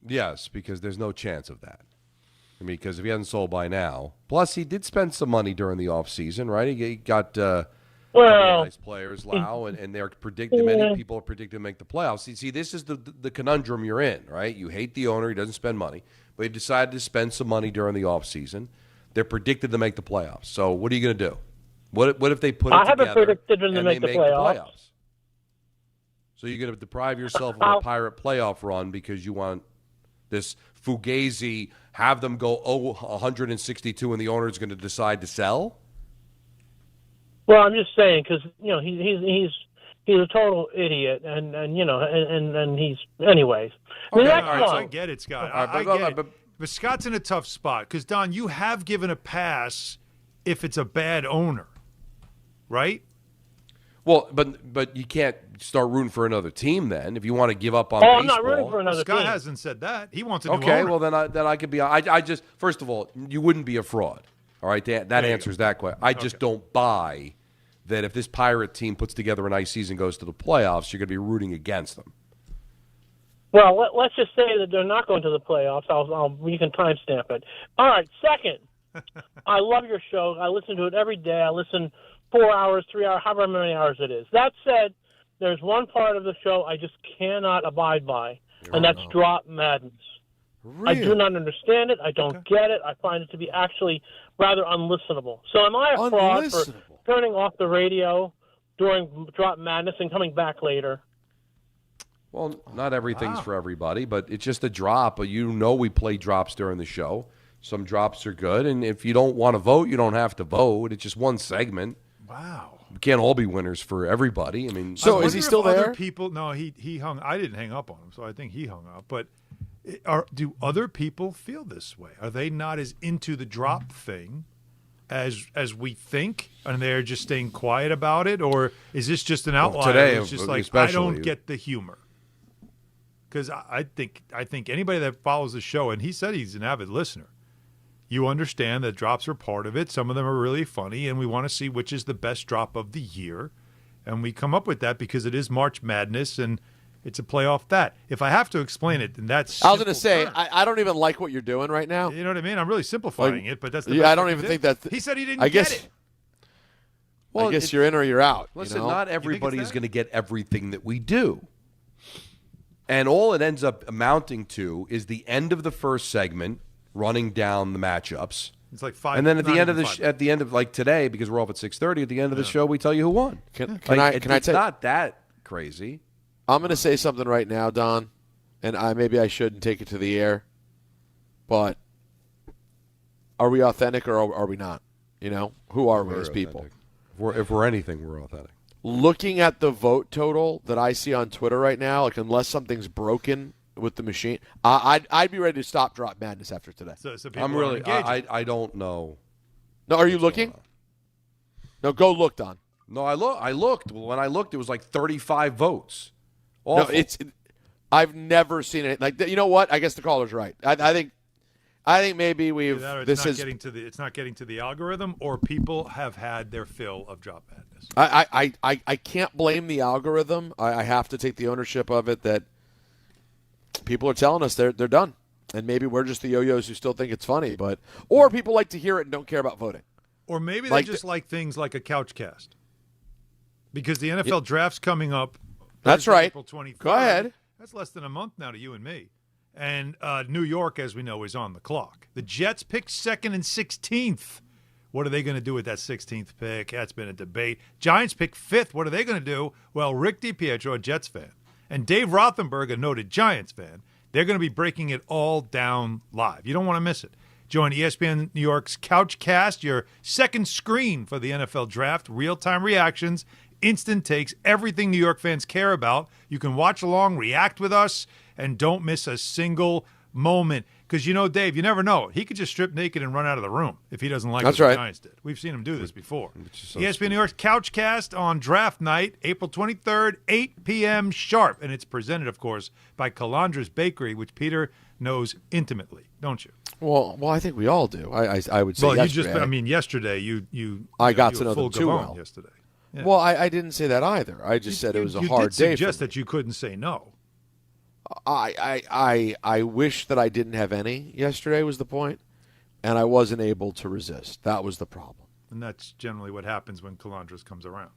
Yes, because there's no chance of that. I mean, because if he hasn't sold by now. Plus, he did spend some money during the offseason, right? He got nice players, Lau, and they're predicting. Many people are predicting to make the playoffs. See, this is the conundrum you're in, right? You hate the owner; he doesn't spend money, but he decided to spend some money during the offseason. They're predicted to make the playoffs. So, what are you going to do? What if they put it together? I haven't predicted them to make the playoffs. So you're going to deprive yourself of a Pirate playoff run because you want this Fugazi, have them go 162 and the owner is going to decide to sell? Well, I'm just saying because he's a total idiot, and he's anyways. Okay, all right, so I get it, Scott. I get it. But Scott's in a tough spot because Don, you have given a pass if it's a bad owner, right? Well, but you can't start rooting for another team then if you want to give up on baseball. I'm not rooting for another team. Scott hasn't said that. He wants a new owner. Okay, well then I could be. I just first of all, you wouldn't be a fraud. All right, that answers that question. I just don't buy that if this Pirate team puts together a nice season, goes to the playoffs, you're going to be rooting against them. Well, let's just say that they're not going to the playoffs. You can timestamp it. All right, second, I love your show. I listen to it every day. I listen 4 hours, 3 hours, however many hours it is. That said, there's one part of the show I just cannot abide by, and that's drop madness. Really? I do not understand it. I don't get it. I find it to be actually rather unlistenable. So am I a fraud for turning off the radio during drop madness and coming back later? Well, not everything's for everybody, but it's just a drop. We play drops during the show. Some drops are good, and if you don't want to vote, you don't have to vote. It's just one segment. Wow. We can't all be winners for everybody. I mean, so is he still there? Other people, no, he hung. I didn't hang up on him, so I think he hung up. But do other people feel this way? Are they not as into the drop thing as we think, and they're just staying quiet about it, or is this just an outlier? Today, it's just like I don't get the humor. Because I think anybody that follows the show, and he said he's an avid listener, you understand that drops are part of it. Some of them are really funny, and we want to see which is the best drop of the year. And we come up with that because it is March Madness, and it's a playoff that. If I have to explain it, then that's I was going to say, I don't even like what you're doing right now. You know what I mean? I'm really simplifying it, but that's the best I don't even think that. He said he didn't get it. Well, I guess you're in or you're out. Listen, not everybody is going to get everything that we do. And all it ends up amounting to is the end of the first segment, running down the matchups. It's like 5. And then at the end of like today, because we're off at 6:30, at the end of the show, we tell you who won. Can I tell it's not that crazy. I'm going to say something right now, Don, and maybe I shouldn't take it to the air, but are we authentic or are we not? Who are we as people? If we're anything, we're authentic. Looking at the vote total that I see on Twitter right now, like unless something's broken with the machine, I'd be ready to stop drop madness after today. So I'm really I don't know. No, are you looking? No, go look, Don. No, I looked. When I looked, it was like 35 votes. Awful. No, I've never seen it. Like, you know what? I guess the caller's right. I think maybe it's not getting to the algorithm, or people have had their fill of drop madness. I can't blame the algorithm. I have to take the ownership of it that people are telling us they're done, and maybe we're just the yo-yos who still think it's funny, or people like to hear it and don't care about voting, or maybe they just like things like a couch cast because the NFL draft's coming up. That's right. April 23rd. Go ahead. That's less than a month now to you and me. And New York, as we know, is on the clock. The Jets picked 2nd and 16th. What are they going to do with that 16th pick? That's been a debate. Giants picked 5th. What are they going to do? Well, Rick DiPietro, a Jets fan, and Dave Rothenberg, a noted Giants fan, they're going to be breaking it all down live. You don't want to miss it. Join ESPN New York's Couchcast, your second screen for the NFL Draft. Real-time reactions, instant takes, everything New York fans care about. You can watch along, react with us, and don't miss a single moment. Because, Dave, you never know. He could just strip naked and run out of the room if he doesn't like what the Giants did. We've seen him do this before. ESPN New York's Couchcast on draft night, April 23rd, 8 p.m. sharp. And it's presented, of course, by Calandra's Bakery, which Peter knows intimately, don't you? Well, I think we all do. I would say well, yesterday. Yesterday you I got to know them too well. Yesterday. Yeah. Well, I didn't say that either. I just said it was a hard day. You did suggest that you couldn't say no. I wish that I didn't have any yesterday was the point, and I wasn't able to resist. That was the problem. And that's generally what happens when Calandras comes around.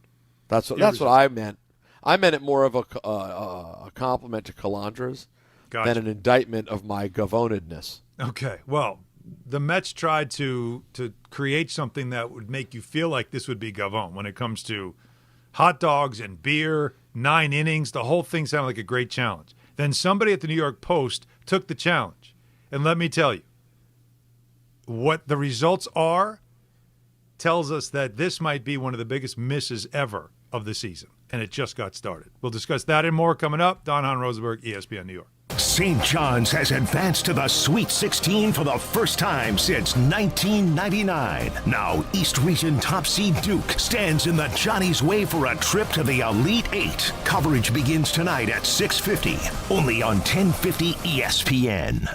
That's what I meant. I meant it more of a compliment to Calandras than an indictment of my govonedness. Okay, well, the Mets tried to create something that would make you feel like this would be Gavone when it comes to hot dogs and beer, 9 innings. The whole thing sounded like a great challenge. Then somebody at the New York Post took the challenge. And let me tell you, what the results are tells us that this might be one of the biggest misses ever of the season. And it just got started. We'll discuss that and more coming up. Don Hahn, Rosenberg, ESPN New York. St. John's has advanced to the Sweet 16 for the first time since 1999. Now, East Region top seed Duke stands in the Johnny's way for a trip to the Elite Eight. Coverage begins tonight at 6:50, only on 1050 ESPN.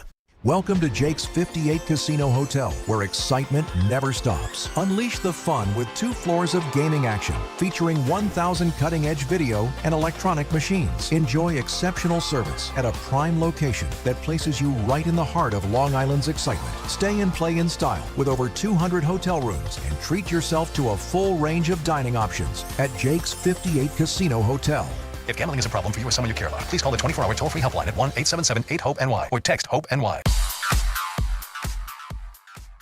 Welcome to Jake's 58 Casino Hotel, where excitement never stops. Unleash the fun with 2 floors of gaming action, featuring 1,000 cutting-edge video and electronic machines. Enjoy exceptional service at a prime location that places you right in the heart of Long Island's excitement. Stay and play in style with over 200 hotel rooms and treat yourself to a full range of dining options at Jake's 58 Casino Hotel. If gambling is a problem for you or someone you care about, please call the 24-hour toll-free helpline at 1-877-8-HOPE-NY or text HOPE-NY.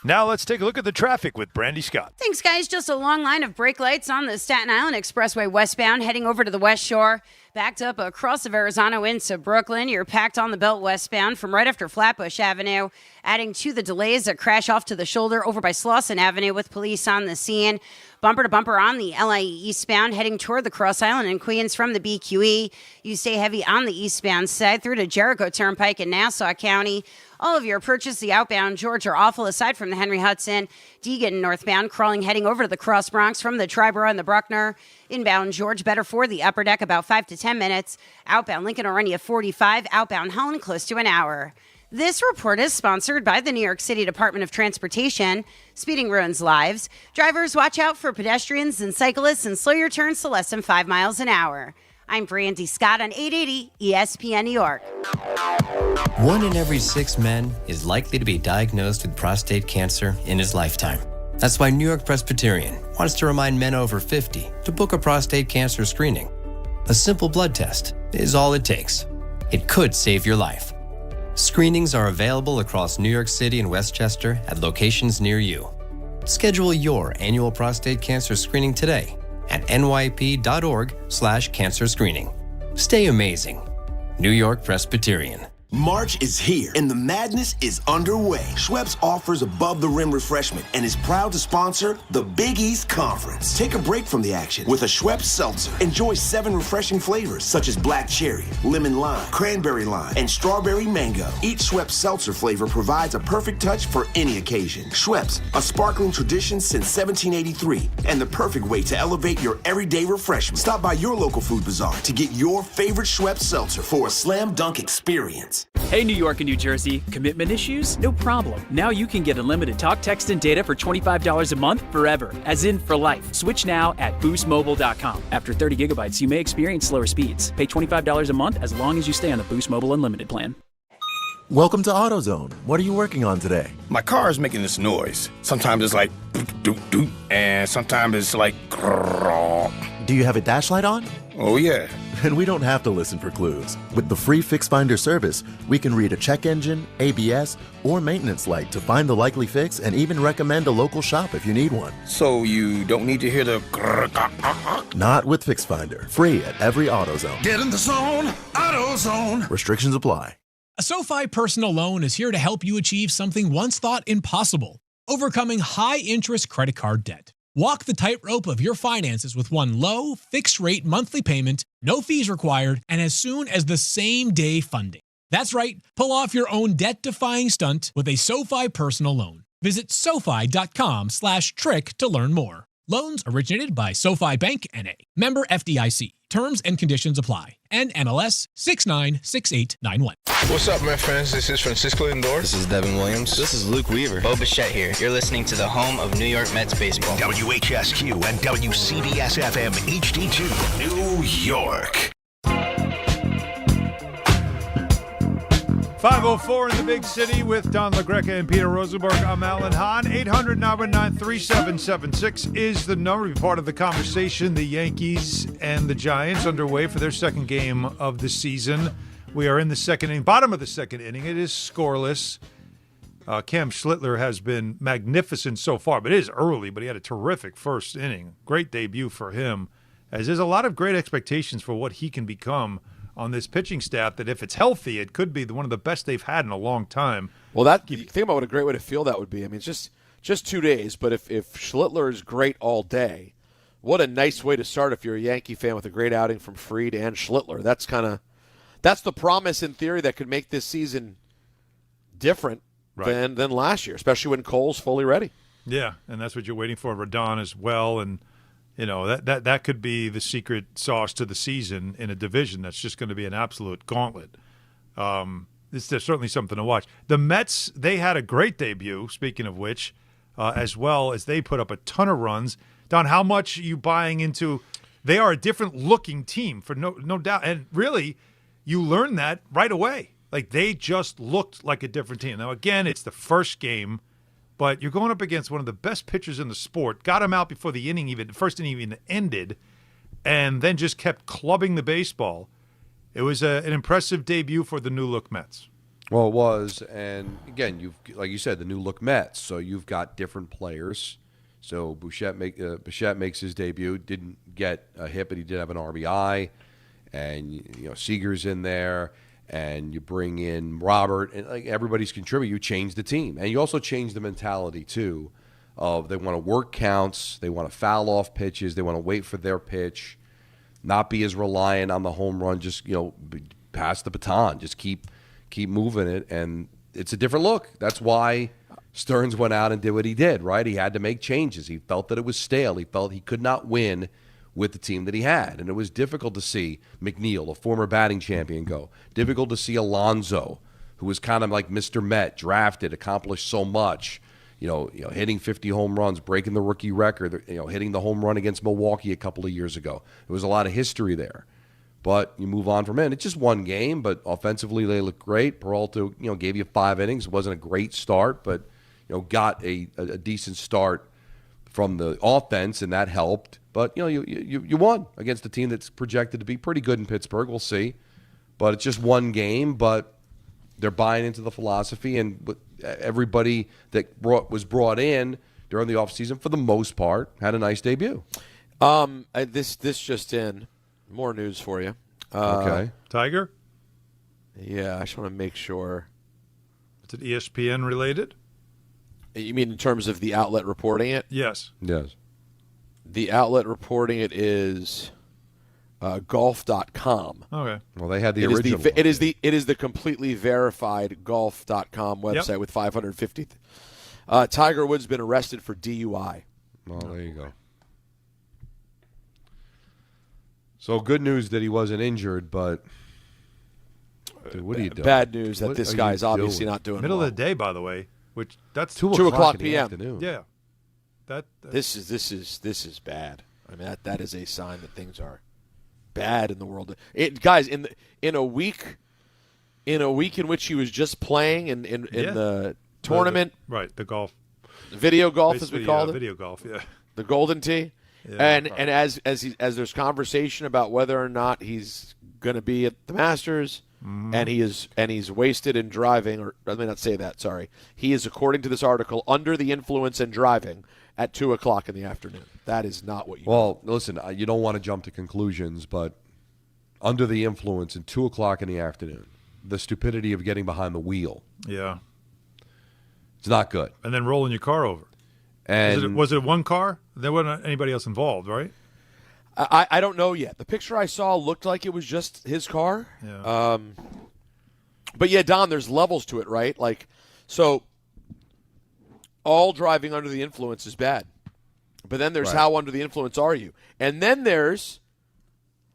Now let's take a look at the traffic with Brandy Scott. Thanks, guys. Just a long line of brake lights on the Staten Island Expressway westbound heading over to the West Shore. Backed up across the Verrazano into Brooklyn. You're packed on the belt westbound from right after Flatbush Avenue. Adding to the delays, a crash off to the shoulder over by Slauson Avenue with police on the scene. Bumper to bumper on the LIE eastbound heading toward the Cross Island in Queens from the BQE. You stay heavy on the eastbound side through to Jericho Turnpike in Nassau County. All of your approaches the outbound George are awful aside from the Henry Hudson. Deegan northbound crawling heading over to the Cross Bronx from the Triborough and the Bruckner. Inbound George better for the upper deck about 5 to 10 minutes. Outbound Lincoln Orenia 45. Outbound Holland close to an hour. This report is sponsored by the New York City Department of Transportation. Speeding ruins lives. Drivers, watch out for pedestrians and cyclists and slow your turns to less than 5 miles an hour. I'm Brandy Scott on 880 ESPN New York. 1 in every 6 men is likely to be diagnosed with prostate cancer in his lifetime. That's why New York Presbyterian wants to remind men over 50 to book a prostate cancer screening. A simple blood test is all it takes. It could save your life. Screenings are available across New York City and Westchester at locations near you. Schedule your annual prostate cancer screening today at nyp.org/cancer screening. Stay amazing. New York Presbyterian. March is here and the madness is underway. Schweppes offers above-the-rim refreshment and is proud to sponsor the Big East Conference. Take a break from the action with a Schweppes seltzer. Enjoy 7 refreshing flavors such as black cherry, lemon lime, cranberry lime, and strawberry mango. Each Schweppes seltzer flavor provides a perfect touch for any occasion. Schweppes, a sparkling tradition since 1783 and the perfect way to elevate your everyday refreshment. Stop by your local food bazaar to get your favorite Schweppes seltzer for a slam dunk experience. Hey, New York and New Jersey, commitment issues? No problem. Now you can get unlimited talk, text, and data for $25 a month forever, as in for life. Switch now at boostmobile.com. After 30 gigabytes, you may experience slower speeds. Pay $25 a month as long as you stay on the Boost Mobile Unlimited plan. Welcome to AutoZone. What are you working on today? My car is making this noise. Sometimes it's like doot doot doot, and sometimes it's like grrr. Do you have a dash light on? Oh, yeah. And we don't have to listen for clues. With the free Fix Finder service, we can read a check engine, ABS, or maintenance light to find the likely fix and even recommend a local shop if you need one. So you don't need to hear the... Not with Fix Finder. Free at every AutoZone. Get in the zone, AutoZone. Restrictions apply. A SoFi personal loan is here to help you achieve something once thought impossible: overcoming high-interest credit card debt. Walk the tightrope of your finances with one low, fixed-rate monthly payment, no fees required, and as soon as the same day funding. That's right. Pull off your own debt-defying stunt with a SoFi personal loan. Visit SoFi.com/trick to learn more. Loans originated by SoFi Bank N.A. Member FDIC. Terms and conditions apply. NMLS 696891. What's up, my friends? This is Francisco Lindor. This is Devin Williams. This is Luke Weaver. Bo Bichette here. You're listening to the home of New York Mets baseball. WHSQ and WCBS-FM HD2, New York. 5:04 in the big city with Don LaGreca and Peter Rosenberg. I'm Alan Hahn. 800-919-3776 is the number to be part of the conversation. The Yankees and the Giants underway for their second game of the season. We are in the second inning, bottom of the second inning. It is scoreless. Cam Schlittler has been magnificent so far, but it is early, but he had a terrific first inning. Great debut for him, as there's a lot of great expectations for what he can become on this pitching staff, that if it's healthy, it could be one of the best they've had in a long time. Well, think about what a great way to feel that would be. I mean, it's just 2 days, but if Schlittler is great all day, what a nice way to start if you're a Yankee fan with a great outing from Fried and Schlittler. That's the promise in theory that could make this season different than last year, especially when Cole's fully ready. Yeah, and that's what you're waiting for. Rodon as well, and that could be the secret sauce to the season in a division that's just going to be an absolute gauntlet. There's certainly something to watch. The Mets, they had a great debut, speaking of which, as well as they put up a ton of runs. Don, how much are you buying into? They are a different-looking team, for no doubt. And really, you learn that right away. Like, they just looked like a different team. Now, again, it's the first game, but you're going up against one of the best pitchers in the sport. Got him out before the first inning even ended, and then just kept clubbing the baseball. It was an impressive debut for the new-look Mets. Well, it was, and again, like you said, the new-look Mets. So you've got different players. So Bichette makes his debut. Didn't get a hit, but he did have an RBI, and Seager's in there. And you bring in Robert, and everybody's contributing. You change the team, and you also change the mentality too. Of they want to work counts, they want to foul off pitches, they want to wait for their pitch, not be as reliant on the home run. Just pass the baton, just keep moving it, and it's a different look. That's why Stearns went out and did what he did. Right, he had to make changes. He felt that it was stale. He felt he could not win with the team that he had. And it was difficult to see McNeil, a former batting champion, go. Difficult to see Alonso, who was kind of like Mr. Met, drafted, accomplished so much, hitting 50 home runs, breaking the rookie record, hitting the home run against Milwaukee a couple of years ago. There was a lot of history there. But you move on from it. It's just one game, but offensively they look great. Peralta, gave you 5 innings. It wasn't a great start, but, got a decent start from the offense, and that helped. But, you won against a team that's projected to be pretty good in Pittsburgh. We'll see. But it's just one game, but they're buying into the philosophy, and everybody that was brought in during the offseason, for the most part, had a nice debut. This just in. More news for you. Okay. Tiger? Yeah, I just want to make sure. Is it ESPN related? You mean in terms of the outlet reporting it? Yes. Yes. The outlet reporting it is golf.com. Okay. Well, they had the original. It is the completely verified golf.com website with 550. Tiger Woods been arrested for DUI. Well, there you go. So good news that he wasn't injured, but dude, what are you doing? Bad news that this guy is obviously not doing Middle well. of the day, by the way, which that's 2 o'clock p.m. Afternoon. Yeah. This is bad. I mean that is a sign that things are bad in the world. Guys, in a week in which he was just playing in the tournament, the golf, video golf as we called it, video golf, yeah, the Golden Tee. and as there's conversation about whether or not he's going to be at the Masters, and he's wasted in driving, or let me not say that. Sorry, he is, according to this article, under the influence and driving at 2:00 in the afternoon. That is not what you. Well, listen, you don't want to jump to conclusions, but under the influence at 2:00 in the afternoon, the stupidity of getting behind the wheel. Yeah, it's not good. And then rolling your car over. And was it one car? There wasn't anybody else involved, right? I don't know yet. The picture I saw looked like it was just his car. Yeah. But yeah, Don, there's levels to it, right? Like, so all driving under the influence is bad. But then there's how under the influence are you? And then there's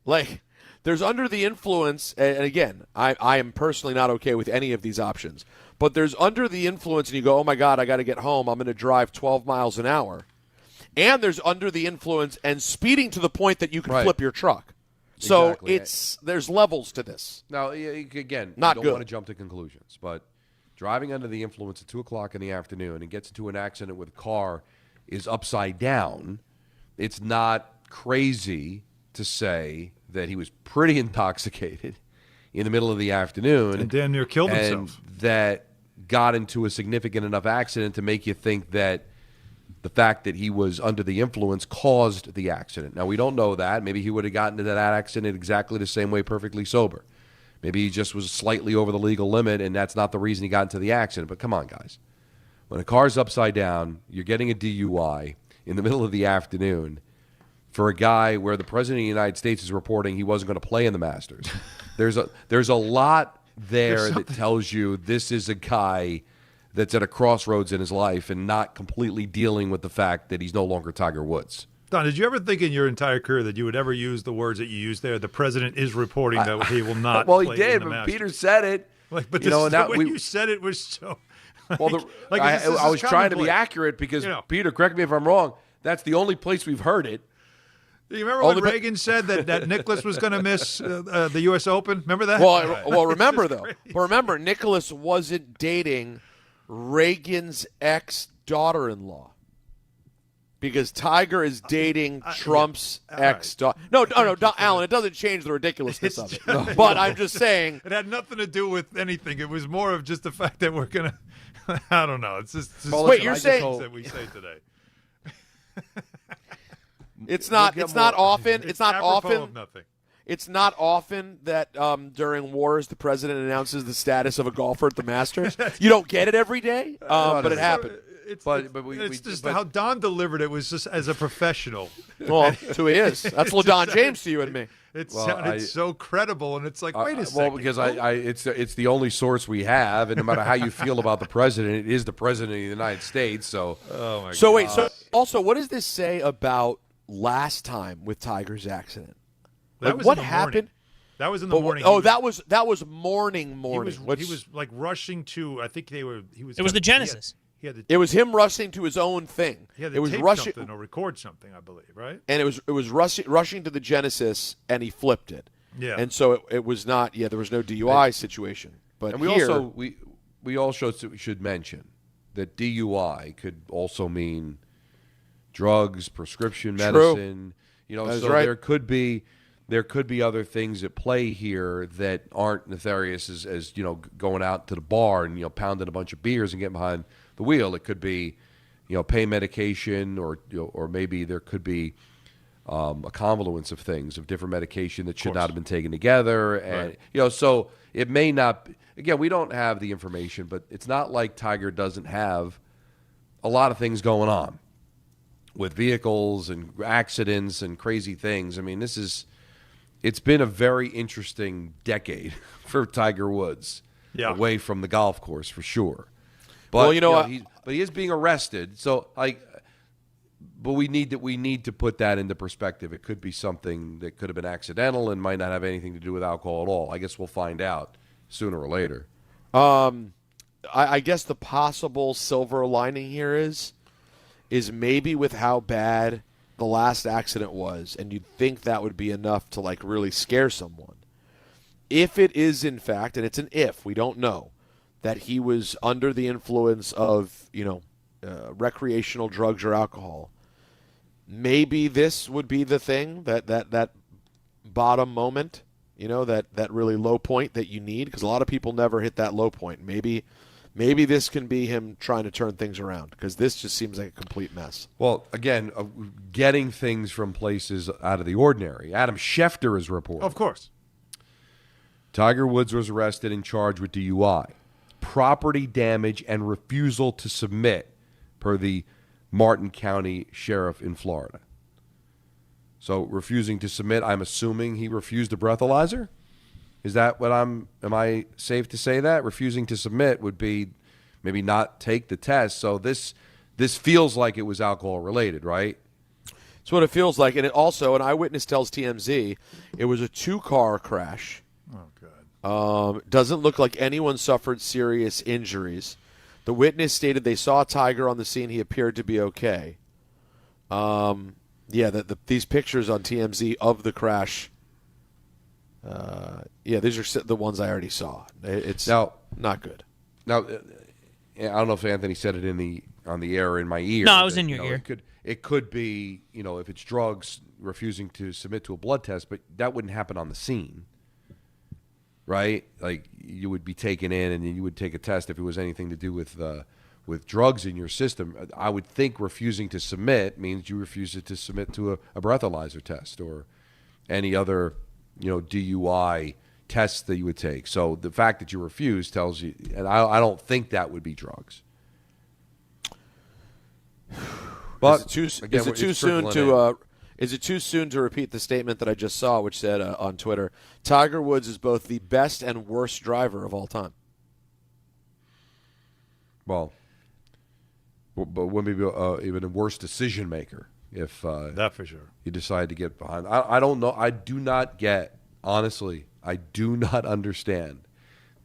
under the influence, and again, I am personally not okay with any of these options. But there's under the influence and you go, oh my God, I got to get home. I'm going to drive 12 miles an hour. And there's under the influence and speeding to the point that you can flip your truck. So there's levels to this. Now, again, not you don't good. want to jump to conclusions, but driving under the influence at 2:00 in the afternoon and gets into an accident with a car is upside down. It's not crazy to say that he was pretty intoxicated in the middle of the afternoon and damn near killed and himself. That got into a significant enough accident to make you think that the fact that he was under the influence caused the accident. Now, we don't know that. Maybe he would have gotten into that accident exactly the same way, perfectly sober. Maybe he just was slightly over the legal limit, and that's not the reason he got into the accident. But come on, guys. When a car's upside down, you're getting a DUI in the middle of the afternoon for a guy where the President of the United States is reporting he wasn't going to play in the Masters. There's a lot there that tells you this is a guy that's at a crossroads in his life and not completely dealing with the fact that he's no longer Tiger Woods. Don, did you ever think in your entire career that you would ever use the words that you used there? The president is reporting that he will not well, play he did, in the but Masters. Peter said it. But the way you said it was so... Well, I was trying to be accurate because, Peter, correct me if I'm wrong, that's the only place we've heard it. Do you remember when Reagan said that Nicklaus was going to miss the U.S. Open? Remember that? Well, remember, though. Well, remember, Nicklaus wasn't dating Reagan's ex-daughter-in-law because Tiger is dating Trump's ex-daughter. No, Alan, it doesn't change the ridiculousness of it. But I'm just saying. It had nothing to do with anything. It was more of just the fact that we're going to, I don't know. It's just wait, you're saying that we say today. It's not often. It's not often. Of nothing. It's not often that during wars the president announces the status of a golfer at the Masters. You don't get it every day, but it happened. It's just how Don delivered it was just as a professional. Well, that's who he is. That's LeDon James to you and me. It sounded so credible, and it's like, wait a second. Well, because it's the only source we have, and no matter how you feel about the president, it is the president of the United States. So, wait. So also, what does this say about last time with Tiger's accident? What happened? That was in the morning. Oh, that was morning. He was like rushing to. I think they were. He was. It was the Genesis. It was him rushing to his own thing. He had to tape rushing something or record something, I believe, right? And it was rushing to the Genesis, and he flipped it. Yeah. And so it was not. Yeah, there was no DUI situation. But we also should mention that DUI could also mean drugs, prescription medicine. True. So right. There could be other things at play here that aren't nefarious as going out to the bar and pounding a bunch of beers and getting behind the wheel. It could be pain medication or maybe there could be a confluence of things, of different medication that should not have been taken together, and so it may not. Again, we don't have the information, but it's not like Tiger doesn't have a lot of things going on with vehicles and accidents and crazy things. I mean, it's been a very interesting decade for Tiger Woods away from the golf course for sure. But but he is being arrested. So but we need to put that into perspective. It could be something that could have been accidental and might not have anything to do with alcohol at all. I guess we'll find out sooner or later. I guess the possible silver lining here is maybe with how bad the last accident was, and you'd think that would be enough to really scare someone. If it is in fact, and it's an if, we don't know, that he was under the influence of recreational drugs or alcohol, maybe this would be the thing, that bottom moment, that really low point that you need, because a lot of people never hit that low point. Maybe this can be him trying to turn things around, because this just seems like a complete mess. Well, again, getting things from places out of the ordinary. Adam Schefter is reporting. Of course. Tiger Woods was arrested and charged with DUI, property damage, and refusal to submit, per the Martin County Sheriff in Florida. So refusing to submit, I'm assuming he refused a breathalyzer? Is that what am I safe to say that? Refusing to submit would be maybe not take the test. So this feels like it was alcohol related, right? It's what it feels like. And it also, an eyewitness tells TMZ, it was a 2-car crash. Oh, God. Doesn't look like anyone suffered serious injuries. The witness stated they saw Tiger on the scene. He appeared to be okay. These pictures on TMZ of the crash. These are the ones I already saw. It's not good. Now, I don't know if Anthony said it on the air or in my ear. No, I was in your ear. It could be, if it's drugs, refusing to submit to a blood test, but that wouldn't happen on the scene, right? Like, you would be taken in and you would take a test if it was anything to do with drugs in your system. I would think refusing to submit means you refuse to submit to a breathalyzer test or any other, DUI tests that you would take. So the fact that you refuse tells you, and I don't think that would be drugs. But is it too soon to repeat the statement that I just saw, which said on Twitter, Tiger Woods is both the best and worst driver of all time? Well, but wouldn't be even a worse decision maker if that for sure. You decide to get behind. I don't know. I do not get, honestly, I do not understand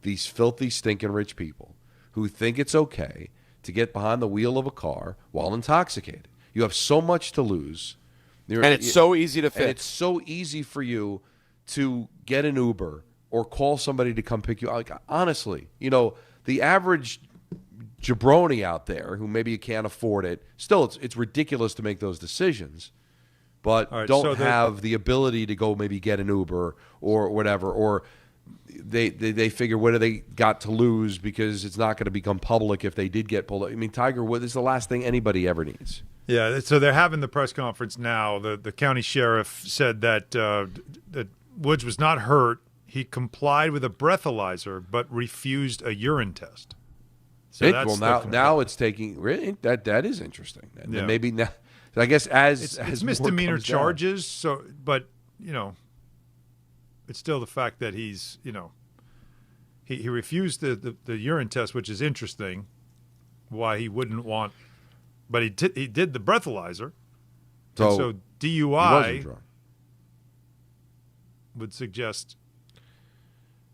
these filthy, stinking rich people who think it's okay to get behind the wheel of a car while intoxicated. You have so much to lose. And it's so easy to fix. And it's so easy for you to get an Uber or call somebody to come pick you up. Like, honestly, the average jabroni out there who maybe you can't afford it, still it's ridiculous to make those decisions, but don't have the ability to go maybe get an Uber or whatever, or they figure what do they got to lose because it's not going to become public if they did get pulled. I mean, Tiger Woods is the last thing anybody ever needs. Yeah, so they're having the press conference now. The county sheriff said that that Woods was not hurt. He complied with a breathalyzer but refused a urine test. So now it's taking really that is interesting. Yeah. Maybe now, I guess as misdemeanor charges. So, but it's still the fact that he's he refused the urine test, which is interesting. Why he wouldn't want, but he did the breathalyzer. So DUI would suggest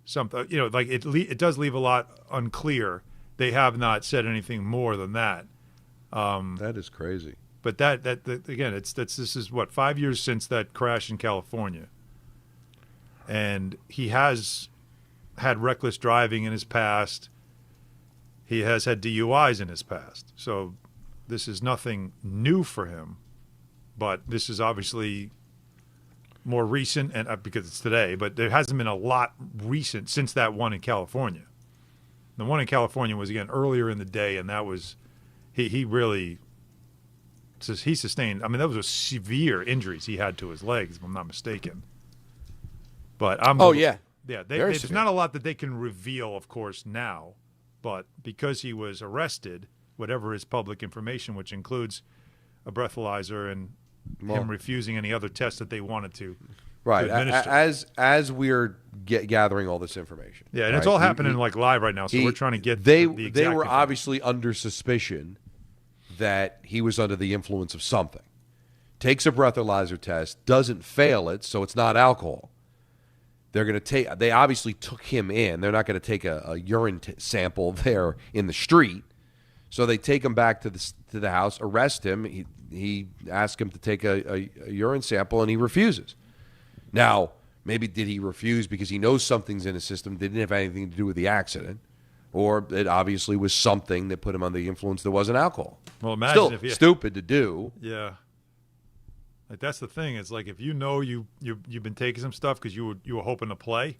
something. Like it does leave a lot unclear. They have not said anything more than that. That is crazy. But that again, this is what 5 years since that crash in California, and he has had reckless driving in his past. He has had DUIs in his past, so this is nothing new for him. But this is obviously more recent, and because it's today. But there hasn't been a lot recent since that one in California. The one in California was, again, earlier in the day, and that was he really he sustained. I mean, those were severe injuries he had to his legs, if I'm not mistaken. But there's not a lot that they can reveal, of course, now. But because he was arrested, whatever his public information, which includes a breathalyzer and him refusing any other tests that they wanted to. Right, as we're gathering all this information. Yeah, and it's all happening like live right now, so we're trying to get the exact They were information. obviously under suspicion that he was under the influence of something. Takes a breathalyzer test, doesn't fail it, so it's not alcohol. They're going to they obviously took him in. They're not going to take a urine sample there in the street. So they take him back to the house, arrest him. He asks him to take a urine sample, and he refuses. Now, maybe did he refuse because he knows something's in his system, didn't have anything to do with the accident, or it obviously was something that put him under the influence that wasn't alcohol. Well, imagine Still stupid to do. Yeah. Like that's the thing. It's like if you know you've been taking some stuff because you were hoping to play,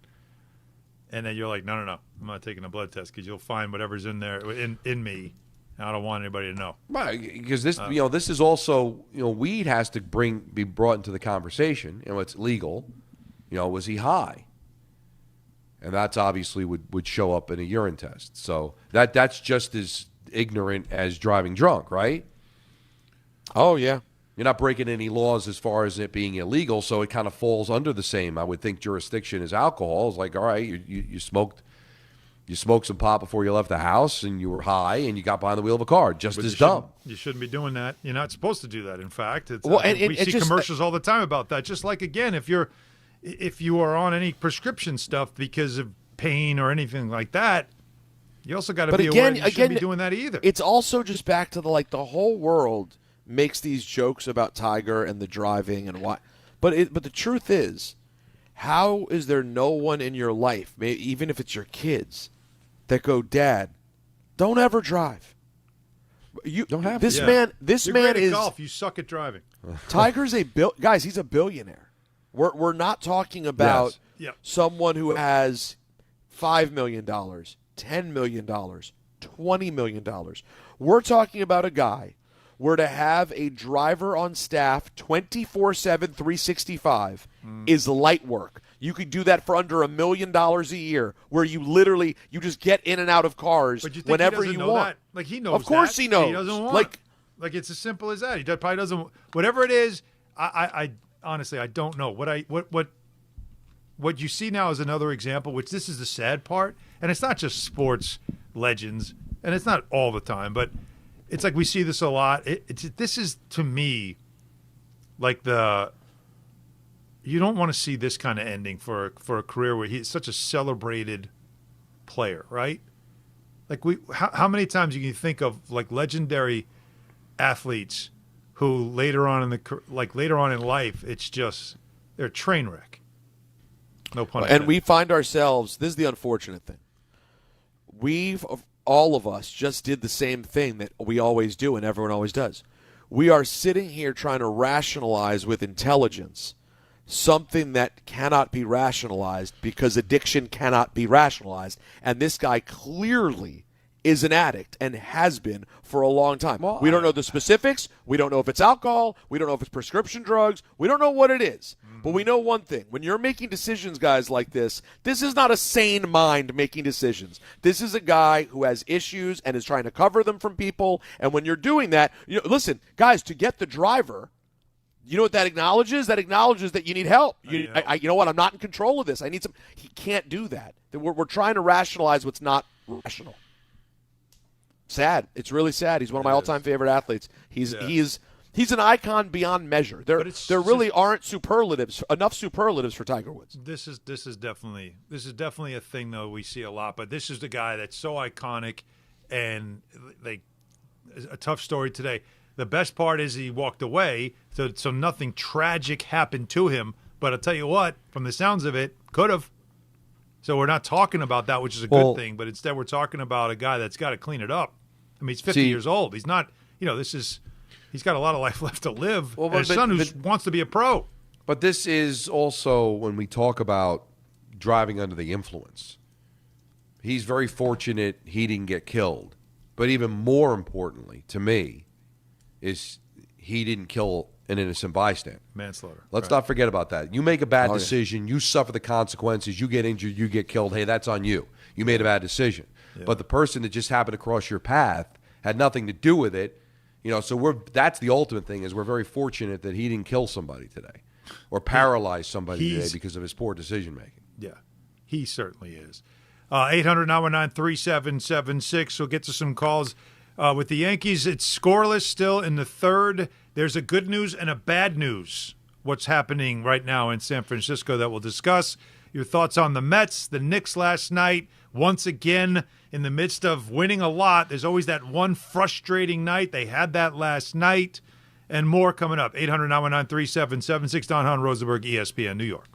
and then you're like, no, I'm not taking a blood test because you'll find whatever's in there in me. I don't want anybody to know. Right, because this this is also weed has to be brought into the conversation. It's legal. Was he high? And that's obviously would show up in a urine test. So that's just as ignorant as driving drunk, right? Oh yeah. You're not breaking any laws as far as it being illegal, so it kind of falls under the same, I would think, jurisdiction as alcohol. It's like, all right, you smoked some pot before you left the house, and you were high, and you got behind the wheel of a car. Just as dumb. You shouldn't be doing that. You're not supposed to do that. In fact, we see commercials all the time about that. Just like again, if you are on any prescription stuff because of pain or anything like that, you also got to be aware you shouldn't be doing that either. It's also just back to the whole world makes these jokes about Tiger and the driving and why, but the truth is, how is there no one in your life, even if it's your kids, that go, Dad, don't ever drive. You don't have this man. This You're man great at is golf. You suck at driving. Tiger's guys. He's a billionaire. We're not talking about someone who has $5 million, $10 million, $20 million. We're talking about a guy where to have a driver on staff 24/7, 365 is light work. You could do that for under $1 million a year, where you just get in and out of cars whenever you want. That. Like he knows. Of course, he knows. He doesn't want. Like it's as simple as that. He probably doesn't. Whatever it is, I honestly I don't know. What you see now is another example. Which this is the sad part, and it's not just sports legends, and it's not all the time, but it's like we see this a lot. This is to me like you don't want to see this kind of ending for a career where he's such a celebrated player, right? Like how many times you can think of like legendary athletes who later on in life, it's just they're a train wreck. No pun intended. And we find ourselves. This is the unfortunate thing. All of us just did the same thing that we always do and everyone always does. We are sitting here trying to rationalize with intelligence something that cannot be rationalized because addiction cannot be rationalized. And this guy clearly is an addict and has been for a long time. Well, we don't know the specifics. We don't know if it's alcohol. We don't know if it's prescription drugs. We don't know what it is. But we know one thing. When you're making decisions, guys, like this is not a sane mind making decisions. This is a guy who has issues and is trying to cover them from people. And when you're doing that, listen, guys, to get the driver, you know what that acknowledges? That acknowledges that you need help. You know what? I'm not in control of this. I need some. He can't do that. We're trying to rationalize what's not rational. Sad. It's really sad. He's one of my all-time favorite athletes. He's an icon beyond measure. There really aren't enough superlatives for Tiger Woods. This is definitely a thing though we see a lot. But this is the guy that's so iconic, and like a tough story today. The best part is he walked away, so nothing tragic happened to him. But I'll tell you what, from the sounds of it, could have. So we're not talking about that, which is a good thing, but instead we're talking about a guy that's got to clean it up. I mean, he's 50 years old. He's not, he's got a lot of life left to live. And his son who wants to be a pro. But this is also when we talk about driving under the influence. He's very fortunate he didn't get killed. But even more importantly, to me, is he didn't kill an innocent bystander. Manslaughter. Let's not forget about that. You make a bad decision, you suffer the consequences, you get injured, you get killed. Hey, that's on you. You made a bad decision. Yeah. But the person that just happened to cross your path had nothing to do with it. So that's the ultimate thing is we're very fortunate that he didn't kill somebody today or paralyze somebody today because of his poor decision making. Yeah, he certainly is. 800-919-3776. We'll get to some calls. With the Yankees, it's scoreless still in the third. There's a good news and a bad news. What's happening right now in San Francisco that we'll discuss. Your thoughts on the Mets, the Knicks last night. Once again, in the midst of winning a lot, there's always that one frustrating night. They had that last night. And more coming up. 800-919-3776. Don Hahn, Rosenberg, ESPN, New York.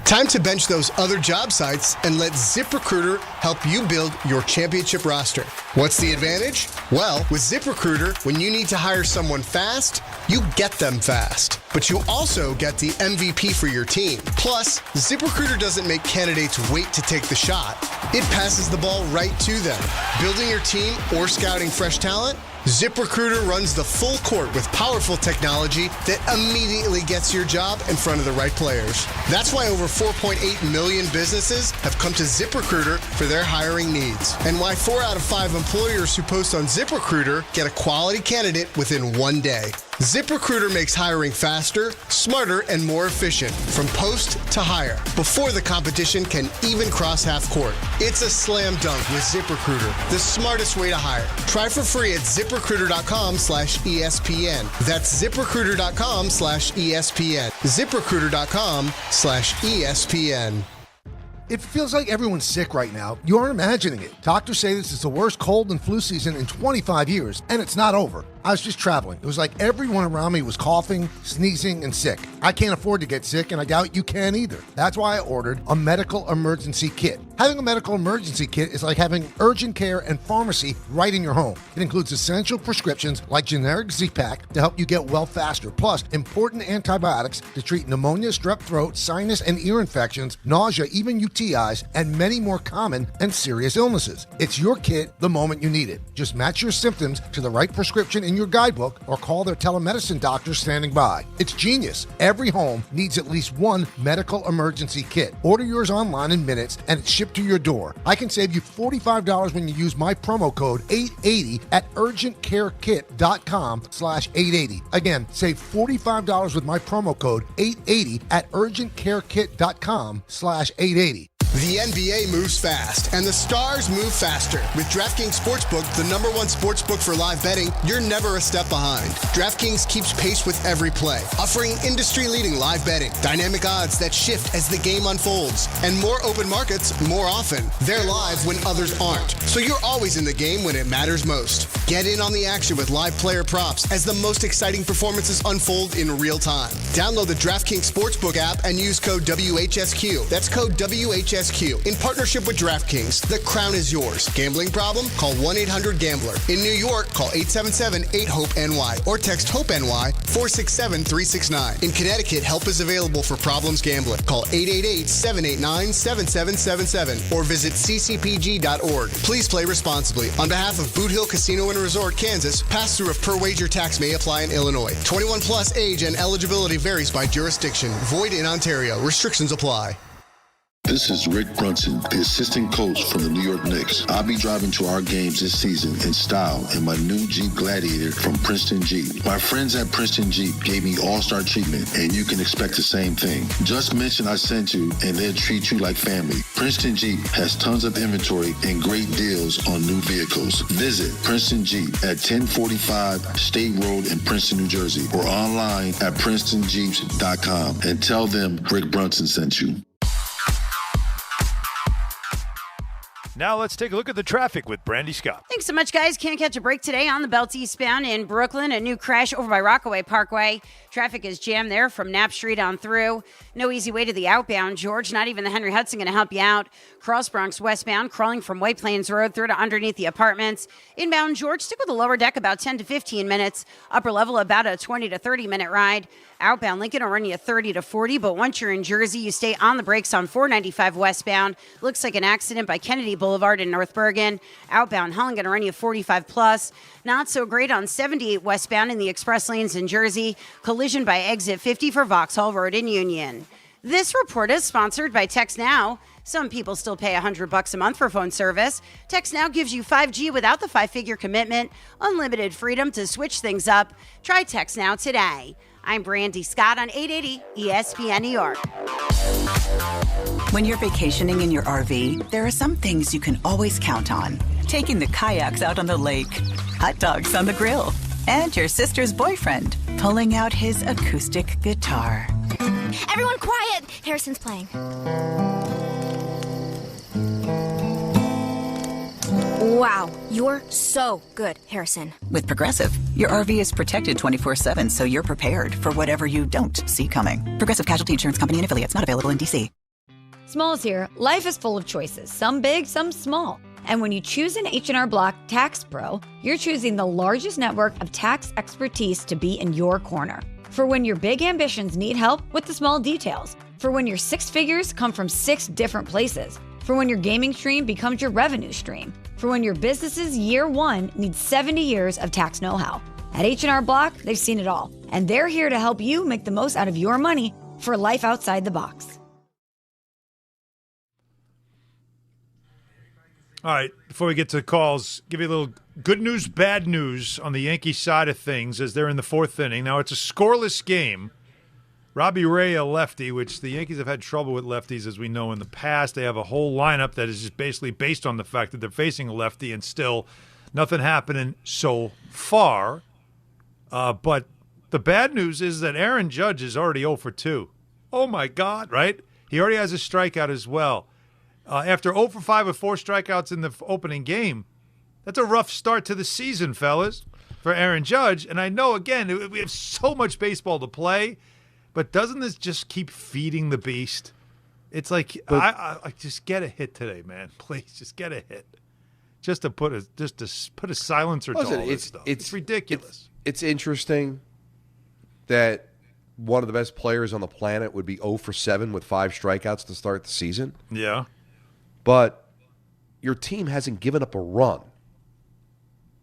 Time to bench those other job sites and let ZipRecruiter help you build your championship roster. What's the advantage? Well, with ZipRecruiter, when you need to hire someone fast, you get them fast. but you also get the MVP for your team. Plus, ZipRecruiter doesn't make candidates wait to take the shot. It passes the ball right to them. Building your team or scouting fresh talent? ZipRecruiter runs the full court with powerful technology that immediately gets your job in front of the right players. That's why over 4.8 million businesses have come to ZipRecruiter for their hiring needs. And why 4 out of 5 employers who post on ZipRecruiter get a quality candidate within 1 day. ZipRecruiter makes hiring faster, smarter, and more efficient from post to hire before the competition can even cross half court. It's a slam dunk with ZipRecruiter, the smartest way to hire. Try for free at ZipRecruiter.com/ESPN. That's ZipRecruiter.com/ESPN. ZipRecruiter.com/ESPN. It feels like everyone's sick right now. You aren't imagining it. Doctors say this is the worst cold and flu season in 25 years, and it's not over. I was just traveling. It was like everyone around me was coughing, sneezing, and sick. I can't afford to get sick, and I doubt you can either. That's why I ordered a medical emergency kit. Having a medical emergency kit is like having urgent care and pharmacy right in your home. It includes essential prescriptions like generic Z-Pak to help you get well faster, plus important antibiotics to treat pneumonia, strep throat, sinus and ear infections, nausea, even UTIs, and many more common and serious illnesses. It's your kit the moment you need it. Just match your symptoms to the right prescription in your guidebook or call their telemedicine doctor standing by. It's genius. Every home needs at least one medical emergency kit. Order yours online in minutes and it's shipped to your door. I can save you $45 when you use my promo code 880 at urgentcarekit.com/880. Again, save $45 with my promo code 880 at urgentcarekit.com/880. The NBA moves fast, and the stars move faster. With DraftKings Sportsbook, the #1 sportsbook for live betting, you're never a step behind. DraftKings keeps pace with every play, offering industry-leading live betting, dynamic odds that shift as the game unfolds, and more open markets more often. They're live when others aren't, so you're always in the game when it matters most. Get in on the action with live player props as the most exciting performances unfold in real time. Download the DraftKings Sportsbook app and use code WHSQ. That's code WHSQ. In partnership with DraftKings, the crown is yours. Gambling problem? Call 1-800-GAMBLER. In New York, call 877-8-HOPE-NY or text HOPE-NY 467-369. In Connecticut, help is available for problems gambling. Call 888-789-7777 or visit ccpg.org. Please play responsibly. On behalf of Boot Hill Casino and Resort, Kansas, pass-through of per-wager tax may apply in Illinois. 21 plus age and eligibility varies by jurisdiction. Void in Ontario. Restrictions apply. This is Rick Brunson, the assistant coach from the New York Knicks. I'll be driving to our games this season in style in my new Jeep Gladiator from Princeton Jeep. My friends at Princeton Jeep gave me all-star treatment, and you can expect the same thing. Just mention I sent you, and they'll treat you like family. Princeton Jeep has tons of inventory and great deals on new vehicles. Visit Princeton Jeep at 1045 State Road in Princeton, New Jersey, or online at PrincetonJeeps.com and tell them Rick Brunson sent you. Now let's take a look at the traffic with Brandy Scott. Thanks so much, guys. Can't catch a break today on the Belt eastbound in Brooklyn. A new crash over by Rockaway Parkway. Traffic is jammed there from Knapp Street on through. No easy way to the outbound, George. Not even the Henry Hudson going to help you out. Cross Bronx westbound, crawling from White Plains Road through to underneath the apartments. Inbound, George, stick with the lower deck about 10 to 15 minutes. Upper level about a 20 to 30-minute ride. Outbound Lincoln will run you 30 to 40, but once you're in Jersey, you stay on the brakes on 495 westbound. Looks like an accident by Kennedy Boulevard in North Bergen. Outbound Holland going to run you 45 plus. Not so great on 78 westbound in the express lanes in Jersey. Collision by exit 50 for Vauxhall Road in Union. This report is sponsored by Text Now. Some people still pay $100 a month for phone service. Text Now gives you 5G without the 5-figure commitment, unlimited freedom to switch things up. Try Text Now today. I'm Brandy Scott on 880 ESPN New York. When you're vacationing in your RV, there are some things you can always count on. Taking the kayaks out on the lake, hot dogs on the grill, and your sister's boyfriend pulling out his acoustic guitar. Everyone quiet! Harrison's playing. Wow, you're so good, Harrison. With Progressive, your RV is protected 24/7, so you're prepared for whatever you don't see coming. Progressive Casualty Insurance Company and Affiliates, not available in D.C. Smalls here. Life is full of choices, some big, some small. And when you choose an H&R Block Tax Pro, you're choosing the largest network of tax expertise to be in your corner. For when your big ambitions need help with the small details. For when your six figures come from 6 different places. For when your gaming stream becomes your revenue stream. For when your business's year one needs 70 years of tax know-how. At H&R Block, they've seen it all. And they're here to help you make the most out of your money for life outside the box. All right, before we get to calls, give you a little good news, bad news on the Yankee side of things as they're in the 4th inning. Now, it's a scoreless game. Robbie Ray, a lefty, which the Yankees have had trouble with lefties, as we know, in the past. They have a whole lineup that is just basically based on the fact that they're facing a lefty, and still nothing happening so far. But the bad news is that Aaron Judge is already 0 for 2. Oh, my God, right? He already has a strikeout as well. After 0 for 5 with 4 strikeouts in the opening game, that's a rough start to the season, fellas, for Aaron Judge. And I know, again, we have so much baseball to play, but doesn't this just keep feeding the beast? It's like, I just get a hit today, man. Please, just get a hit. Just to put a silencer to all this stuff. It's ridiculous. It's interesting that one of the best players on the planet would be 0 for 7 with 5 strikeouts to start the season. Yeah. But your team hasn't given up a run.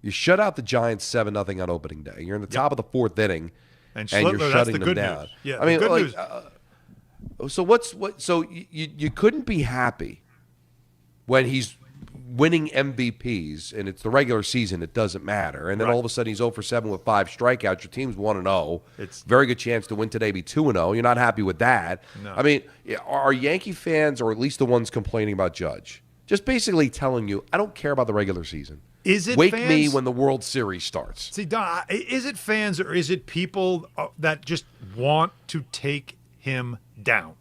You shut out the Giants 7-0 on opening day. You're in the top of the 4th inning, and you're shutting them down. News. Yeah, I mean, good news. So you couldn't be happy when he's winning MVPs, and it's the regular season, it doesn't matter. And then all of a sudden he's 0 for 7 with 5 strikeouts. Your team's 1-0. It's very good chance to win today, be 2-0. You're not happy with that. No. I mean, are Yankee fans, or at least the ones complaining about Judge, just basically telling you, I don't care about the regular season. Is it Wake fans? Me when the World Series starts. See, Don, is it fans or is it people that just want to take him down?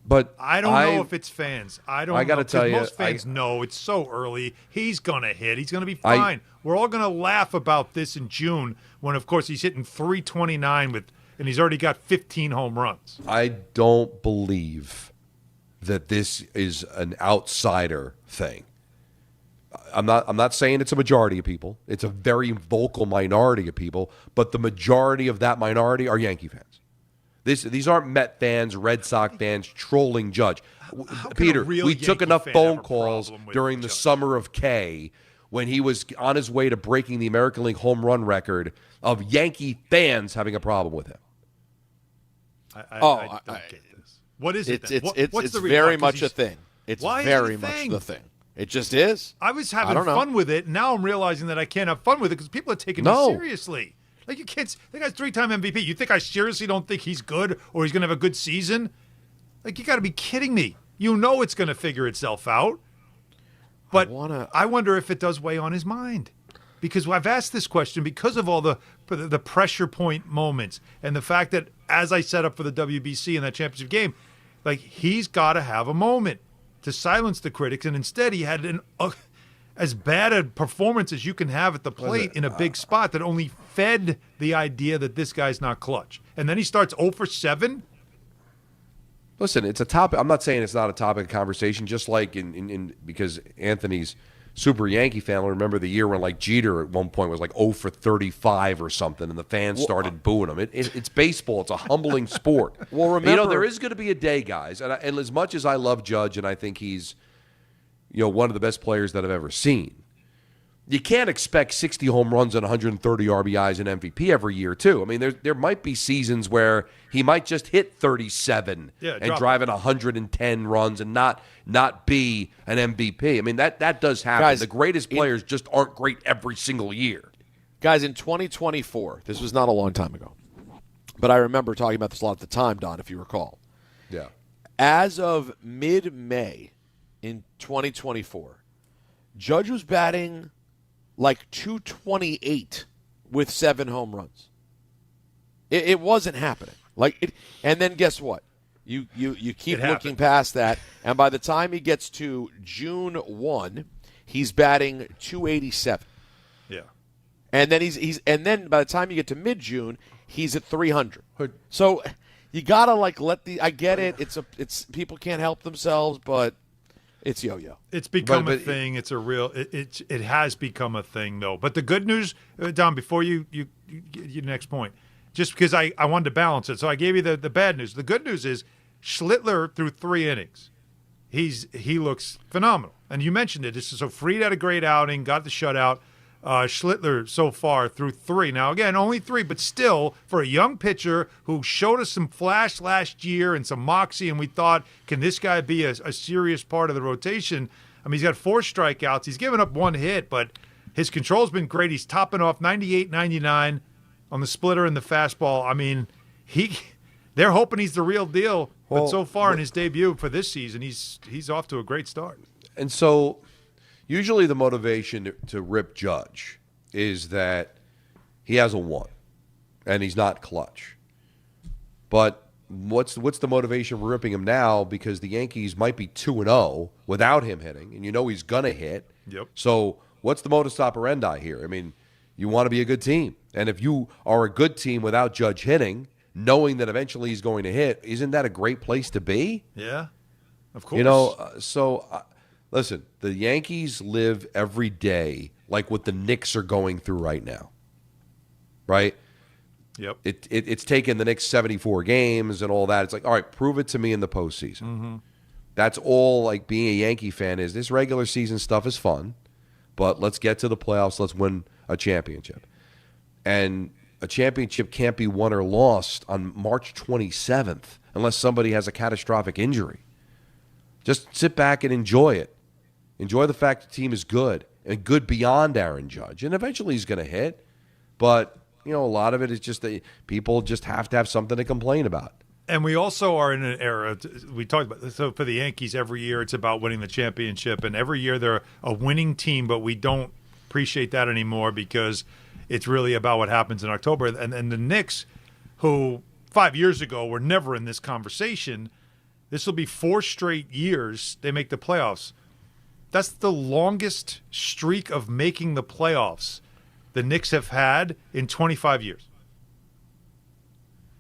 But I don't know if it's fans. I don't know. I got to tell you, most fans know it's so early. He's going to hit. He's going to be fine. We're all going to laugh about this in June when, of course, he's hitting 329 and he's already got 15 home runs. I don't believe that this is an outsider thing. I'm not saying it's a majority of people. It's a very vocal minority of people, but the majority of that minority are Yankee fans. These aren't Met fans, Red Sox fans trolling Judge. Peter, we took enough phone calls during the summer of K when he was on his way to breaking the American League home run record of Yankee fans having a problem with him. I don't get this. What is it? It's very much a thing. It's very much the thing. It just is. I was having fun with it. Now I'm realizing that I can't have fun with it because people are taking it seriously. Like, you can't. The guy's 3-time MVP. You think I seriously don't think he's good or he's going to have a good season? Like, you got to be kidding me. You know it's going to figure itself out. But I wonder if it does weigh on his mind. Because I've asked this question because of all the pressure point moments and the fact that, as I set up for the WBC in that championship game, like, he's got to have a moment to silence the critics. And instead he had as bad a performance as you can have at the plate in a big spot that only fed the idea that this guy's not clutch. And then he starts 0 for 7. Listen, it's a topic. I'm not saying it's not a topic of conversation, just like in because Anthony's super Yankee fan. I remember the year when, like, Jeter at one point was like 0 for 35 or something, and the fans started booing him. It's baseball. It's a humbling sport. Well, remember, there is going to be a day, guys, and as much as I love Judge and I think he's one of the best players that I've ever seen, you can't expect 60 home runs and 130 RBIs and MVP every year, too. I mean, there might be seasons where he might just hit 37 and drive in 110 runs and not be an MVP. I mean, that does happen. Guys, the greatest players just aren't great every single year. Guys, in 2024, this was not a long time ago, but I remember talking about this a lot at the time, Don, if you recall. Yeah. As of mid-May in 2024, Judge was batting like 228 with 7 home runs. It wasn't happening. And then guess what? You keep looking past that, and by the time he gets to June 1, he's batting 287. Yeah. And then and then by the time you get to mid-June, he's at 300. So you gotta I get it. It's people can't help themselves, but it's yo-yo. It's become a thing. It's a real. It has become a thing, though. But the good news, Don, before you get your next point, just because I wanted to balance it. So I gave you the bad news. The good news is Schlittler threw 3 innings. He looks phenomenal. And you mentioned it. So Fried had a great outing, got the shutout. Schlittler so far threw 3. Now, again, only 3, but still, for a young pitcher who showed us some flash last year and some moxie, and we thought, can this guy be a serious part of the rotation? I mean, he's got 4 strikeouts. He's given up 1 hit, but his control's been great. He's topping off 98, 99 on the splitter and the fastball. I mean, they're hoping he's the real deal. But so far in his debut for this season, he's off to a great start. And so usually the motivation to rip Judge is that he has a 1 and he's not clutch. But what's the motivation for ripping him now? Because the Yankees might be 2-0 without him hitting, and you know he's going to hit. Yep. So what's the modus operandi here? I mean, you want to be a good team. And if you are a good team without Judge hitting, knowing that eventually he's going to hit, isn't that a great place to be? Yeah, of course. You know, listen, the Yankees live every day like what the Knicks are going through right now, right? Yep. It's taken the Knicks 74 games and all that. It's like, all right, prove it to me in the postseason. Mm-hmm. That's all like being a Yankee fan is. This regular season stuff is fun, but let's get to the playoffs. Let's win a championship. And a championship can't be won or lost on March 27th unless somebody has a catastrophic injury. Just sit back and enjoy it. Enjoy the fact the team is good and good beyond Aaron Judge. And eventually he's going to hit. But, you know, a lot of it is just that people just have to have something to complain about. And we also are in an era, we talked about this, so for the Yankees, every year it's about winning the championship. And every year they're a winning team, but we don't appreciate that anymore because it's really about what happens in October. And the Knicks, who 5 years ago were never in this conversation, this will be 4 straight years they make the playoffs. That's the longest streak of making the playoffs the Knicks have had in 25 years.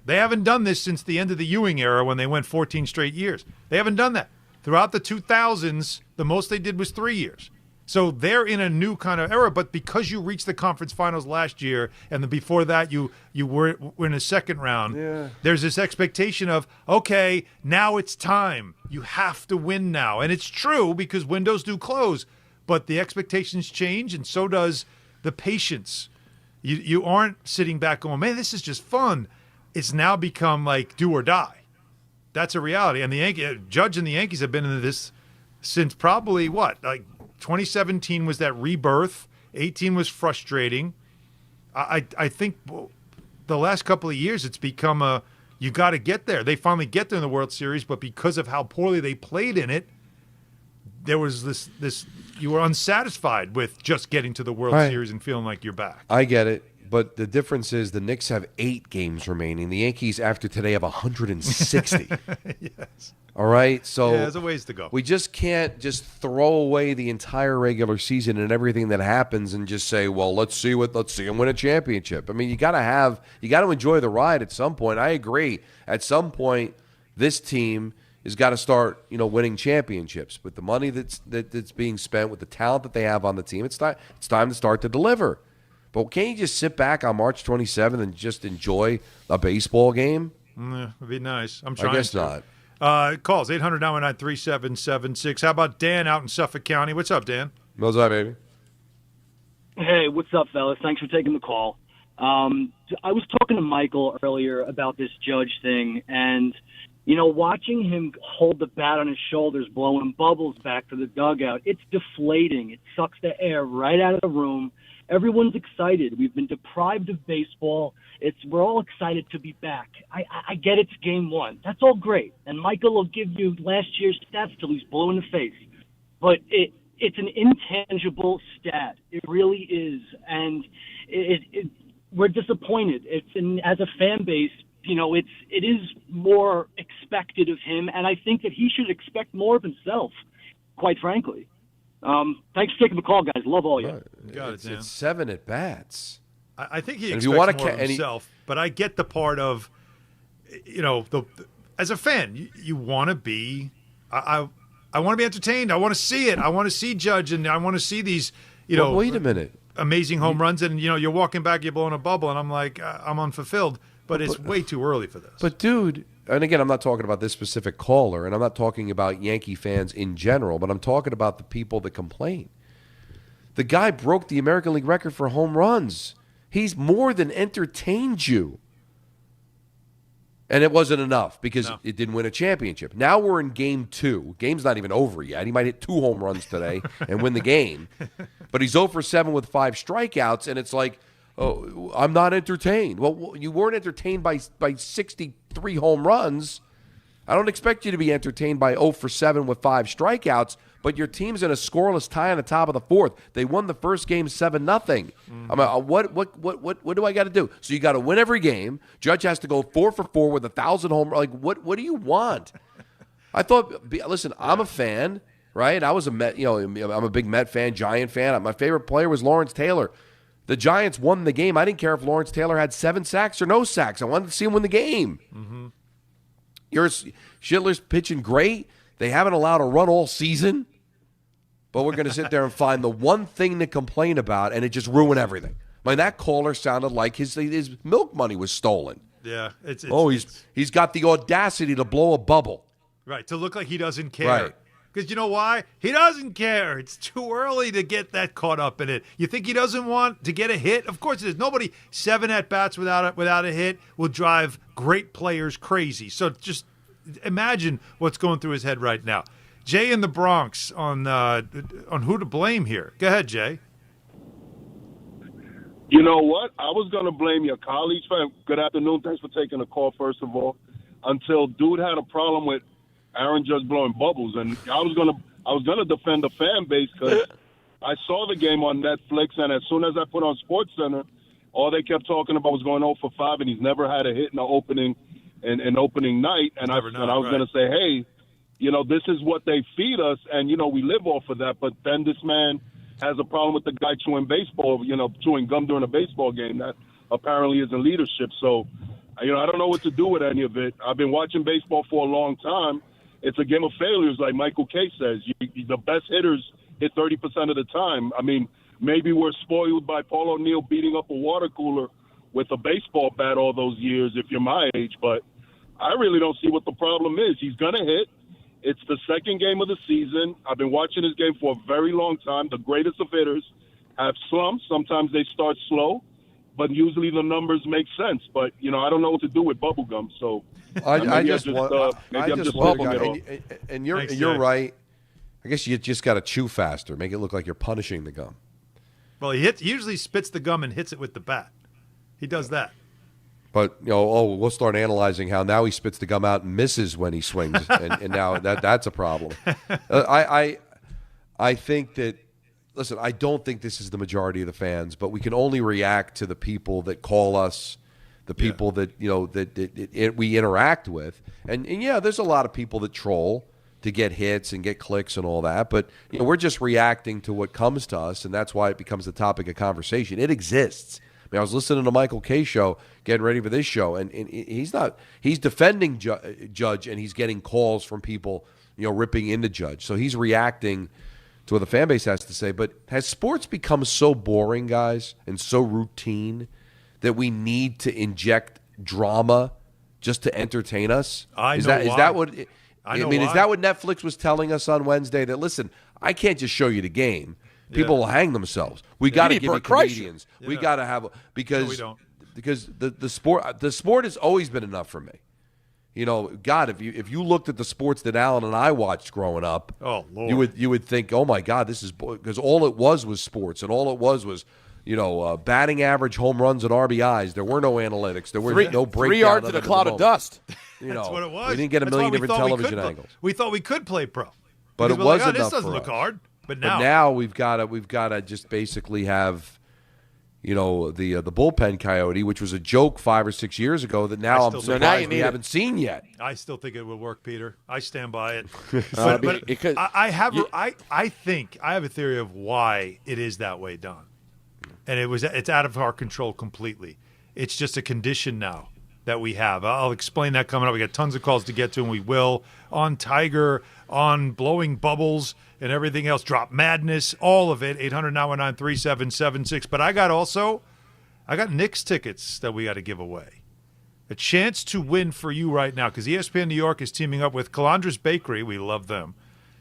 They haven't done this since the end of the Ewing era when they went 14 straight years. They haven't done that. Throughout the 2000s, the most they did was 3 years. So they're in a new kind of era, but because you reached the conference finals last year, and then before that you were in a second round, there's this expectation of, okay, now it's time. You have to win now. And it's true because windows do close, but the expectations change, and so does the patience. You aren't sitting back going, man, this is just fun. It's now become like do or die. That's a reality. And the Judge and the Yankees have been in this since probably what, like 2017 was that rebirth. 18 was frustrating. I think the last couple of years it's become you got to get there. They finally get there in the World Series, but because of how poorly they played in it, there was this you were unsatisfied with just getting to the World Series and feeling like you're back. I get it. But the difference is the Knicks have 8 games remaining. The Yankees, after today, have 160. Yes. All right? So yeah, there's a ways to go. We just can't just throw away the entire regular season and everything that happens and just say, well, let's see them win a championship. I mean, you got to enjoy the ride at some point. I agree. At some point, this team has got to start, winning championships. With the money that's being spent, with the talent that they have on the team, it's time to start to deliver. But can't you just sit back on March 27th and just enjoy a baseball game? It'd be nice. I'm trying I guess to. not. Calls 800-919-3776. How about Dan out in Suffolk County? What's up, Dan? What's up, baby? Hey, what's up, fellas? Thanks for taking the call. I was talking to Michael earlier about this Judge thing, and watching him hold the bat on his shoulders, blowing bubbles back to the dugout, it's deflating. It sucks the air right out of the room. Everyone's excited. We've been deprived of baseball. We're all excited to be back. I get it's game 1. That's all great. And Michael will give you last year's stats till he's blue in the face. But it's an intangible stat. It really is. And we're disappointed. As a fan base, it is more expected of him. And I think that he should expect more of himself, quite frankly. Thanks for taking the call, guys. Love all you. It's 7 at bats. I think he and expects more of himself, but I get the part of, as a fan, you want to be. I want to be entertained. I want to see it. I want to see Judge, and I want to see these. Wait a minute. Amazing home runs, and you're walking back, you're blowing a bubble, and I'm like, I'm unfulfilled. but it's way too early for this. But, dude, and again, I'm not talking about this specific caller, and I'm not talking about Yankee fans in general, but I'm talking about the people that complain. The guy broke the American League record for home runs. He's more than entertained you. And it wasn't enough because it didn't win a championship. Now we're in game 2. Game's not even over yet. He might hit 2 home runs today and win the game. But he's 0 for 7 with 5 strikeouts, and it's like, oh, I'm not entertained. Well, you weren't entertained by 63 home runs. I don't expect you to be entertained by 0 for 7 with 5 strikeouts, but your team's in a scoreless tie on the top of the 4th. They won the first game 7-0. I mean, what do I got to do? So you got to win every game. Judge has to go 4 for 4 with 1,000 home runs. Like, what do you want? I thought, listen, I'm a fan, right? I was a Met, I'm a big Met fan, Giant fan. My favorite player was Lawrence Taylor. The Giants won the game. I didn't care if Lawrence Taylor had 7 sacks or no sacks. I wanted to see him win the game. Mm-hmm. Schlittler's pitching great. They haven't allowed a run all season. But we're going to sit there and find the one thing to complain about, and it just ruined everything. I mean, that caller sounded like his milk money was stolen. Yeah. He's got the audacity to blow a bubble. Right, to look like he doesn't care. Right. Because you know why? He doesn't care. It's too early to get that caught up in it. You think he doesn't want to get a hit? Of course it is. Nobody 7 at-bats without a hit will drive great players crazy. So just imagine what's going through his head right now. Jay in the Bronx on who to blame here. Go ahead, Jay. You know what? I was going to blame your colleagues. Good afternoon. Thanks for taking the call, first of all. Until dude had a problem with Aaron Judge blowing bubbles, and I was gonna defend the fan base because I saw the game on Netflix, and as soon as I put on SportsCenter, all they kept talking about was going 0 for 5, and he's never had a hit in the opening night. And I was going to say, hey, this is what they feed us, and, we live off of that. But then this man has a problem with the guy chewing chewing gum during a baseball game. That apparently isn't leadership. So, I don't know what to do with any of it. I've been watching baseball for a long time. It's a game of failures, like Michael Kay says. The best hitters hit 30% of the time. I mean, maybe we're spoiled by Paul O'Neill beating up a water cooler with a baseball bat all those years if you're my age, but I really don't see what the problem is. He's going to hit. It's the second game of the season. I've been watching this game for a very long time. The greatest of hitters have slumps. Sometimes they start slow, but usually the numbers make sense. But, I don't know what to do with bubblegum, so I just want and you're Thanks, you're Jay. right. I guess you just got to chew faster, make it look like you're punishing the gum. Well, he usually spits the gum and hits it with the bat. He does that. But we'll start analyzing how now he spits the gum out and misses when he swings, and now that's a problem. I think that. Listen, I don't think this is the majority of the fans, but we can only react to the people that call us, the people that we interact with, and yeah, there's a lot of people that troll to get hits and get clicks and all that, but we're just reacting to what comes to us, and that's why it becomes the topic of conversation. It exists. I mean, I was listening to Michael Kay show, getting ready for this show, and he's defending Judge, and he's getting calls from people ripping into Judge, so he's reacting to what the fan base has to say. But has sports become so boring, guys, and so routine that we need to inject drama just to entertain us? Is that what Netflix was telling us on Wednesday? That listen, I can't just show you the game. People will hang themselves. We got to give you comedians. We got to have because the sport has always been enough for me. God, if you looked at the sports that Alan and I watched growing up, oh Lord, you would think, oh my God, this is because all it was sports, and all it was batting average, home runs, and RBIs. There were no analytics. There were no breakdown. 3 yards in a cloud of dust. That's what it was. We didn't get a million different television angles. We thought we could play pro, but it wasn't enough. This doesn't look hard. But now we've got to just basically have. The bullpen coyote, which was a joke 5 or 6 years ago, that now I'm surprised we haven't seen yet. I still think it will work, Peter. I stand by it. Because I have a theory of why it is that way done, and it's out of our control completely. It's just a condition now that we have. I'll explain that coming up. We got tons of calls to get to, and we will on Tiger, on blowing bubbles, and everything else, Drop Madness, all of it, 800-919-3776. But I got Knicks tickets that we got to give away. A chance to win for you right now because ESPN New York is teaming up with Calandra's Bakery. We love them.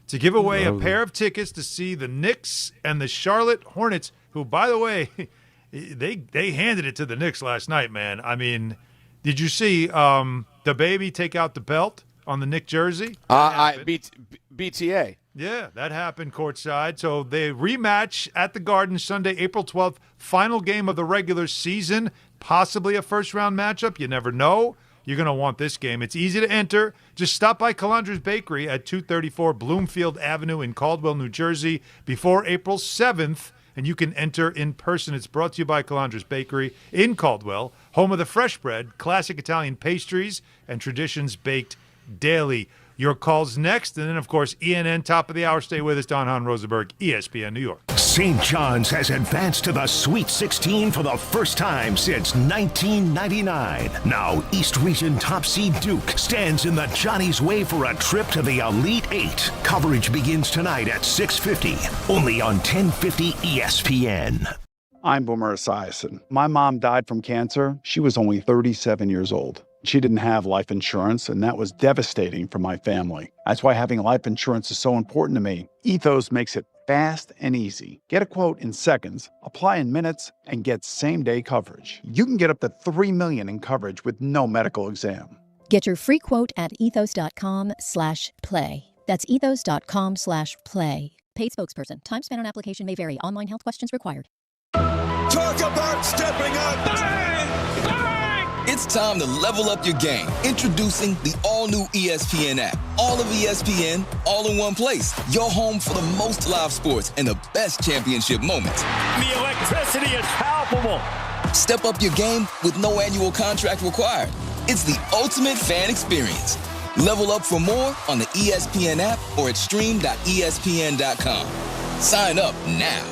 To give away a pair of tickets to see the Knicks and the Charlotte Hornets, who, by the way, they handed it to the Knicks last night, man. I mean, did you see the baby take out the belt on the Knick jersey? BTA. Yeah, that happened courtside. So they rematch at the Garden Sunday, April 12th, final game of the regular season, possibly a first-round matchup. You never know. You're going to want this game. It's easy to enter. Just stop by Calandra's Bakery at 234 Bloomfield Avenue in Caldwell, New Jersey before April 7th, and you can enter in person. It's brought to you by Calandra's Bakery in Caldwell, home of the fresh bread, classic Italian pastries, and traditions baked daily. Your calls next, and then, of course, ENN, top of the hour. Stay with us, Don Hahn, Rosenberg, ESPN New York. St. John's has advanced to the Sweet 16 for the first time since 1999. Now, East Region top seed Duke stands in the Johnny's way for a trip to the Elite Eight. Coverage begins tonight at 6:50, only on 1050 ESPN. I'm Boomer Esiason. My mom died from cancer. She was only 37 years old. She didn't have life insurance, and that was devastating for my family. That's why having life insurance is so important to me. Ethos makes it fast and easy. Get a quote in seconds, apply in minutes, and get same-day coverage. You can get up to $3 million in coverage with no medical exam. Get your free quote at ethos.com/play. That's ethos.com/play. Paid spokesperson. Time spent on application may vary. Online health questions required. Talk about stepping up! Bang! Bang! It's time to level up your game. Introducing the all-new ESPN app. All of ESPN, all in one place. Your home for the most live sports and the best championship moments. The electricity is palpable. Step up your game with no annual contract required. It's the ultimate fan experience. Level up for more on the ESPN app or at stream.espn.com. Sign up now.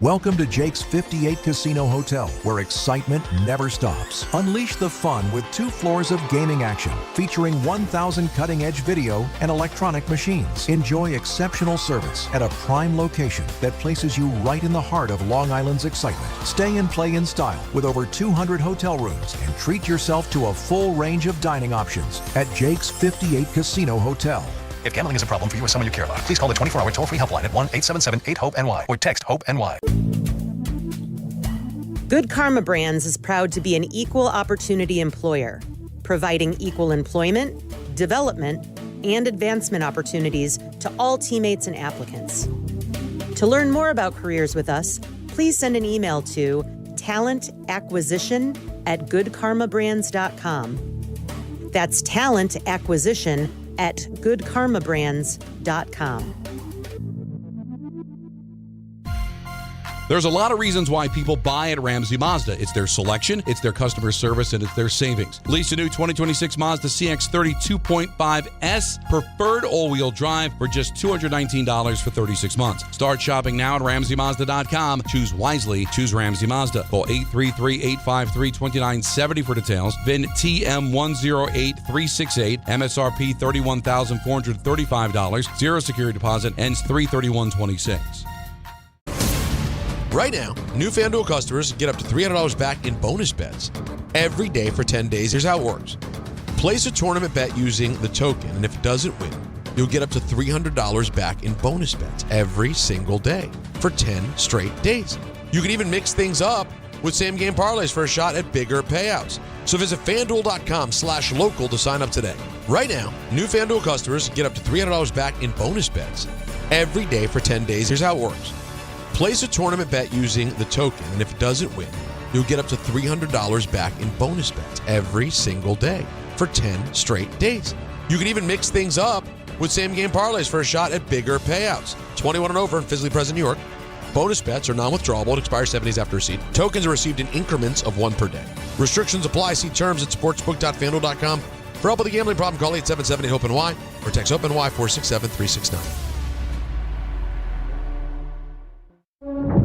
Welcome to Jake's 58 Casino Hotel, where excitement never stops. Unleash the fun with 2 floors of gaming action, featuring 1,000 cutting-edge video and electronic machines. Enjoy exceptional service at a prime location that places you right in the heart of Long Island's excitement. Stay and play in style with over 200 hotel rooms and treat yourself to a full range of dining options at Jake's 58 Casino Hotel. If gambling is a problem for you or someone you care about, please call the 24-hour toll-free helpline at 1-877-8-HOPE-NY or text HOPE-NY. Good Karma Brands is proud to be an equal opportunity employer, providing equal employment, development, and advancement opportunities to all teammates and applicants. To learn more about careers with us, please send an email to talentacquisition@goodkarmabrands.com. That's talentacquisition@goodkarmabrands.com. There's a lot of reasons why people buy at Ramsey Mazda. It's their selection, it's their customer service, and it's their savings. Lease a new 2026 Mazda CX-30 2.5S preferred all-wheel drive for just $219 for 36 months. Start shopping now at RamseyMazda.com. Choose wisely. Choose Ramsey Mazda. Call 833-853-2970 for details. VIN TM108368. MSRP $31,435. Zero security deposit. Ends 3/31/26. Right now, new FanDuel customers get up to $300 back in bonus bets every day for 10 days. Here's how it works. Place a tournament bet using the token, and if it doesn't win, you'll get up to $300 back in bonus bets every single day for 10 straight days. You can even mix things up with same-game parlays for a shot at bigger payouts. So visit FanDuel.com/local to sign up today. Right now, new FanDuel customers get up to $300 back in bonus bets every day for 10 days. Here's how it works. Place a tournament bet using the token, and if it doesn't win, you'll get up to $300 back in bonus bets every single day for 10 straight days. You can even mix things up with same-game parlays for a shot at bigger payouts. 21 and over and physically present in New York. Bonus bets are non-withdrawable and expire 7 days after receipt. Tokens are received in increments of 1 per day. Restrictions apply. See terms at sportsbook.fanduel.com. For help with a gambling problem, call 877-8-HOPE-NY or text HOPE-NY 467-369.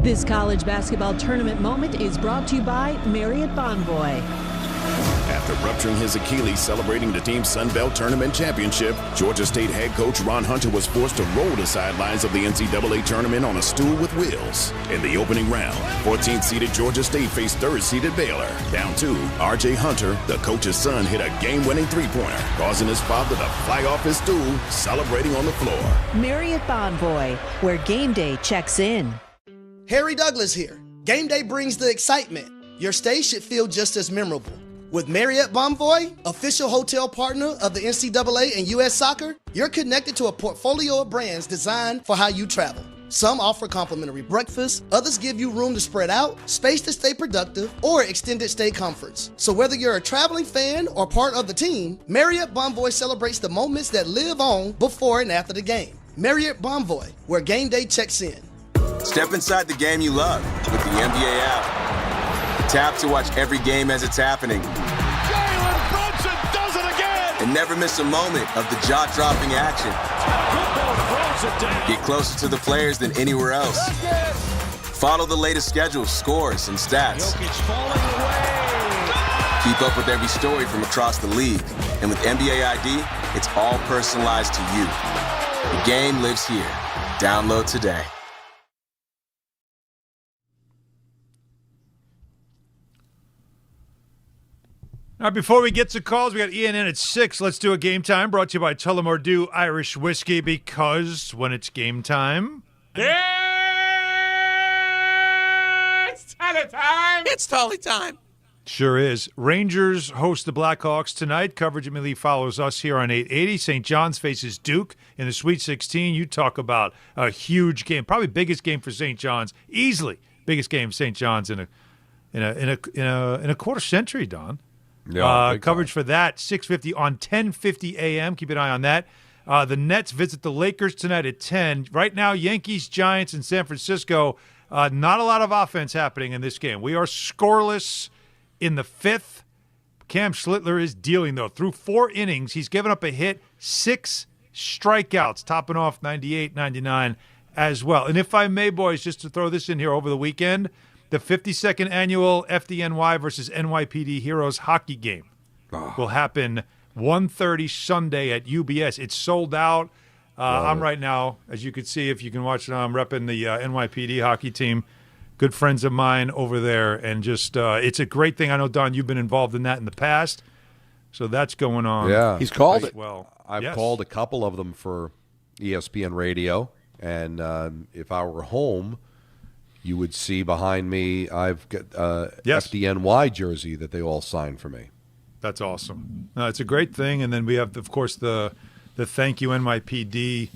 This college basketball tournament moment is brought to you by Marriott Bonvoy. At After rupturing his Achilles celebrating the team's Sun Belt Tournament championship, Georgia State head coach Ron Hunter was forced to roll the sidelines of the NCAA tournament on a stool with wheels. In the opening round, 14th-seeded Georgia State faced 3rd-seeded Baylor. Down 2, R.J. Hunter, the coach's son, hit a game-winning three-pointer, causing his father to fly off his stool, celebrating on the floor. Marriott Bonvoy, where game day checks in. Harry Douglas here. Game day brings the excitement. Your stay should feel just as memorable. With Marriott Bonvoy, official hotel partner of the NCAA and U.S. Soccer, you're connected to a portfolio of brands designed for how you travel. Some offer complimentary breakfast, others give you room to spread out, space to stay productive, or extended stay comforts. So whether you're a traveling fan or part of the team, Marriott Bonvoy celebrates the moments that live on before and after the game. Marriott Bonvoy, where game day checks in. Step inside the game you love with the NBA app. Tap to watch every game as it's happening. Jalen Brunson does it again! And never miss a moment of the jaw-dropping action. Get closer to the players than anywhere else. Follow the latest schedules, scores, and stats. Keep up with every story from across the league. And with NBA ID, it's all personalized to you. The game lives here. Download today. All right, before we get to calls, we got Ian in at 6. Let's do a game time brought to you by Tullamore Dew Irish Whiskey, because when it's game time... It's Tully time! It's Tully time! Sure is. Rangers host the Blackhawks tonight. Coverage immediately follows us here on 880. St. John's faces Duke in the Sweet 16. You talk about a huge game, probably biggest game for St. John's, easily biggest game for St. John's in a quarter century, Don. Yeah, coverage for that, 6:50 on 10:50 a.m. Keep an eye on that. The Nets visit the Lakers tonight at 10. Right now, Yankees, Giants, and San Francisco. Not a lot of offense happening in this game. We are scoreless in the 5th. Cam Schlittler is dealing, though. Through 4 innings, he's given up a hit, 6 strikeouts, topping off 98, 99 as well. And if I may, boys, just to throw this in here over the weekend, the 52nd annual FDNY versus NYPD Heroes hockey game will happen 1:30 Sunday at UBS. It's sold out. I'm right now, as you can see, if you can watch it, I'm repping the NYPD hockey team. Good friends of mine over there, and just it's a great thing. I know, Don, you've been involved in that in the past, so that's going on. Yeah, he's called it. Well, I've called a couple of them for ESPN Radio, and if I were home, you would see behind me, I've got FDNY jersey that they all signed for me. That's awesome. It's a great thing. And then we have, of course, the Thank You NYPD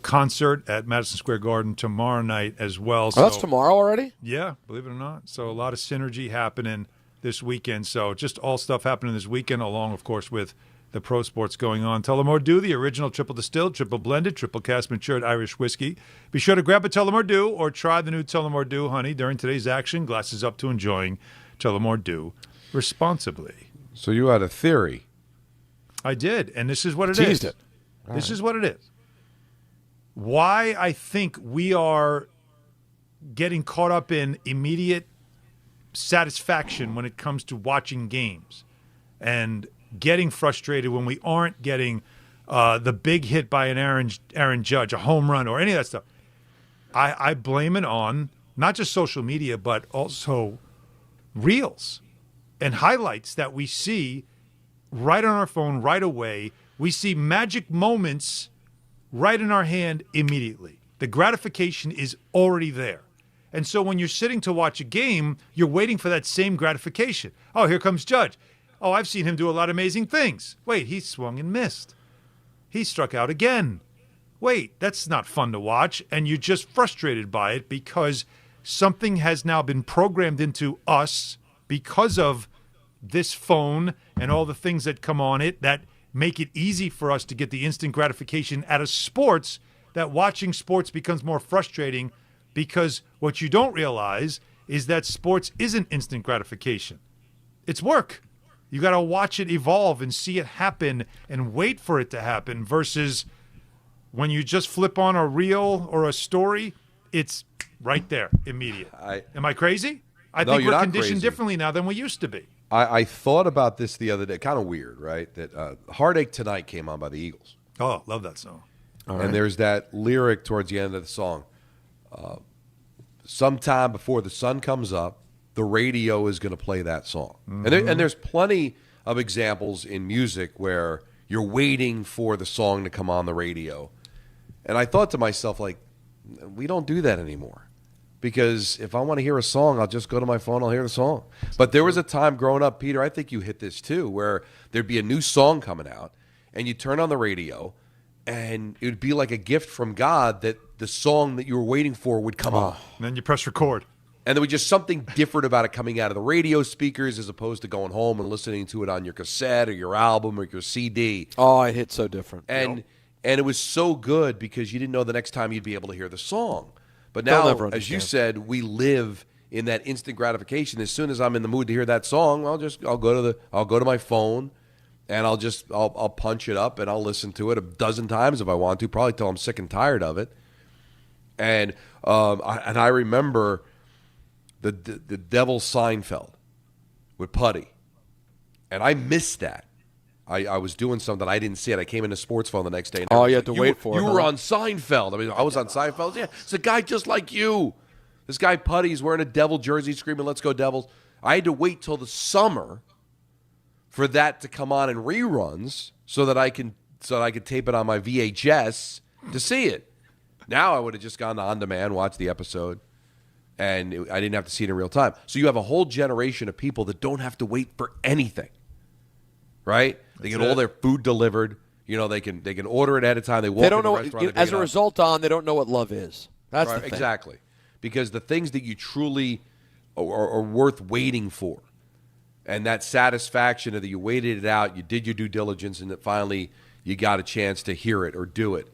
concert at Madison Square Garden tomorrow night as well. So, that's tomorrow already? Yeah, believe it or not. So a lot of synergy happening this weekend. So just all stuff happening this weekend, along, of course, with the pro sports going on. Tullamore Dew, the original triple distilled, triple blended, triple cask matured Irish whiskey. Be sure to grab a Tullamore Dew or try the new Tullamore Dew Honey during today's action. Glasses up to enjoying Tullamore Dew responsibly. So you had a theory. I did, and this is what it Teased is. It. This is what it is. Why I think we are getting caught up in immediate satisfaction when it comes to watching games and getting frustrated when we aren't getting the big hit by an Aaron Judge, a home run, or any of that stuff. I blame it on not just social media, but also reels and highlights that we see right on our phone right away. We see magic moments right in our hand immediately. The gratification is already there. And so when you're sitting to watch a game, you're waiting for that same gratification. Oh, here comes Judge. Oh, I've seen him do a lot of amazing things. Wait, he swung and missed. He struck out again. Wait, that's not fun to watch. And you're just frustrated by it because something has now been programmed into us because of this phone and all the things that come on it that make it easy for us to get the instant gratification out of sports, that watching sports becomes more frustrating because what you don't realize is that sports isn't instant gratification. It's work. You got to watch it evolve and see it happen and wait for it to happen versus when you just flip on a reel or a story, it's right there, immediate. Am I crazy? I think we're conditioned differently now than we used to be. I thought about this the other day. Kind of weird, right? That Heartache Tonight came on by the Eagles. Oh, love that song. And there's that lyric towards the end of the song. Sometime before the sun comes up, the radio is going to play that song. Mm-hmm. And there's plenty of examples in music where you're waiting for the song to come on the radio. And I thought to myself, like, we don't do that anymore. Because if I want to hear a song, I'll just go to my phone, I'll hear the song. But there was a time growing up, Peter, I think you hit this too, where there'd be a new song coming out, and you turn on the radio, and it would be like a gift from God that the song that you were waiting for would come on. And then you press record. And there was just something different about it coming out of the radio speakers as opposed to going home and listening to it on your cassette or your album or your CD. Oh, it hit so different. And it was so good because you didn't know the next time you'd be able to hear the song. But now, as you said, we live in that instant gratification. As soon as I'm in the mood to hear that song, I'll go to my phone and I'll punch it up and I'll listen to it a dozen times if I want to, probably till I'm sick and tired of it. And I remember the Devil Seinfeld with Putty, and I missed that. I was doing something, I didn't see it. I came into Sports Phone the next day. And you had to wait for it. You were on Seinfeld. I mean, I was on Seinfeld. Yeah, it's a guy just like you. This guy Putty's wearing a Devil jersey, screaming, "Let's go Devils!" I had to wait till the summer for that to come on in reruns, so that I could tape it on my VHS to see it. Now I would have just gone on demand, watched the episode, and I didn't have to see it in real time. So you have a whole generation of people that don't have to wait for anything, right? They get all their food delivered. You know, they can order it at a time. They don't know as a result, they don't know what love is. That's the thing. Exactly, because the things that you truly are worth waiting for, and that satisfaction of that you waited it out, you did your due diligence, and that finally you got a chance to hear it or do it.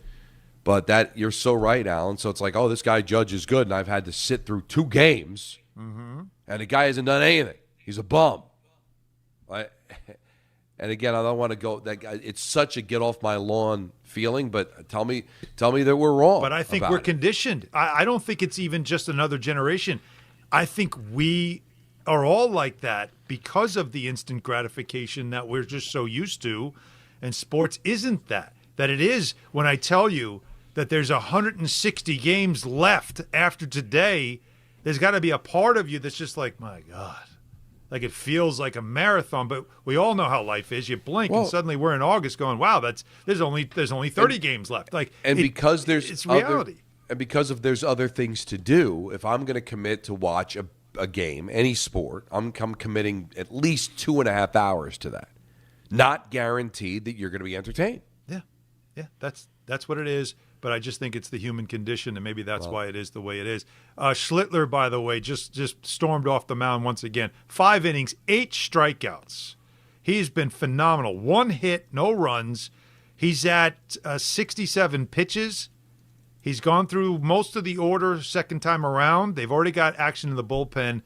But that you're so right, Alan. So it's like, oh, this guy Judge is good, and I've had to sit through 2 games, and the guy hasn't done anything. He's a bum. And again, I don't want to go. That guy, it's such a get off my lawn feeling. But tell me that we're wrong. But I think we're conditioned. I don't think it's even just another generation. I think we are all like that because of the instant gratification that we're just so used to, and sports isn't that. That it is when I tell you that there's 160 games left after today, there's got to be a part of you that's just like, my God. Like it feels like a marathon, but we all know how life is. You blink and suddenly we're in August going, wow, there's only 30 games left. Because it's reality. And because there's other things to do, if I'm going to commit to watch a game, any sport, I'm committing at least 2.5 hours to that. Not guaranteed that you're going to be entertained. Yeah, that's what it is. But I just think it's the human condition, and maybe that's why it is the way it is. Schlittler, by the way, just stormed off the mound once again. 5 innings, 8 strikeouts. He's been phenomenal. 1 hit, no runs. He's at 67 pitches. He's gone through most of the order second time around. They've already got action in the bullpen.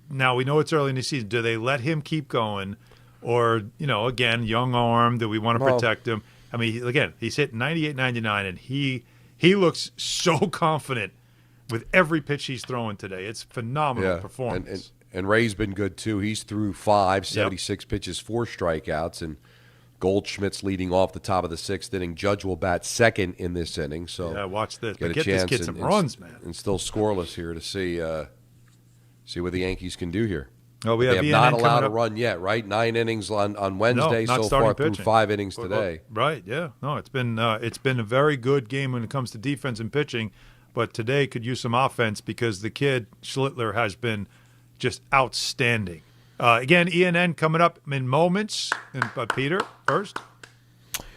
Now, we know it's early in the season. Do they let him keep going? Or, again, young arm, do we want to protect him? I mean, again, he's hit 98, 99, and he looks so confident with every pitch he's throwing today. It's phenomenal performance. And Ray's been good, too. He's through 76 pitches, 4 strikeouts, and Goldschmidt's leading off the top of the 6th inning. Judge will bat second in this inning. So watch this. Get this kid some runs, man. And still scoreless here to see what the Yankees can do here. Oh, they have not allowed a run yet, right? 9 innings on Wednesday so far through 5 innings today. Right, yeah. No, it's been a very good game when it comes to defense and pitching, but today could use some offense because the kid, Schlittler, has been just outstanding. Again, ENN coming up in moments. But Peter, first.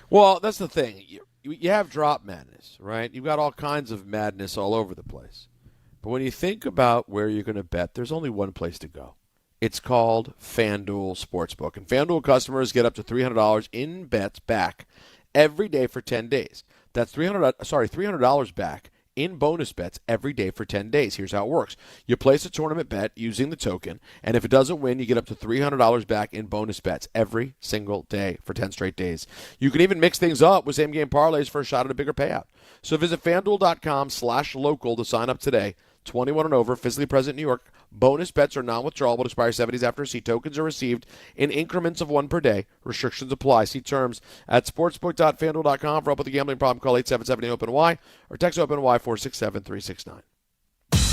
Well, that's the thing. You have drop madness, right? You've got all kinds of madness all over the place. But when you think about where you're going to bet, there's only one place to go. It's called FanDuel Sportsbook. And FanDuel customers get up to $300 in bets back every day for 10 days. That's $300 back in bonus bets every day for 10 days. Here's how it works. You place a tournament bet using the token, and if it doesn't win, you get up to $300 back in bonus bets every single day for 10 straight days. You can even mix things up with same-game parlays for a shot at a bigger payout. So visit FanDuel.com/local to sign up today. 21 and over, physically present in New York. Bonus bets are non-withdrawable, expire 7 days after receipt. Tokens are received in increments of 1 per day. Restrictions apply. See terms at sportsbook.fanduel.com. For help with a gambling problem, call 877-OPEN-Y or text OPEN-Y 467-369.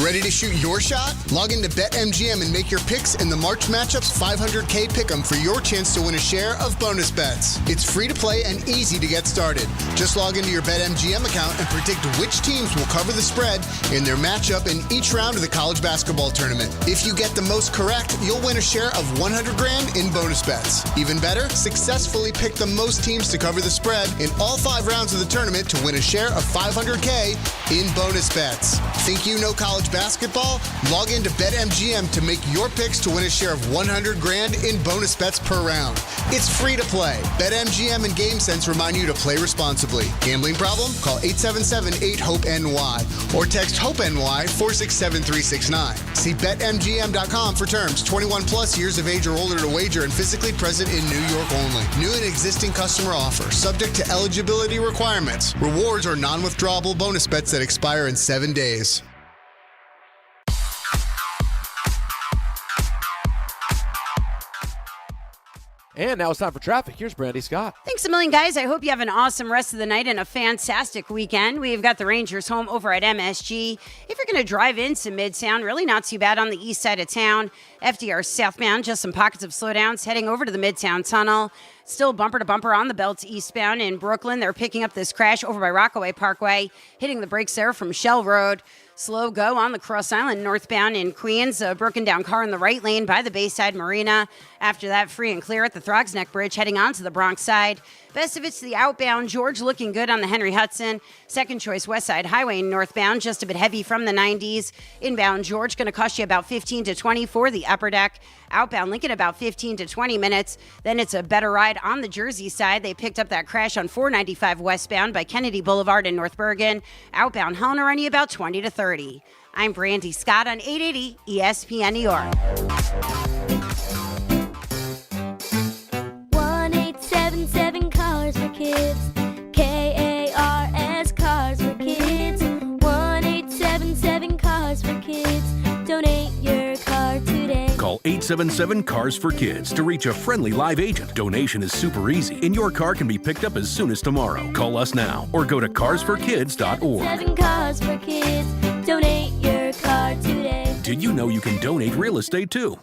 Ready to shoot your shot? Log into BetMGM and make your picks in the March Matchups 500K Pick'em for your chance to win a share of bonus bets. It's free to play and easy to get started. Just log into your BetMGM account and predict which teams will cover the spread in their matchup in each round of the college basketball tournament. If you get the most correct, you'll win a share of $100,000 in bonus bets. Even better, successfully pick the most teams to cover the spread in all 5 rounds of the tournament to win a share of $500K in bonus bets. Think you know college basketball? Log into BetMGM to make your picks to win a share of $100,000 in bonus bets per round. It's free to play. BetMGM and GameSense remind you to play responsibly. Gambling problem? Call 877-8-HOPE-NY or text HOPE-NY 467-369. See BetMGM.com for terms. 21 plus years of age or older to wager and physically present in New York only. New and existing customer offer. Subject to eligibility requirements. Rewards are non-withdrawable bonus bets that expire in 7 days. And now it's time for traffic. Here's Brandy Scott. Thanks a million, guys. I hope you have an awesome rest of the night and a fantastic weekend. We've got the Rangers home over at MSG. If you're going to drive into Midtown, really not too bad on the east side of town. FDR southbound, just some pockets of slowdowns heading over to the Midtown Tunnel. Still bumper to bumper on the belts eastbound in Brooklyn. They're picking up this crash over by Rockaway Parkway, hitting the brakes there from Shell Road. Slow go on the Cross Island northbound in Queens. A broken down car in the right lane by the Bayside Marina. After that, free and clear at the Throgs Neck Bridge heading on to the Bronx side. Best of it's the outbound. George looking good on the Henry Hudson. Second choice West Side Highway northbound, just a bit heavy from the 90s. Inbound George going to cost you about 15 to 20 for the upper deck. Outbound Lincoln about 15 to 20 minutes. Then it's a better ride on the Jersey side. They picked up that crash on 495 westbound by Kennedy Boulevard in North Bergen. Outbound Helena running about 20 to 30. I'm Brandy Scott on 880 ESPN New York. 1877 Cars for Kids. KARS Cars for Kids. 1877 Cars for Kids. Donate your car today. Call 877 Cars for Kids to reach a friendly live agent. Donation is super easy, and your car can be picked up as soon as tomorrow. Call us now or go to carsforkids.org. 7 Cars for Kids. Donate your car today. Did you know you can donate real estate too?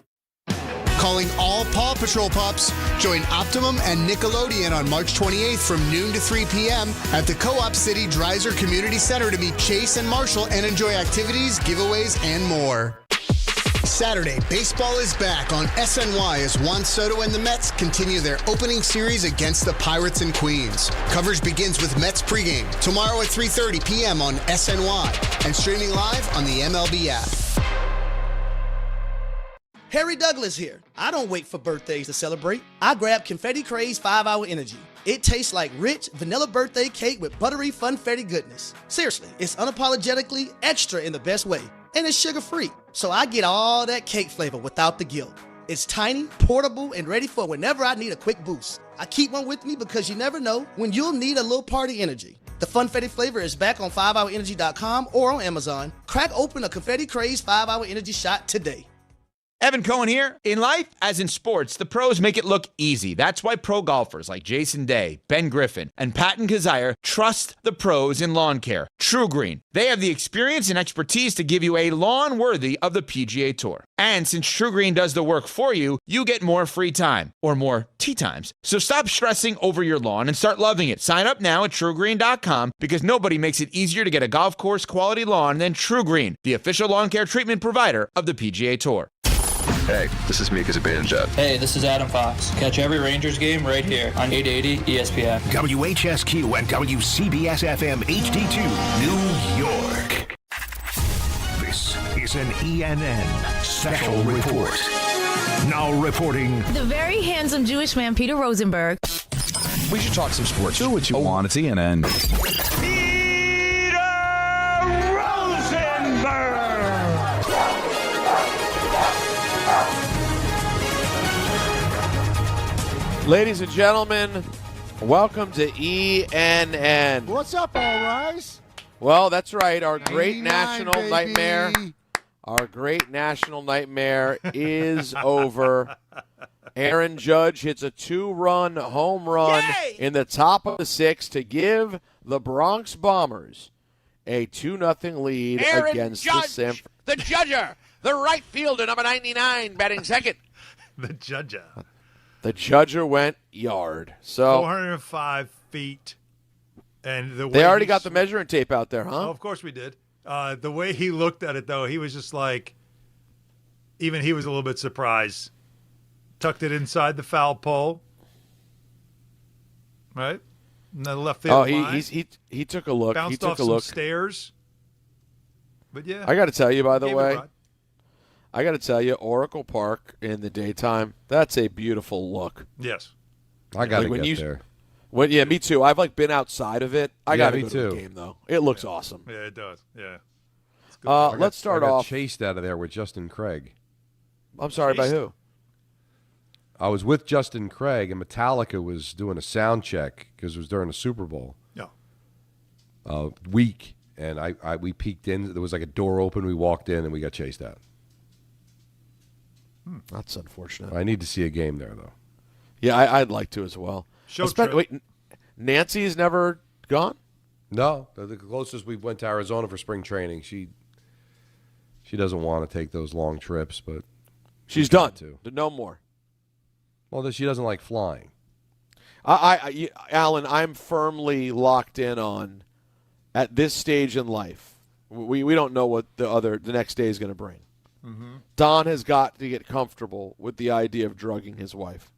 Calling all Paw Patrol pups. Join Optimum and Nickelodeon on March 28th from noon to 3 p.m. at the Co-op City Dreiser Community Center to meet Chase and Marshall and enjoy activities, giveaways, and more. Saturday, baseball is back on SNY as Juan Soto and the Mets continue their opening series against the Pirates and Queens. Coverage begins with Mets pregame tomorrow at 3:30 p.m. on SNY and streaming live on the MLB app. Harry Douglas here. I don't wait for birthdays to celebrate. I grab Confetti Craze 5-Hour Energy. It tastes like rich vanilla birthday cake with buttery funfetti goodness. Seriously, it's unapologetically extra in the best way. And it's sugar-free, so I get all that cake flavor without the guilt. It's tiny, portable, and ready for whenever I need a quick boost. I keep one with me because you never know when you'll need a little party energy. The funfetti flavor is back on 5hourenergy.com or on Amazon. Crack open a Confetti Craze 5-Hour Energy shot today. Evan Cohen here. In life, as in sports, the pros make it look easy. That's why pro golfers like Jason Day, Ben Griffin, and Patton Kazire trust the pros in lawn care. True Green. They have the experience and expertise to give you a lawn worthy of the PGA Tour. And since True Green does the work for you, you get more free time, or more tee times. So stop stressing over your lawn and start loving it. Sign up now at TrueGreen.com because nobody makes it easier to get a golf course quality lawn than True Green, the official lawn care treatment provider of the PGA Tour. Hey, this is Mika Zibanejad. Hey, this is Adam Fox. Catch every Rangers game right here on 880 ESPN. WHSQ and WCBS-FM HD2, New York. This is an ENN Special Report. Now reporting. The very handsome Jewish man, Peter Rosenberg. We should talk some sports. Do what you want. It's ENN. Ladies and gentlemen, welcome to ENN. What's up, All Rise? Well, that's right. Our great 99, national baby. nightmare. Our great national nightmare is over. Aaron Judge hits a 2-run home run in the top of the 6th to give the Bronx Bombers a 2-0 lead Aaron against Judge, the San the judger, the right fielder, number 99, batting second. The judger. The judger went yard. So 405 feet. And the way they already got the measuring tape out there, huh? Oh, of course we did. The way he looked at it, though, he was just like, even he was a little bit surprised. Tucked it inside the foul pole. Right? And then left field line. He took a look. Bounced He took off a some look. stairs. But yeah. I got to tell you, by the Gave it a way, run. I got to tell you, Oracle Park in the daytime, that's a beautiful look. Yes. I got to when get there. Yeah, me too. I've been outside of it. I got to me go to the too. game though. It looks awesome. Yeah, it does. Yeah. Let's start I got off. chased out of there with Justin Craig. I'm sorry, by who? I was with Justin Craig, and Metallica was doing a sound check because it was during the Super Bowl. Yeah. Week, and we peeked in. There was like a door open. We walked in, and we got chased out. That's unfortunate. I need to see a game there, though. Yeah, I'd like to as well. Wait, Nancy's never gone? No, the closest we went to Arizona for spring training. She doesn't want to take those long trips, but she's done. No more. Well, she doesn't like flying. Alan, I'm firmly locked in on at this stage in life. We don't know what the next day is going to bring. Mm-hmm. Don has got to get comfortable with the idea of drugging his wife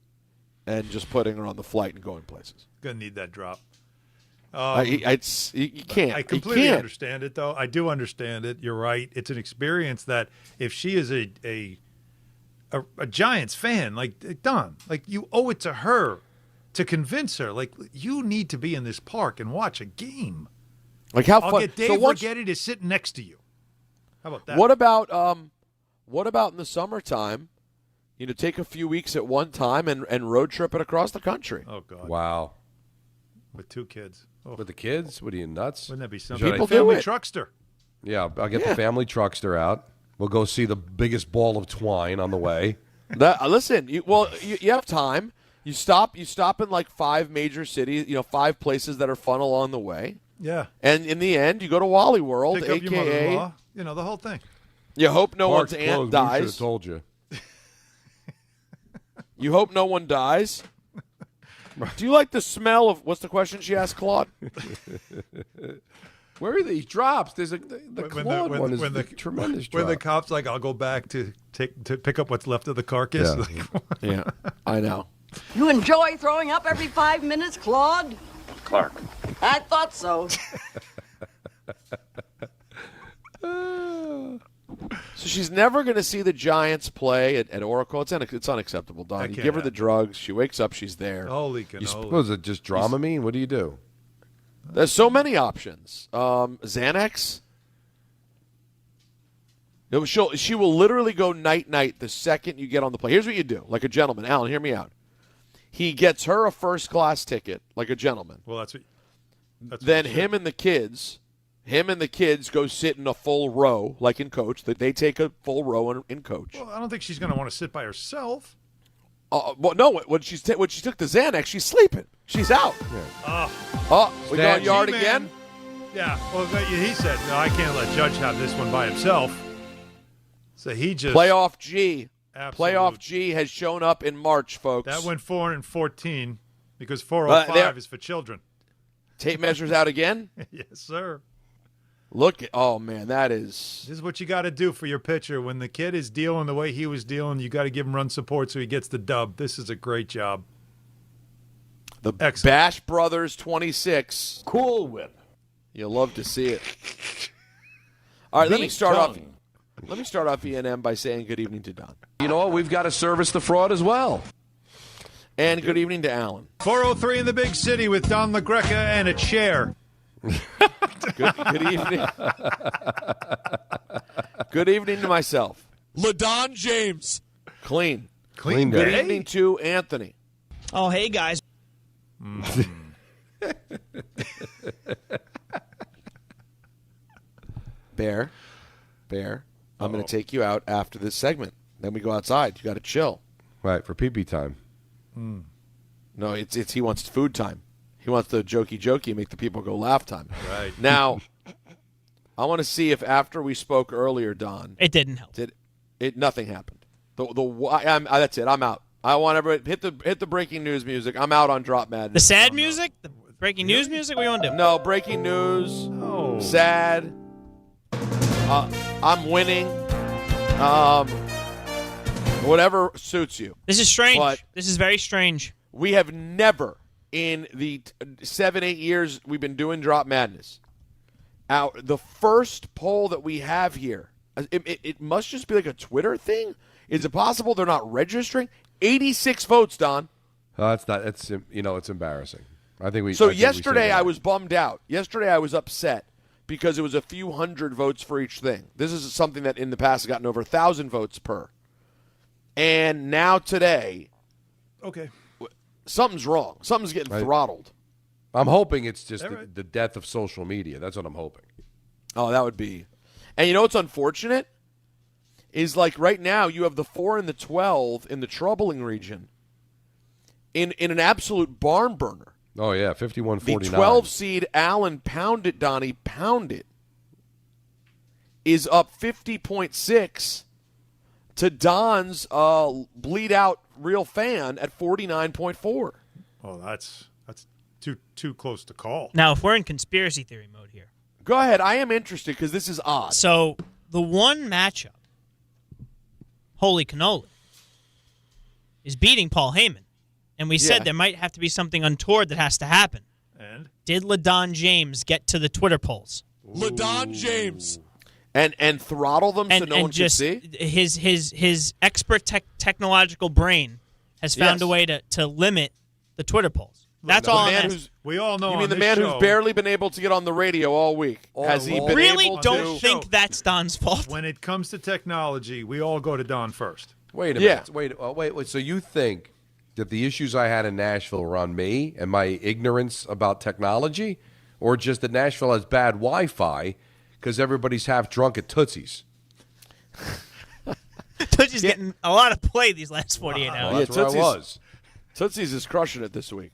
and just putting her on the flight and going places. Gonna need that drop. You can't. I completely understand it, though. I do understand it. You're right. It's an experience that if she is a Giants fan, like Don, like you owe it to her to convince her. Like you need to be in this park and watch a game. Like how I'll fun? get Dave Rigetti to sit next to you. How about that? What about in the summertime? Take a few weeks at one time and road trip it across the country. Oh God! Wow. With 2 kids. Oh. With the kids? What are you, nuts? Wouldn't that be something? People Family do it. truckster. Yeah, I'll get the family truckster out. We'll go see the biggest ball of twine on the way. Listen, you have time. You stop in like 5 major cities, 5 places that are fun along the way. Yeah. And in the end, you go to Wally World, Pick up your a.k.a. mother-in-law. The whole thing. You hope no Park's one's aunt closed. We dies. should have told you. You hope no one dies. Do you like the smell of, what's the question she asked Claude? Where are these drops? There's the Claude one is a tremendous drop. When the cop's like, I'll go back to pick up what's left of the carcass. Yeah. Yeah, I know. You enjoy throwing up every 5 minutes, Claude? Clark. I thought so. So she's never going to see the Giants play at Oracle. It's unacceptable, Don. You give her the drugs. She wakes up. She's there. Holy cannoli. Was it just Dramamine? What do you do? There's so many options. Xanax. She will literally go night-night the second you get on the plane. Here's what you do, like a gentleman. Alan, hear me out. He gets her a first-class ticket, like a gentleman. Well, that's then him and the kids go sit in a full row, like in coach. They take a full row in coach. Well, I don't think she's going to want to sit by herself. Well, no. When she took the Xanax, she's sleeping. She's out. Yeah. We going yard again? Yeah. Well, he said, no, I can't let Judge have this one by himself. So he just Playoff G. Absolute. Playoff G has shown up in March, folks. That went 414 because 405 is for children. Tape measures out again? Yes, sir. Oh, man, this is what you got to do for your pitcher. When the kid is dealing the way he was dealing, you got to give him run support so he gets the dub. This is a great job. The Bash Brothers 26. Cool Whip. You'll love to see it. All right, let me start off E&M by saying good evening to Don. You know what? We've got to service the fraud as well. And good evening to Alan. 403 in the big city with Don LaGreca and a chair. Good evening. Good evening to myself. LaDon James. Clean day. Good evening to Anthony. Oh, hey, guys. going to take you out after this segment. Then we go outside. You got to chill. Right, for pee-pee time. No, it's he wants food time. He wants the jokey make the people go laugh time. Right. Now, I want to see if after we spoke earlier, Don. It didn't help. Nothing happened. That's it. I'm out. I want everybody hit the breaking news music. I'm out on Drop Madness. The sad music? The breaking news music? What do you want to do? No, breaking news. Oh. Sad. I'm winning. Whatever suits you. This is strange. But this is very strange. We have never, in the 7-8 years we've been doing Drop Madness, the first poll that we have here, it must just be like a Twitter thing. Is it possible they're not registering? 86 votes, Don. That's not. It's it's embarrassing. I think we. So yesterday I was bummed out. Yesterday I was upset because it was a few hundred votes for each thing. This is something that in the past has gotten over 1,000 votes per. And now today, okay, something's wrong. Something's getting throttled. I'm hoping it's just the death of social media. That's what I'm hoping. Oh, that would be. And you know what's unfortunate? Is like right now you have the 4 and the 12 in the troubling region in an absolute barn burner. Oh, yeah, 51-49. The 12 seed Allen, pound it, Donnie, pound it, is up 50.6 to Don's bleed out real fan at 49.4. Oh, that's too close to call. Now, if we're in conspiracy theory mode here. Go ahead. I am interested because this is odd. So the one matchup, Holy Cannoli, is beating Paul Heyman. And we said there might have to be something untoward that has to happen. And? Did LaDon James get to the Twitter polls? LaDon James. And throttle them so no one can see? His expert technological brain has found a way to limit the Twitter polls. That's all I'm asking. We all know. You mean the man who's barely been able to get on the radio all week? Has he been really able don't think that's Don's fault? When it comes to technology, we all go to Don first. Wait a minute. Wait. So you think that the issues I had in Nashville were on me and my ignorance about technology, or just that Nashville has bad Wi-Fi because everybody's half drunk at Tootsie's? Tootsie's getting a lot of play these last 48 hours. That's where I was. Tootsie's is crushing it this week.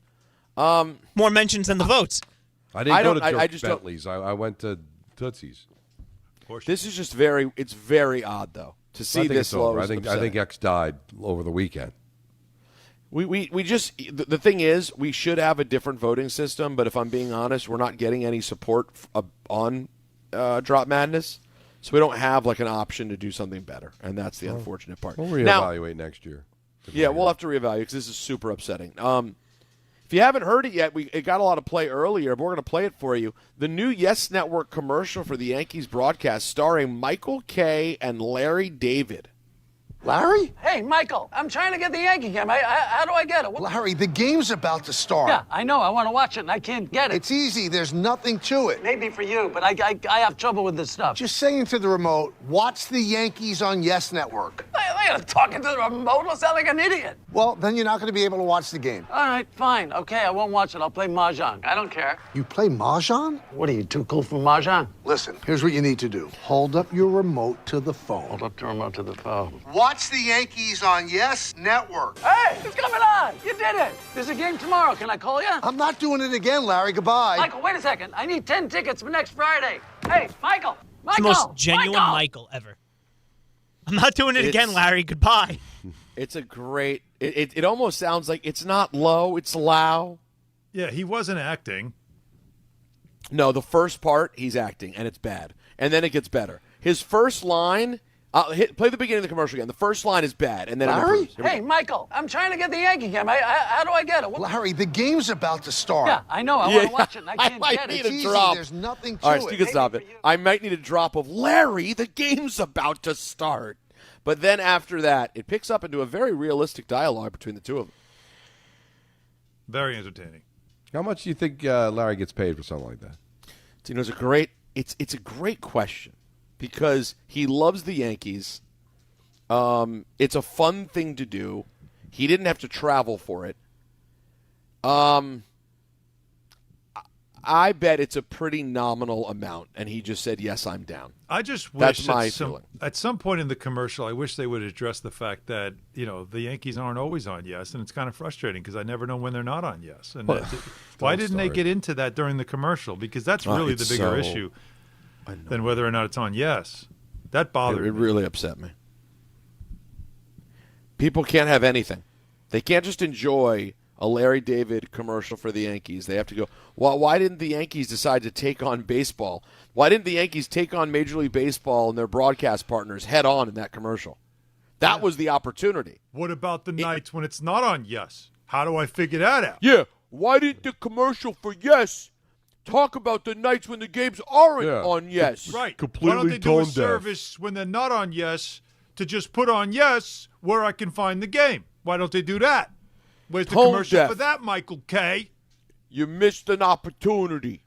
More mentions than the votes. I didn't go to Bentley's. I went to Tootsie's. This is just very odd, though, to see this low. I think X died over the weekend. We just the thing is we should have a different voting system, but if I'm being honest, we're not getting any support on Drop Madness, so we don't have like an option to do something better, and that's the unfortunate part. We'll reevaluate next year. Yeah, we'll have to reevaluate because this is super upsetting. If you haven't heard it yet, it got a lot of play earlier, but we're going to play it for you. The new Yes Network commercial for the Yankees broadcast starring Michael Kay and Larry David. Larry? Hey, Michael, I'm trying to get the Yankee game. How do I get it? Larry, the game's about to start. Yeah, I know. I want to watch it, and I can't get it. It's easy. There's nothing to it. Maybe for you, but I have trouble with this stuff. Just saying to the remote, watch the Yankees on Yes Network. I'm talking to the remote. I sound like an idiot. Well, then you're not going to be able to watch the game. All right, fine. Okay, I won't watch it. I'll play Mahjong. I don't care. You play Mahjong? What are you, too cool for Mahjong? Listen, here's what you need to do. Hold up your remote to the phone. Hold up the remote to the phone. Watch the Yankees on Yes Network. Hey, it's coming on. You did it. There's a game tomorrow. Can I call you? I'm not doing it again, Larry. Goodbye. Michael, wait a second. I need 10 tickets for next Friday. Hey, Michael. It's the most genuine Michael ever. I'm not doing it again, Larry. Goodbye. It's a great. It almost sounds like it's not low. It's low. Yeah, he wasn't acting. No, the first part he's acting, and it's bad, and then it gets better. His first line. Play the beginning of the commercial again. The first line is bad, and then Larry? Hey, Michael, I'm trying to get the Yankee game. How do I get it? Larry, the game's about to start. Yeah, I know. I want to watch it, and I can't get it. It's easy. There's nothing to it. All right, you can stop it. I might need a drop of Larry, the game's about to start. But then after that, it picks up into a very realistic dialogue between the two of them. Very entertaining. How much do you think Larry gets paid for something like that? So, it's a great question because he loves the Yankees. It's a fun thing to do. He didn't have to travel for it. I bet it's a pretty nominal amount, and he just said, "Yes, I'm down." I just That's wish my feeling. at some point in the commercial, I wish they would address the fact that the Yankees aren't always on yes, and it's kind of frustrating because I never know when they're not on yes. And why didn't they get into that during the commercial? Because that's really the bigger issue than whether or not it's on yes. That bothered me. It really upset me. People can't have anything. They can't just enjoy a Larry David commercial for the Yankees. They have to go, well, why didn't the Yankees decide to take on baseball? Why didn't the Yankees take on Major League Baseball and their broadcast partners head on in that commercial? That was the opportunity. What about the nights when it's not on yes? How do I figure that out? Yeah, why didn't the commercial for yes talk about the nights when the games aren't on yes? Right. Why don't they do a service when they're not on yes to just put on yes where I can find the game? Why don't they do that? Where's the commercial for that, Michael K? You missed an opportunity.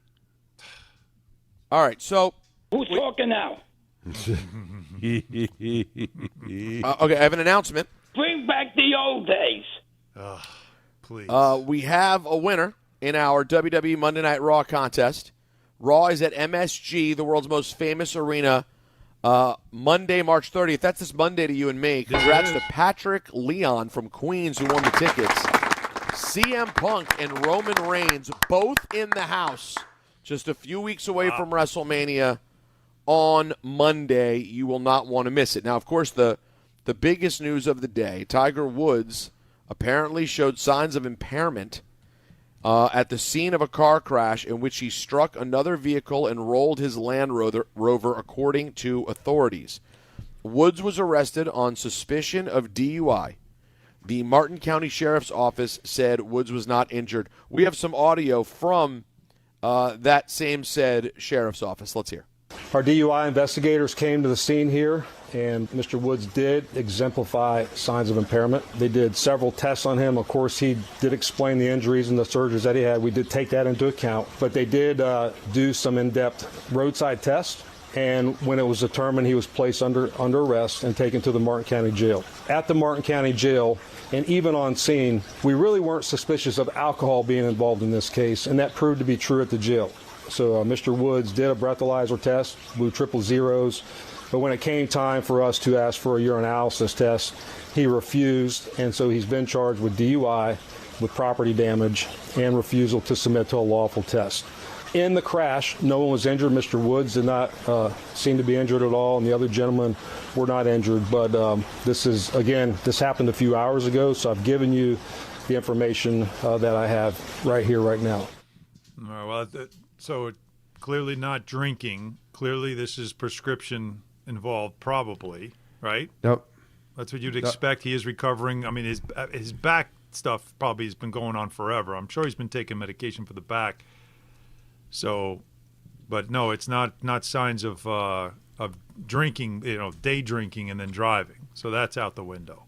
All right, so who's talking now? Okay, I have an announcement. Bring back the old days. Please. We have a winner in our WWE Monday Night Raw contest. Raw is at MSG, the world's most famous arena, Monday, March 30th. That's this Monday to you and me. Congrats to Patrick Leon from Queens who won the tickets. CM Punk and Roman Reigns both in the house just a few weeks away from WrestleMania on Monday. You will not want to miss it. Now, of course, the biggest news of the day, Tiger Woods apparently showed signs of impairment at the scene of a car crash in which he struck another vehicle and rolled his Land Rover, according to authorities. Woods was arrested on suspicion of DUI. The Martin County Sheriff's Office said Woods was not injured. We have some audio from that same said Sheriff's Office. Let's hear. Our DUI investigators came to the scene here, and Mr. Woods did exemplify signs of impairment. They did several tests on him. Of course, he did explain the injuries and the surgeries that he had. We did take that into account. But they did do some in-depth roadside tests, and when it was determined, he was placed under arrest and taken to the Martin County Jail. At the Martin County Jail, and even on scene, we really weren't suspicious of alcohol being involved in this case, and that proved to be true at the jail. So Mr. Woods did a breathalyzer test, blew triple zeros, but when it came time for us to ask for a urinalysis test, he refused, and so he's been charged with DUI, with property damage, and refusal to submit to a lawful test. In the crash, no one was injured. Mr. Woods did not seem to be injured at all, and the other gentlemen were not injured. But this happened a few hours ago, so I've given you the information that I have right here, right now. All right, well, so clearly not drinking. Clearly this is prescription involved, probably, right? Nope. That's what you'd expect. He is recovering. I mean, his back stuff probably has been going on forever. I'm sure he's been taking medication for the back. So, but no, it's not signs of drinking, day drinking and then driving. So that's out the window.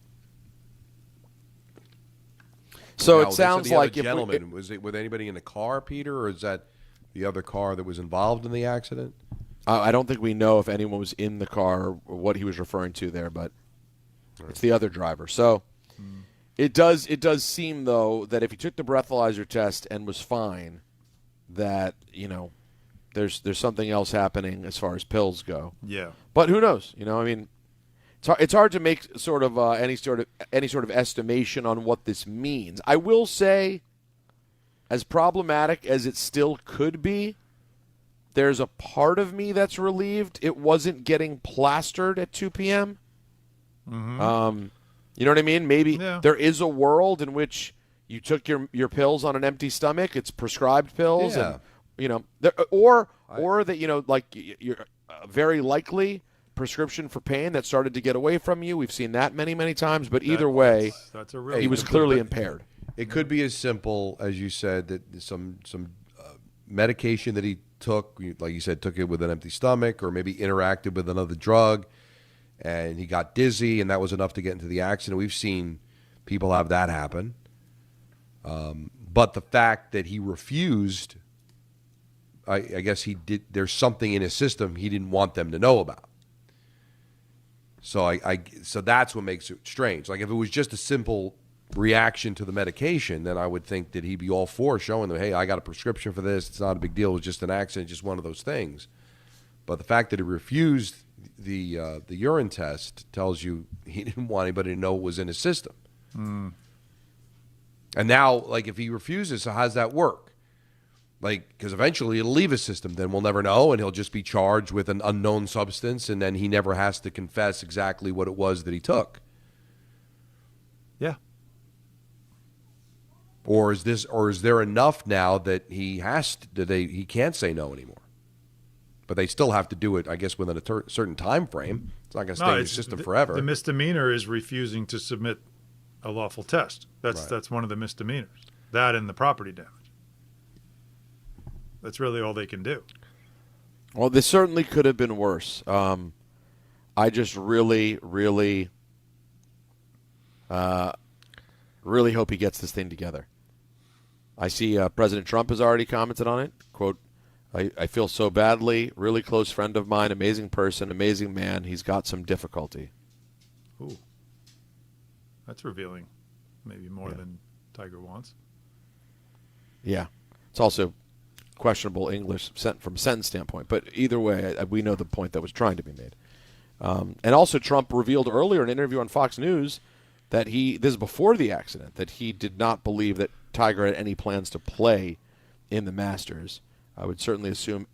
So it sounds like gentleman, was it with anybody in the car, Peter, or is that the other car that was involved in the accident? I don't think we know if anyone was in the car or what he was referring to there, but it's the other driver. So it does seem, though, that if he took the breathalyzer test and was fine, that, there's something else happening as far as pills go. Yeah. But who knows? I mean, it's hard to make sort of any sort of estimation on what this means. I will say, as problematic as it still could be, there's a part of me that's relieved it wasn't getting plastered at 2 p.m. Mm-hmm. You know what I mean? Maybe there is a world in which you took your pills on an empty stomach. It's prescribed pills, and or that like you're very likely prescription for pain that started to get away from you. We've seen that many times. But either way, that's a real he was clearly impaired. It could be as simple as you said that some medication that he took, like you said, took it with an empty stomach, or maybe interacted with another drug, and he got dizzy, and that was enough to get into the accident. We've seen people have that happen. But the fact that he refused, I guess he did. There's something in his system he didn't want them to know about. So so that's what makes it strange. Like if it was just a simple reaction to the medication, then I would think that he'd be all for showing them, hey, I got a prescription for this. It's not a big deal. It was just an accident, just one of those things. But the fact that he refused the urine test tells you he didn't want anybody to know what was in his system. Mm. And now, like, if he refuses, so how does that work? Like, because eventually it'll leave his system. Then we'll never know, and he'll just be charged with an unknown substance, and then he never has to confess exactly what it was that he took. Yeah. Or is there enough now that he can't say no anymore? But they still have to do it, I guess, within a certain time frame. It's not going to stay in your system forever. The misdemeanor is refusing to submit a lawful test. That's one of the misdemeanors. That and the property damage. That's really all they can do. Well, this certainly could have been worse. I just really, really, really hope he gets this thing together. I see President Trump has already commented on it. Quote, I feel so badly. Really close friend of mine, amazing person, amazing man. He's got some difficulty. Ooh. That's revealing maybe more than Tiger wants. Yeah. It's also questionable English from a sentence standpoint. But either way, we know the point that was trying to be made. And also Trump revealed earlier in an interview on Fox News that this is before the accident, that he did not believe that Tiger had any plans to play in the Masters. I would certainly assume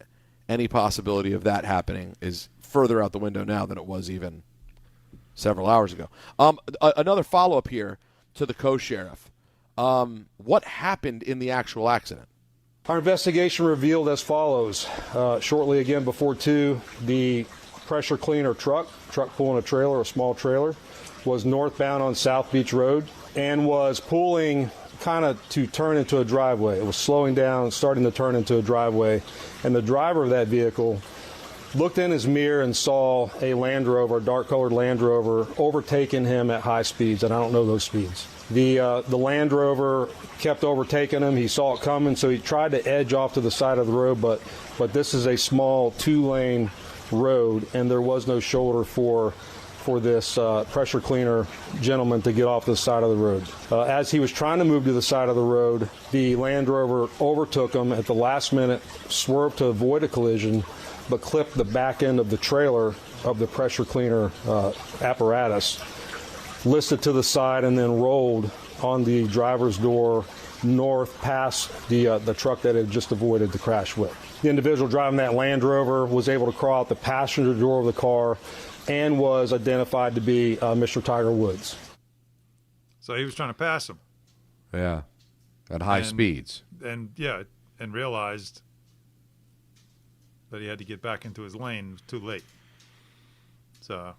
any possibility of that happening is further out the window now than it was even several hours ago. Another follow-up here to the co-sheriff. What happened in the actual accident? Our investigation revealed as follows. Shortly again before 2, the pressure cleaner truck pulling a trailer, a small trailer, was northbound on South Beach Road and was pulling kind of to turn into a driveway. It was slowing down, starting to turn into a driveway, and the driver of that vehicle looked in his mirror and saw a Land Rover, a dark-colored Land Rover, overtaking him at high speeds, and I don't know those speeds. The Land Rover kept overtaking him. He saw it coming, so he tried to edge off to the side of the road, but this is a small 2-lane road, and there was no shoulder for this pressure cleaner gentleman to get off the side of the road. As he was trying to move to the side of the road, the Land Rover overtook him at the last minute, swerved to avoid a collision, but clipped the back end of the trailer of the pressure cleaner apparatus, listed to the side, and then rolled on the driver's door north past the truck that had just avoided the crash with. The individual driving that Land Rover was able to crawl out the passenger door of the car and was identified to be Mr. Tiger Woods. So he was trying to pass him. Yeah, at high speeds. And realized that he had to get back into his lane. It was too late. So,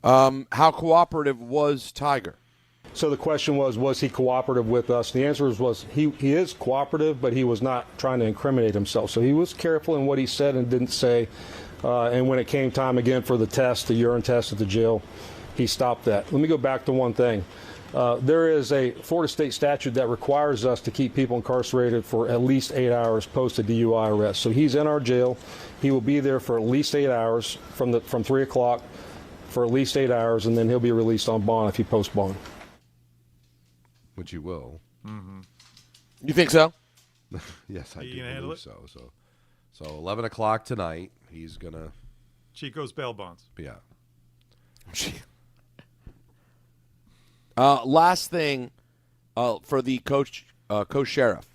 how cooperative was Tiger? So the question was he cooperative with us? The answer was he is cooperative, but he was not trying to incriminate himself. So he was careful in what he said and didn't say. And when it came time again for the test, the urine test at the jail, he stopped that. Let me go back to one thing. There is a Florida state statute that requires us to keep people incarcerated for at least 8 hours post a DUI arrest. So he's in our jail. He will be there for at least 8 hours from 3 o'clock for at least 8 hours, and then he'll be released on bond if he posts bond. Which he will. Mm-hmm. You think so? Yes, I do handle believe it? So 11 o'clock tonight, he's going to... Chico's bail bonds. Yeah. Last thing for the co-sheriff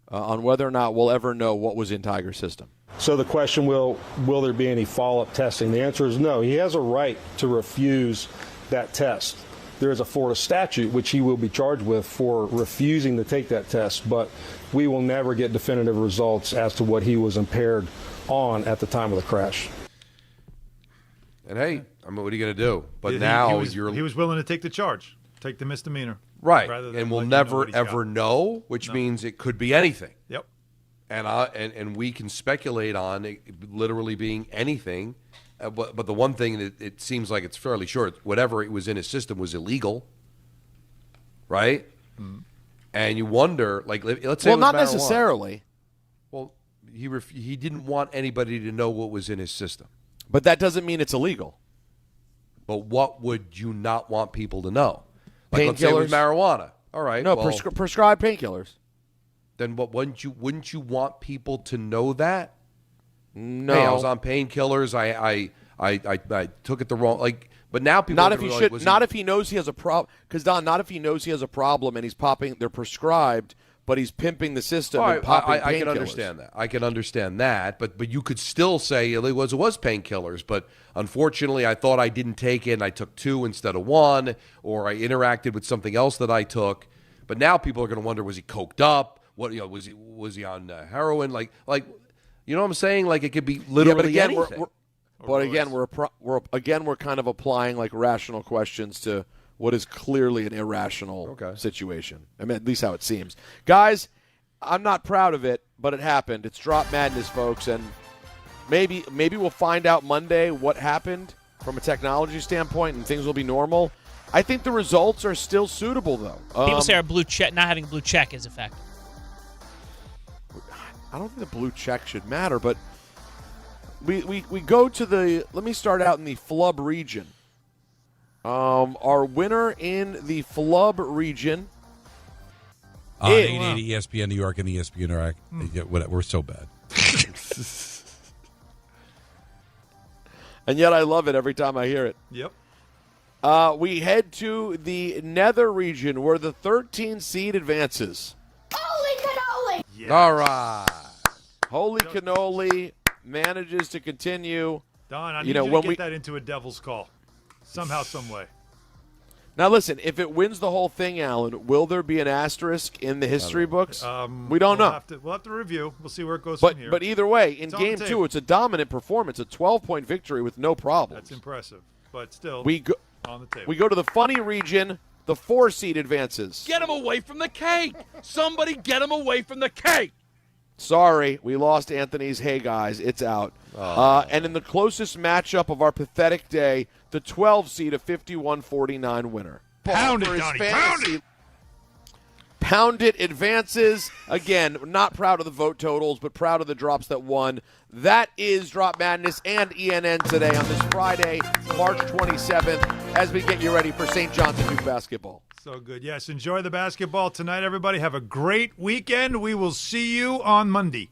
on whether or not we'll ever know what was in Tiger's system. So the question, will there be any follow-up testing? The answer is no. He has a right to refuse that test. There is a Florida statute which he will be charged with for refusing to take that test, but we will never get definitive results as to what he was impaired on at the time of the crash. And hey, I mean, what are you going to do? But He was willing to take the charge, take the misdemeanor. Right, rather than and we'll let you never know what he's ever got. know, which means it could be anything. Yep. And we can speculate on it literally being anything. But the one thing that it seems like it's fairly sure, whatever it was in his system was illegal, right? Mm. And you wonder, like, let's say, well, it was not marijuana. necessarily. Well, he didn't want anybody to know what was in his system. But that doesn't mean it's illegal. But what would you not want people to know? Like let's say it was Painkillers? marijuana. All right. No, well, prescribed painkillers. Then what? Wouldn't you want people to know that? No, Hey, I was on painkillers. I took it the wrong But now people not are if he gonna be should. like, Not if he knows he has a problem. Because Don, not if he knows he has a problem and he's popping. They're prescribed, but he's pimping the system and popping painkillers. I can understand that. I can understand that. But you could still say it was painkillers. But unfortunately, I thought I didn't take it, and I took 2 instead of 1, or I interacted with something else that I took. But now people are going to wonder: was he coked up? What was he on heroin? Like you know what I'm saying? Like it could be literally anything. But again, we're kind of applying like rational questions to what is clearly an irrational situation. I mean, at least how it seems. Guys, I'm not proud of it, but it happened. It's Drop Madness, folks, and maybe we'll find out Monday what happened from a technology standpoint, and things will be normal. I think the results are still suitable, though. People say our blue check, not having blue check, is effective. I don't think the blue check should matter, but we go to the. Let me start out in the flub region. Our winner in the flub region on 880 ESPN New York and ESPN Iraq. We're so bad. And yet I love it every time I hear it. Yep. We head to the nether region where the 13 seed advances. Holy cannoli! Yes. All right. Holy cannoli manages to continue. Don, I need you to get that into a Devil's Call. Somehow, some way. Now, listen, if it wins the whole thing, Alan, will there be an asterisk in the history books? We don't know. We'll have to review. We'll see where it goes But from here. but either way, in It's on Game the 2, table. it's a dominant performance, a 12-point victory with no problems. That's impressive. But still, We go, on the table. we go to the funny region. The 4 seed advances. Get him away from the cake. Somebody get him away from the cake. Sorry, we lost Anthony's Hey Guys. It's out. And in the closest matchup of our pathetic day, the 12 seed, a 51-49 winner. Pound it, Donnie. Pound it. Pound it advances. Again, not proud of the vote totals, but proud of the drops that won. That is Drop Madness and ENN today on this Friday, March 27th, as we get you ready for St. John's and Duke basketball. So good. Yes, enjoy the basketball tonight, everybody. Have a great weekend. We will see you on Monday.